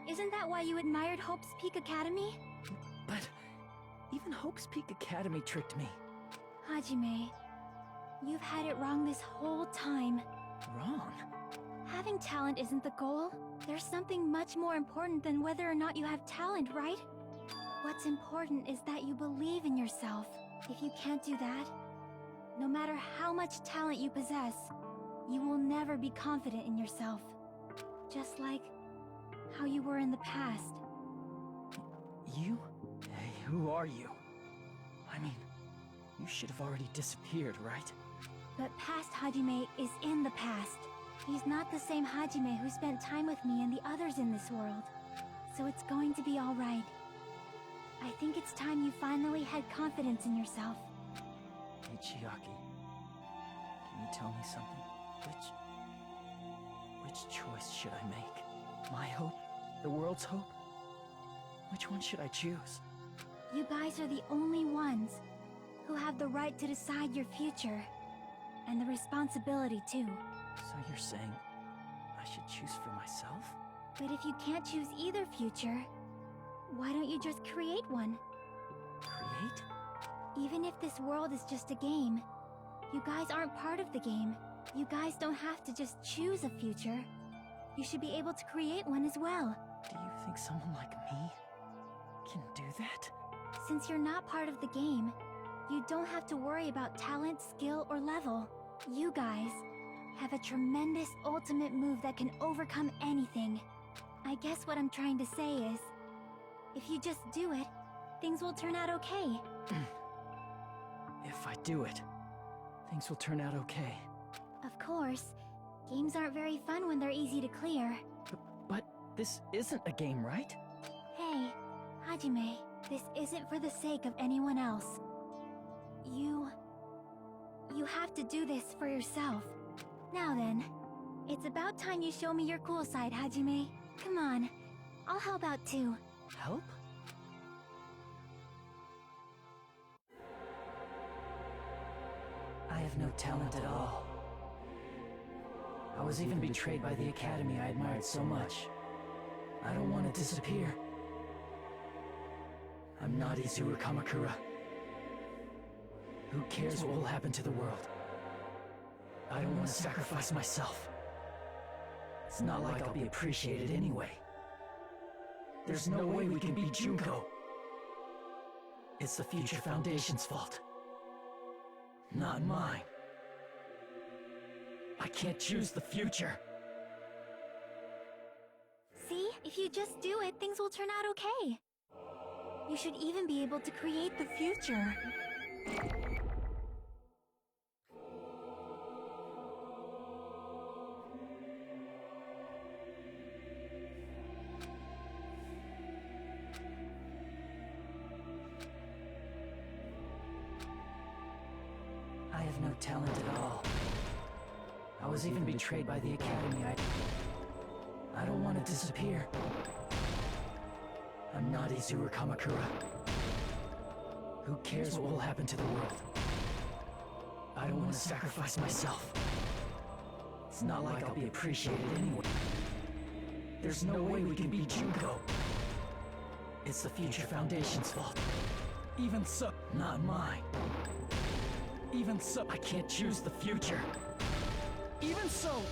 Isn't that why you admired Hope's Peak Academy? But even Hope's Peak Academy tricked me. Hajime, you've had it wrong this whole time. Wrong? Having talent isn't the goal. There's something much more important than whether or not you have talent, right? What's important is that you believe in yourself. If you can't do that, no matter how much talent you possess, you will never be confident in yourself. Just like how you were in the past. You? Hey, who are you? I mean, you should have already disappeared, right? But past Hajime is in the past. He's not the same Hajime who spent time with me and the others in this world. So it's going to be alright. I think it's time you finally had confidence in yourself. Hey, Chiaki. Can you tell me something? Which choice should I make? My hope? The world's hope? Which one should I choose? You guys are the only ones who have the right to decide your future. And the responsibility, too. So you're saying I should choose for myself? But if you can't choose either future, why don't you just create one? Create? Even if this world is just a game, you guys aren't part of the game. You guys don't have to just choose a future. You should be able to create one as well. Do you think someone like me can do that? Since you're not part of the game, you don't have to worry about talent, skill, or level. You guys have a tremendous ultimate move that can overcome anything. I guess what I'm trying to say is, if you just do it, things will turn out okay. If I do it, things will turn out okay. Of course. Games aren't very fun when they're easy to clear. But this isn't a game, right? Hey, Hajime, this isn't for the sake of anyone else. You have to do this for yourself. Now then, it's about time you show me your cool side, Hajime. Come on, I'll help out too. Help? I have no talent at all. I was even betrayed by the academy I admired so much. I don't want to disappear. I'm not Izuru Kamakura. Who cares what will happen to the world? I don't want to sacrifice myself. It's not like I'll be appreciated anyway. There's no way we can beat Junko. It's the Future Foundation's fault. Not mine. I can't choose the future. If you just do it, things will turn out okay. You should even be able to create the future. I have no talent at all. I was even betrayed by the Academy. I don't want to disappear. I'm not Izuru Kamakura. Who cares what will happen to the world? I don't want to sacrifice myself. It's not like I'll be appreciated anyway. There's no way we can beat Junko. It's the Future Foundation's fault. Even so, not mine. Even so, I can't choose the future. Even so,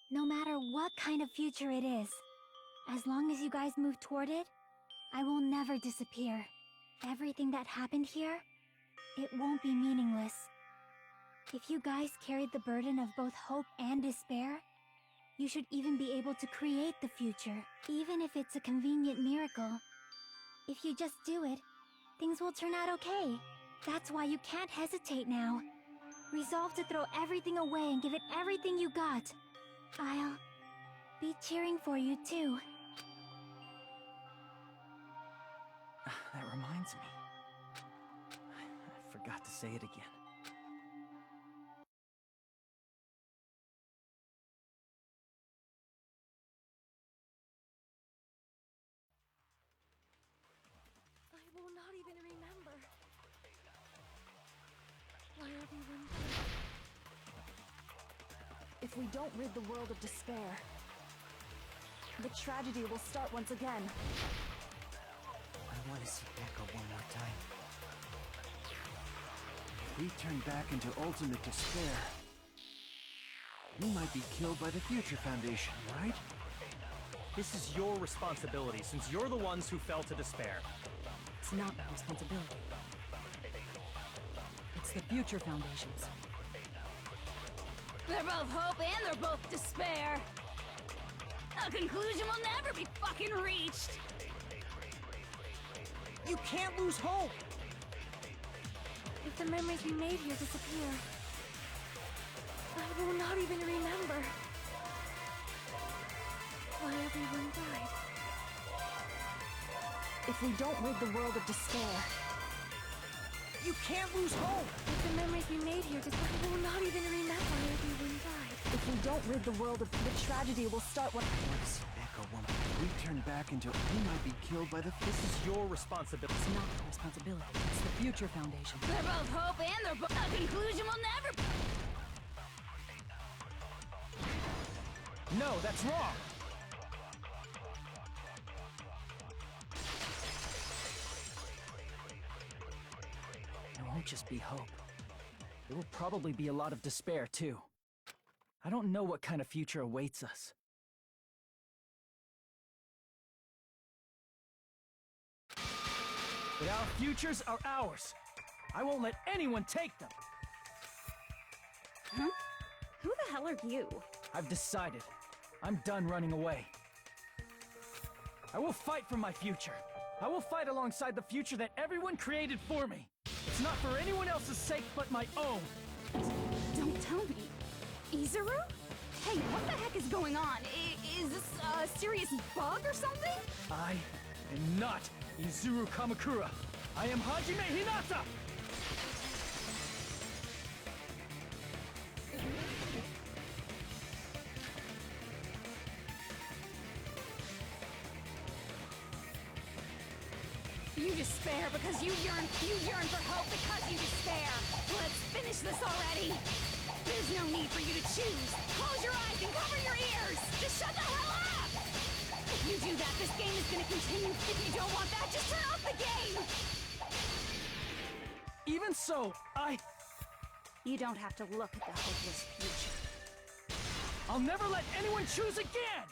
No matter what kind of future it is, as long as you guys move toward it, I will never disappear. Everything that happened here, it won't be meaningless. If you guys carried the burden of both hope and despair, you should even be able to create the future, even if it's a convenient miracle. If you just do it, things will turn out okay. That's why you can't hesitate now. Resolve to throw everything away and give it everything you got. I'll be cheering for you too. That reminds me. I forgot to say it again. I will not even remember. Why everyone? If we don't rid the world of despair, the tragedy will start once again. I want to see Echo one more time. If we turn back into ultimate despair, we might be killed by the Future Foundation, right? This is your responsibility, since you're the ones who fell to despair. It's not my responsibility. It's the Future Foundation's. They're both hope and they're both despair. A conclusion will never be fucking reached. You can't lose hope! If the memories we made here disappear, I will not even remember why everyone died. If we don't rid the world of despair, you can't lose hope! If the memories we made here I will not even remember why everyone died. If we don't rid the world of the tragedy will start when I want to see Echo one. If we turn back into, we might be killed by the. This is your responsibility. It's not my responsibility. It's the Future Foundation. They're both hope and they're both. A conclusion will never. No, that's wrong! It won't just be hope. There will probably be a lot of despair, too. I don't know what kind of future awaits us. But our futures are ours. I won't let anyone take them. Huh? Who the hell are you? I've decided. I'm done running away. I will fight for my future. I will fight alongside the future that everyone created for me. It's not for anyone else's sake but my own. Don't tell me. Izuru? Hey, what the heck is going on? Is this a serious bug or something? I am not Izuru Kamakura. I am Hajime Hinata! You despair because you yearn for hope because you despair. Let's finish this already. There's no need for you to choose. Close your eyes and cover your ears. Just shut the hell up. If you do that, this game is going to continue. If you don't want that, just turn off the game. Even so, You don't have to look at the hopeless future. I'll never let anyone choose again!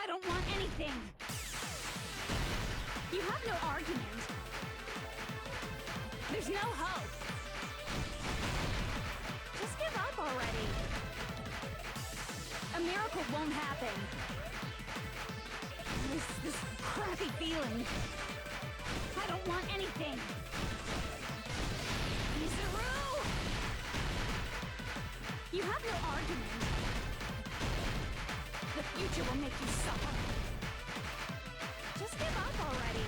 I don't want anything. You have no argument. There's no hope. Just give up already. A miracle won't happen. This crappy feeling. I don't want anything. Yuzuru! You have no argument. The future will make you suffer. Just give up already.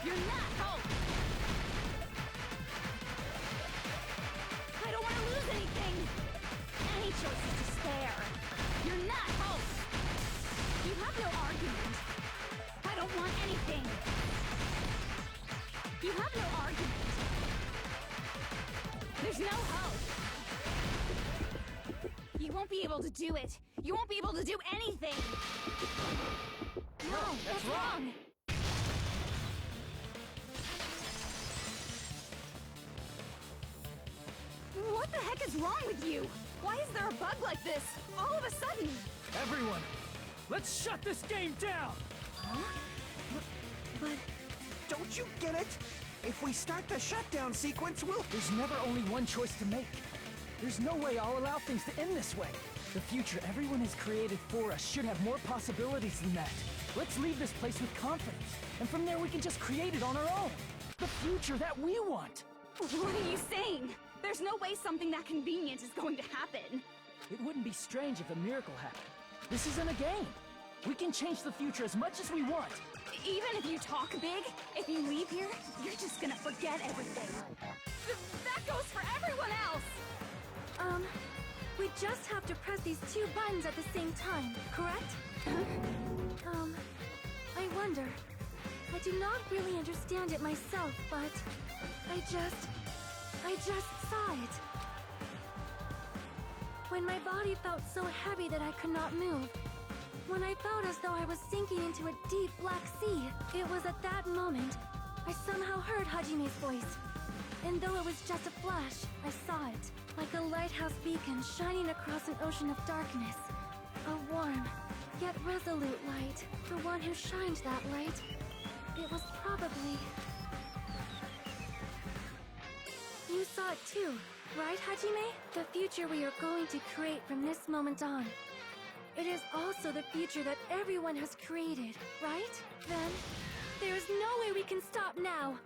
You're not hope. I don't want to lose anything. Any choice is despair. You're not hope. You have no argument. I don't want anything. You have no argument. There's no hope. You won't be able to do it. You won't be able to do anything. No, that's wrong. What the heck is wrong with you? Why is there a bug like this all of a sudden? Everyone, let's shut this game down! Huh? But... Don't you get it? If we start the shutdown sequence, There's never only one choice to make. There's no way I'll allow things to end this way. The future everyone has created for us should have more possibilities than that. Let's leave this place with confidence, and from there we can just create it on our own. The future that we want! What are you saying? There's no way something that convenient is going to happen. It wouldn't be strange if a miracle happened. This isn't a game. We can change the future as much as we want. Even if you talk big, if you leave here, you're just gonna forget everything. That goes for everyone else! We just have to press these two buttons at the same time, correct? I wonder. I do not really understand it myself, but I just saw it. When my body felt so heavy that I could not move. When I felt as though I was sinking into a deep black sea. It was at that moment I somehow heard Hajime's voice. And though it was just a flash, I saw it. Like a lighthouse beacon shining across an ocean of darkness. A warm, yet resolute light. The one who shined that light. It was probably... You saw it too, right, Hajime? The future we are going to create from this moment on. It is also the future that everyone has created, right? Then, there is no way we can stop now.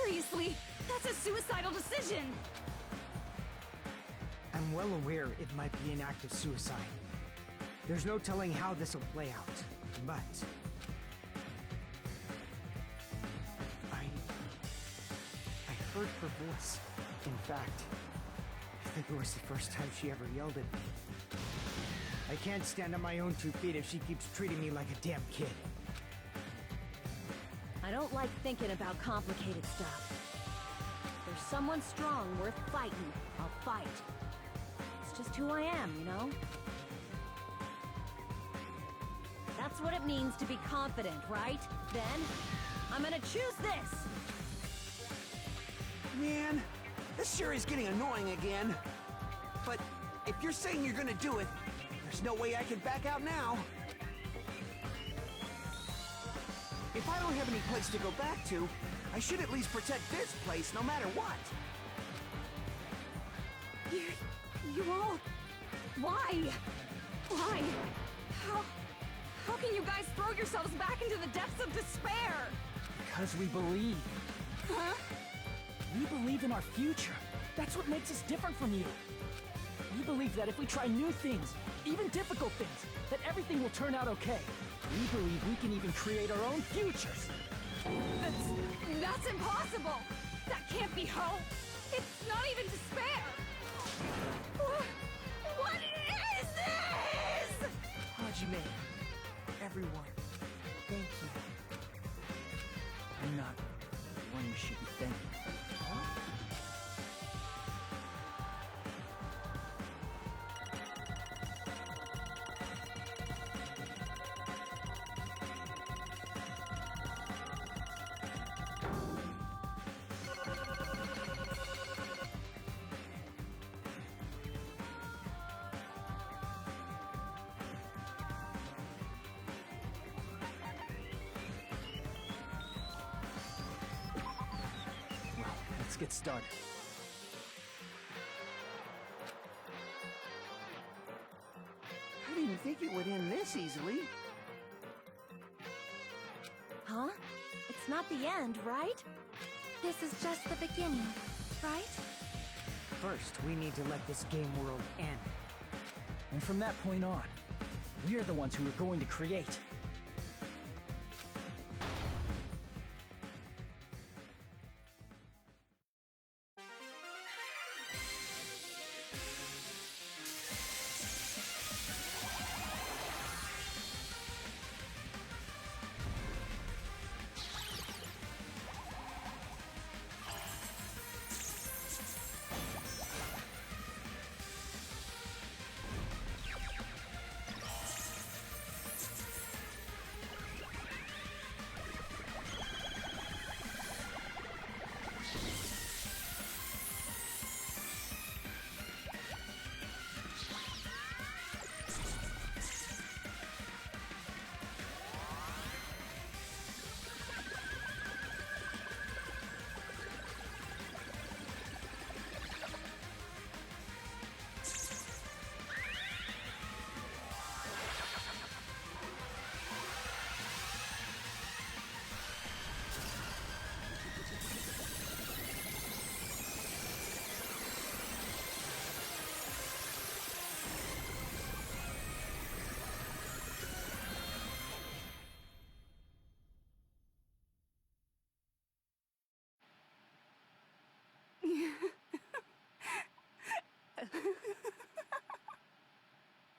Seriously, that's a suicidal decision. I'm well aware it might be an act of suicide. There's no telling how this will play out, but... I heard her voice. In fact, I think it was the first time she ever yelled at me. I can't stand on my own 2 feet if she keeps treating me like a damn kid. I don't like thinking about complicated stuff. If there's someone strong worth fighting, I'll fight. It's just who I am, you know? That's what it means to be confident, right? Then, I'm gonna choose this! Man, this sure is getting annoying again. But if you're saying you're gonna do it, there's no way I can back out now. If I don't have any place to go back to, I should at least protect this place no matter what. You all... Why? Why? How can you guys throw yourselves back into the depths of despair? Because we believe. Huh? We believe in our future. That's what makes us different from you. We believe that if we try new things, even difficult things, that everything will turn out okay. We believe we can even create our own futures. That's impossible! That can't be hope! It's not even despair! What is this?! Hajime, everyone, thank you. I'm not the one you should be thanking. Let's get started. I didn't think it would end this easily. Huh? It's not the end, right? This is just the beginning, right? First, we need to let this game world end. And from that point on, we're the ones who are going to create.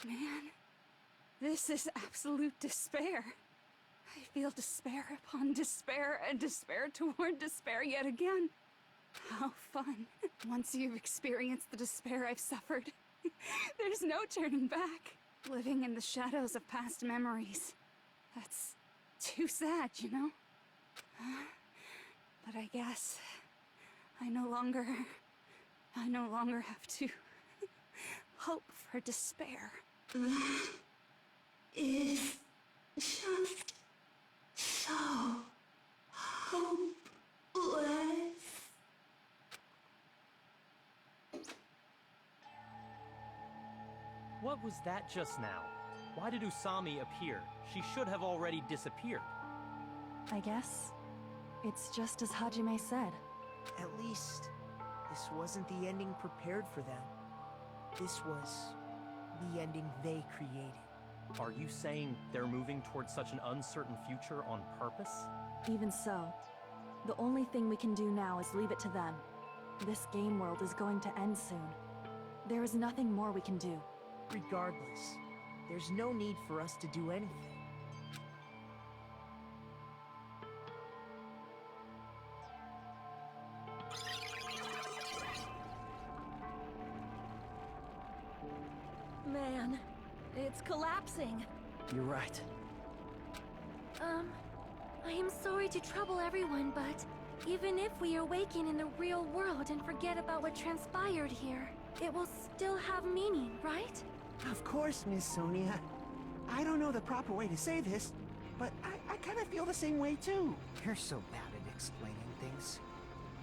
Man, this is absolute despair. I feel despair upon despair and despair toward despair yet again. How fun. Once you've experienced the despair I've suffered, there's no turning back. Living in the shadows of past memories. That's too sad, you know? But I guess I no longer have to hope for despair. That is just so hopeless. What was that just now? Why did Usami appear? She should have already disappeared. I guess it's just as Hajime said. At least, this wasn't the ending prepared for them. This was the ending they created. Are you saying they're moving towards such an uncertain future on purpose? Even so, the only thing we can do now is leave it to them. This game world is going to end soon. There is nothing more we can do. Regardless, there's no need for us to do anything. Man, it's collapsing. You're right. I am sorry to trouble everyone, but even if we awaken in the real world and forget about what transpired here, it will still have meaning, right? Of course, Miss Sonia. I don't know the proper way to say this, but I kind of feel the same way too. You're so bad at explaining things.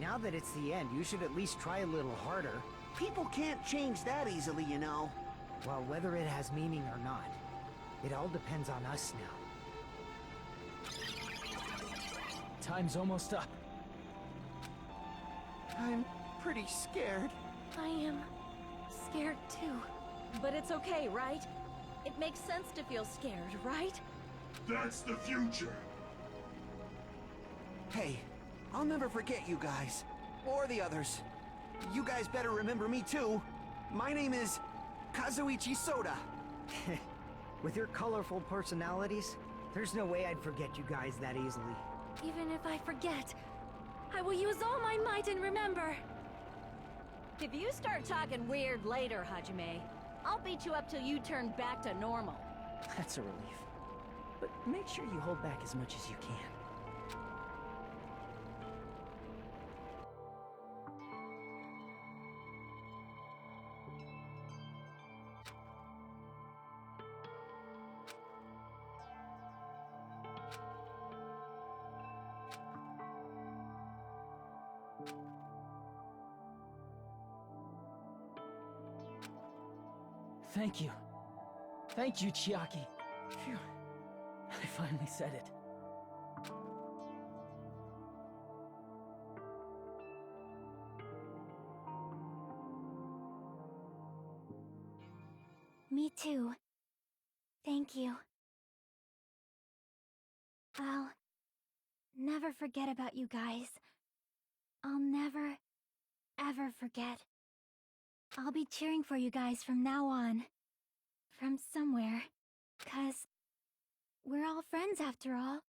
Now that it's the end, you should at least try a little harder. People can't change that easily, you know. Well, whether it has meaning or not, it all depends on us now. Time's almost up. I'm pretty scared. I am scared too. But it's okay, right? It makes sense to feel scared, right? That's the future. Hey, I'll never forget you guys. Or the others. You guys better remember me too. My name is Kazuichi Soda. With your colorful personalities, there's no way I'd forget you guys that easily. Even if I forget, I will use all my might and remember. If you start talking weird later, Hajime, I'll beat you up till you turn back to normal. That's a relief. But make sure you hold back as much as you can. Thank you. Thank you, Chiaki. Phew. I finally said it. Me too. Thank you. I'll never forget about you guys. I'll never, ever forget. I'll be cheering for you guys from now on. From somewhere. 'Cause we're all friends after all.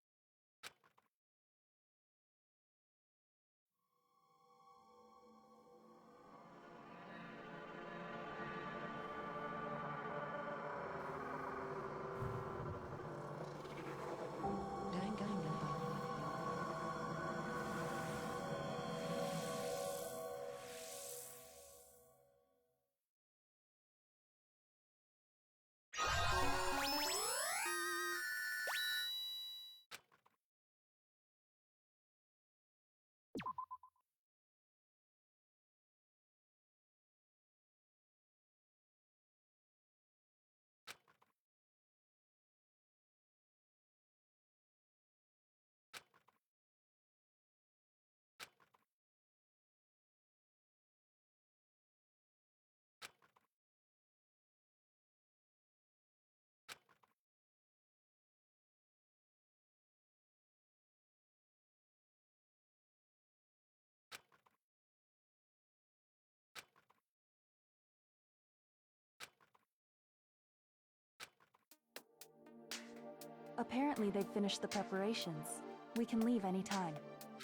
Apparently they've finished the preparations. We can leave any time.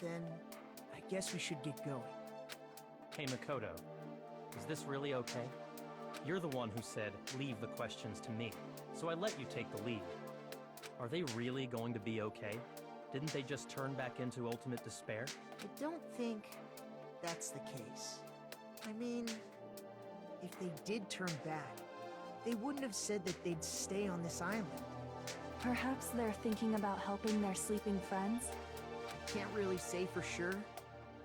Then, I guess we should get going. Hey Makoto, is this really okay? You're the one who said, leave the questions to me, so I let you take the lead. Are they really going to be okay? Didn't they just turn back into ultimate despair? I don't think that's the case. I mean, if they did turn back, they wouldn't have said that they'd stay on this island. Perhaps they're thinking about helping their sleeping friends? Can't really say for sure,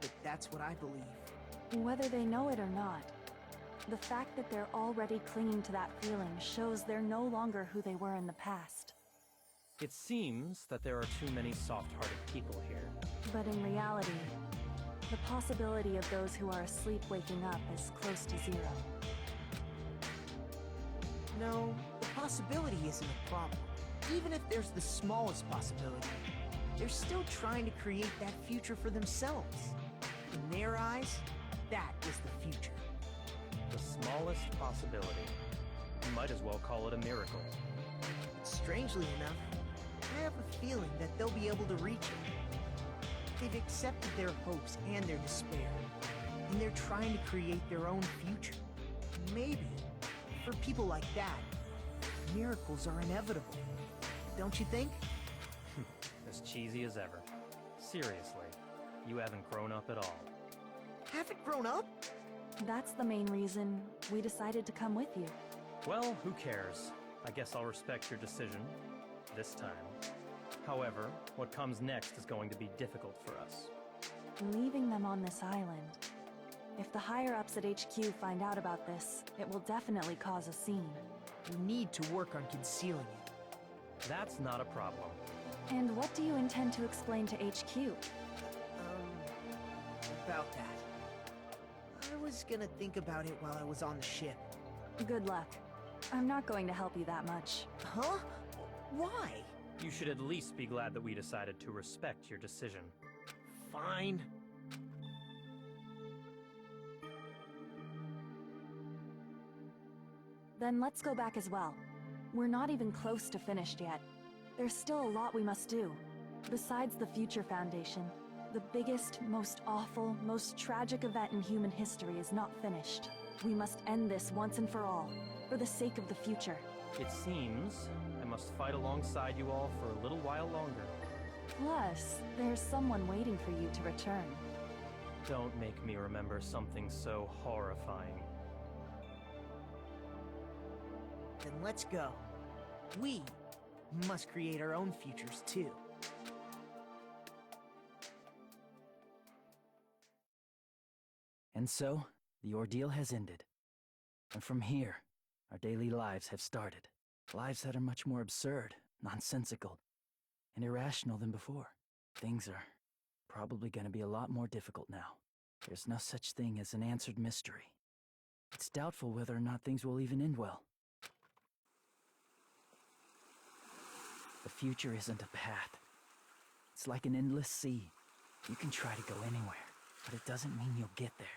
but that's what I believe. Whether they know it or not, the fact that they're already clinging to that feeling shows they're no longer who they were in the past. It seems that there are too many soft-hearted people here. But in reality, the possibility of those who are asleep waking up is close to zero. No, the possibility isn't a problem. Even if there's the smallest possibility, they're still trying to create that future for themselves. In their eyes, that is the future. The smallest possibility. You might as well call it a miracle. Strangely enough, I have a feeling that they'll be able to reach it. They've accepted their hopes and their despair, and they're trying to create their own future. Maybe, for people like that, miracles are inevitable. Don't you think? As cheesy as ever. Seriously, you haven't grown up at all. Haven't grown up? That's the main reason we decided to come with you. Well, who cares? I guess I'll respect your decision. This time. However, what comes next is going to be difficult for us. Leaving them on this island. If the higher-ups at HQ find out about this, it will definitely cause a scene. You need to work on concealing it. That's not a problem. And what do you intend to explain to HQ? About that. I was gonna think about it while I was on the ship. Good luck. I'm not going to help you that much. Huh? Why? You should at least be glad that we decided to respect your decision. Fine. Then let's go back as well. We're not even close to finished yet. There's still a lot we must do. Besides the Future Foundation, the biggest, most awful, most tragic event in human history is not finished. We must end this once and for all, for the sake of the future. It seems I must fight alongside you all for a little while longer. Plus, there's someone waiting for you to return. Don't make me remember something so horrifying. Then let's go. We must create our own futures too. And so, the ordeal has ended. And from here, Our daily lives have started. Lives that are much more absurd, nonsensical, and irrational than before. Things are probably going to be a lot more difficult now. There's no such thing as an answered mystery. It's doubtful whether or not things will even end well. The future isn't a path. It's like an endless sea. You can try to go anywhere, but it doesn't mean you'll get there.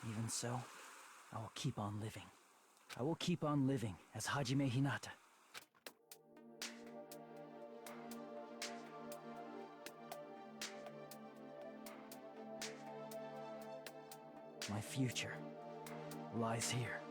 Even so, I will keep on living. I will keep on living as Hajime Hinata. My future lies here.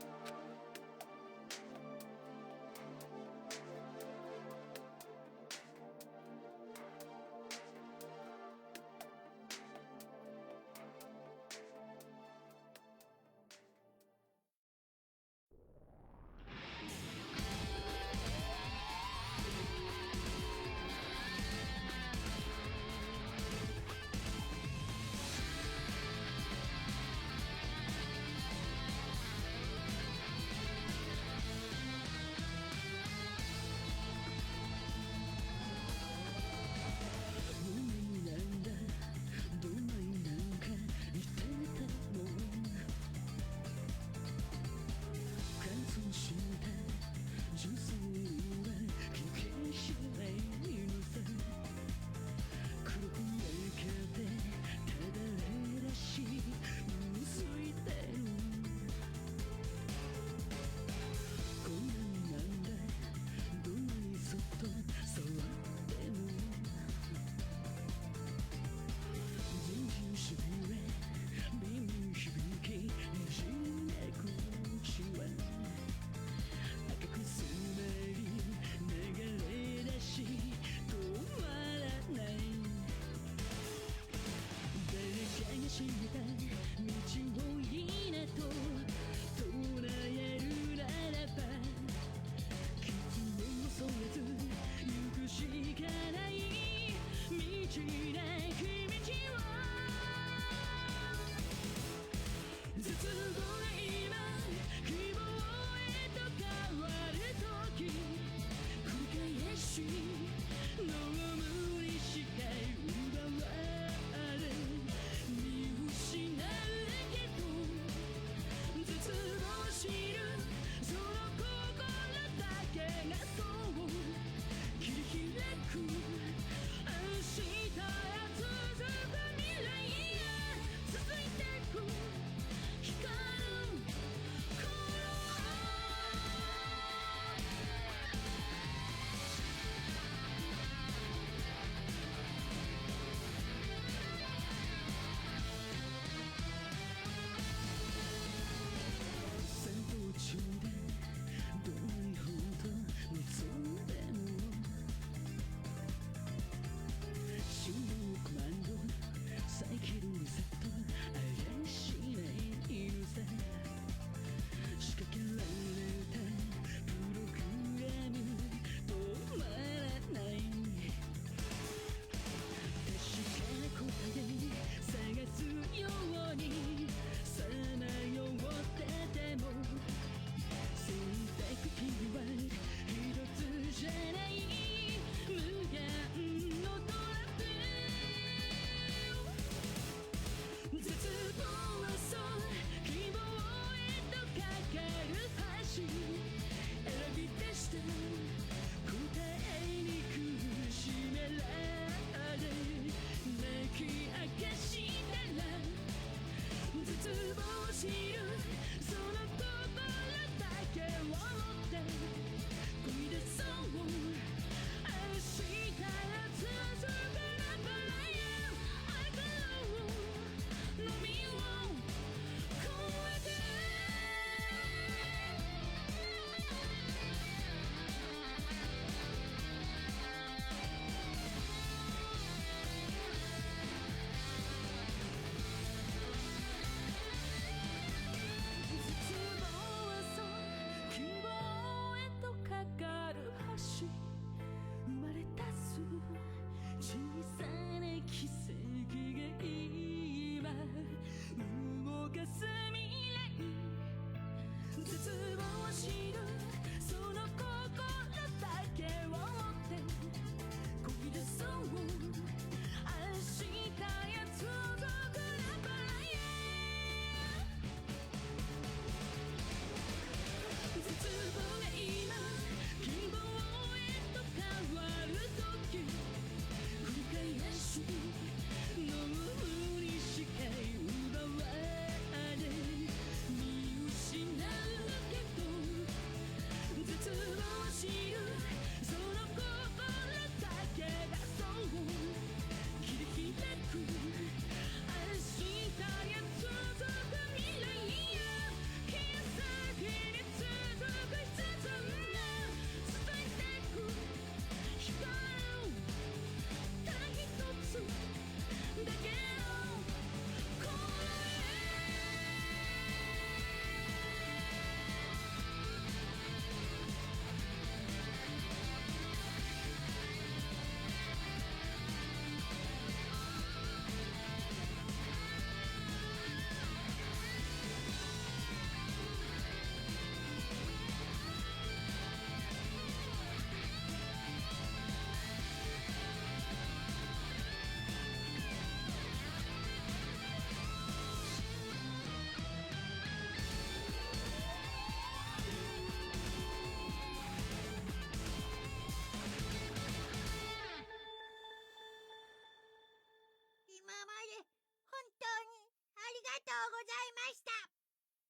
ざいました。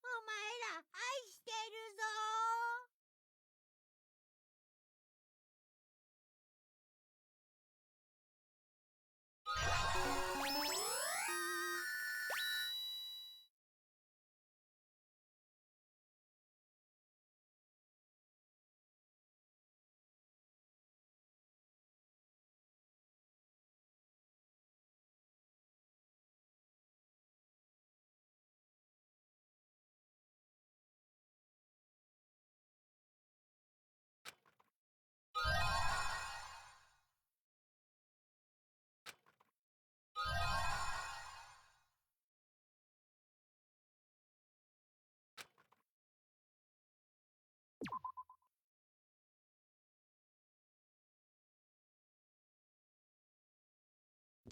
お前ら愛してるぞ。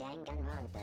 Danganronpa.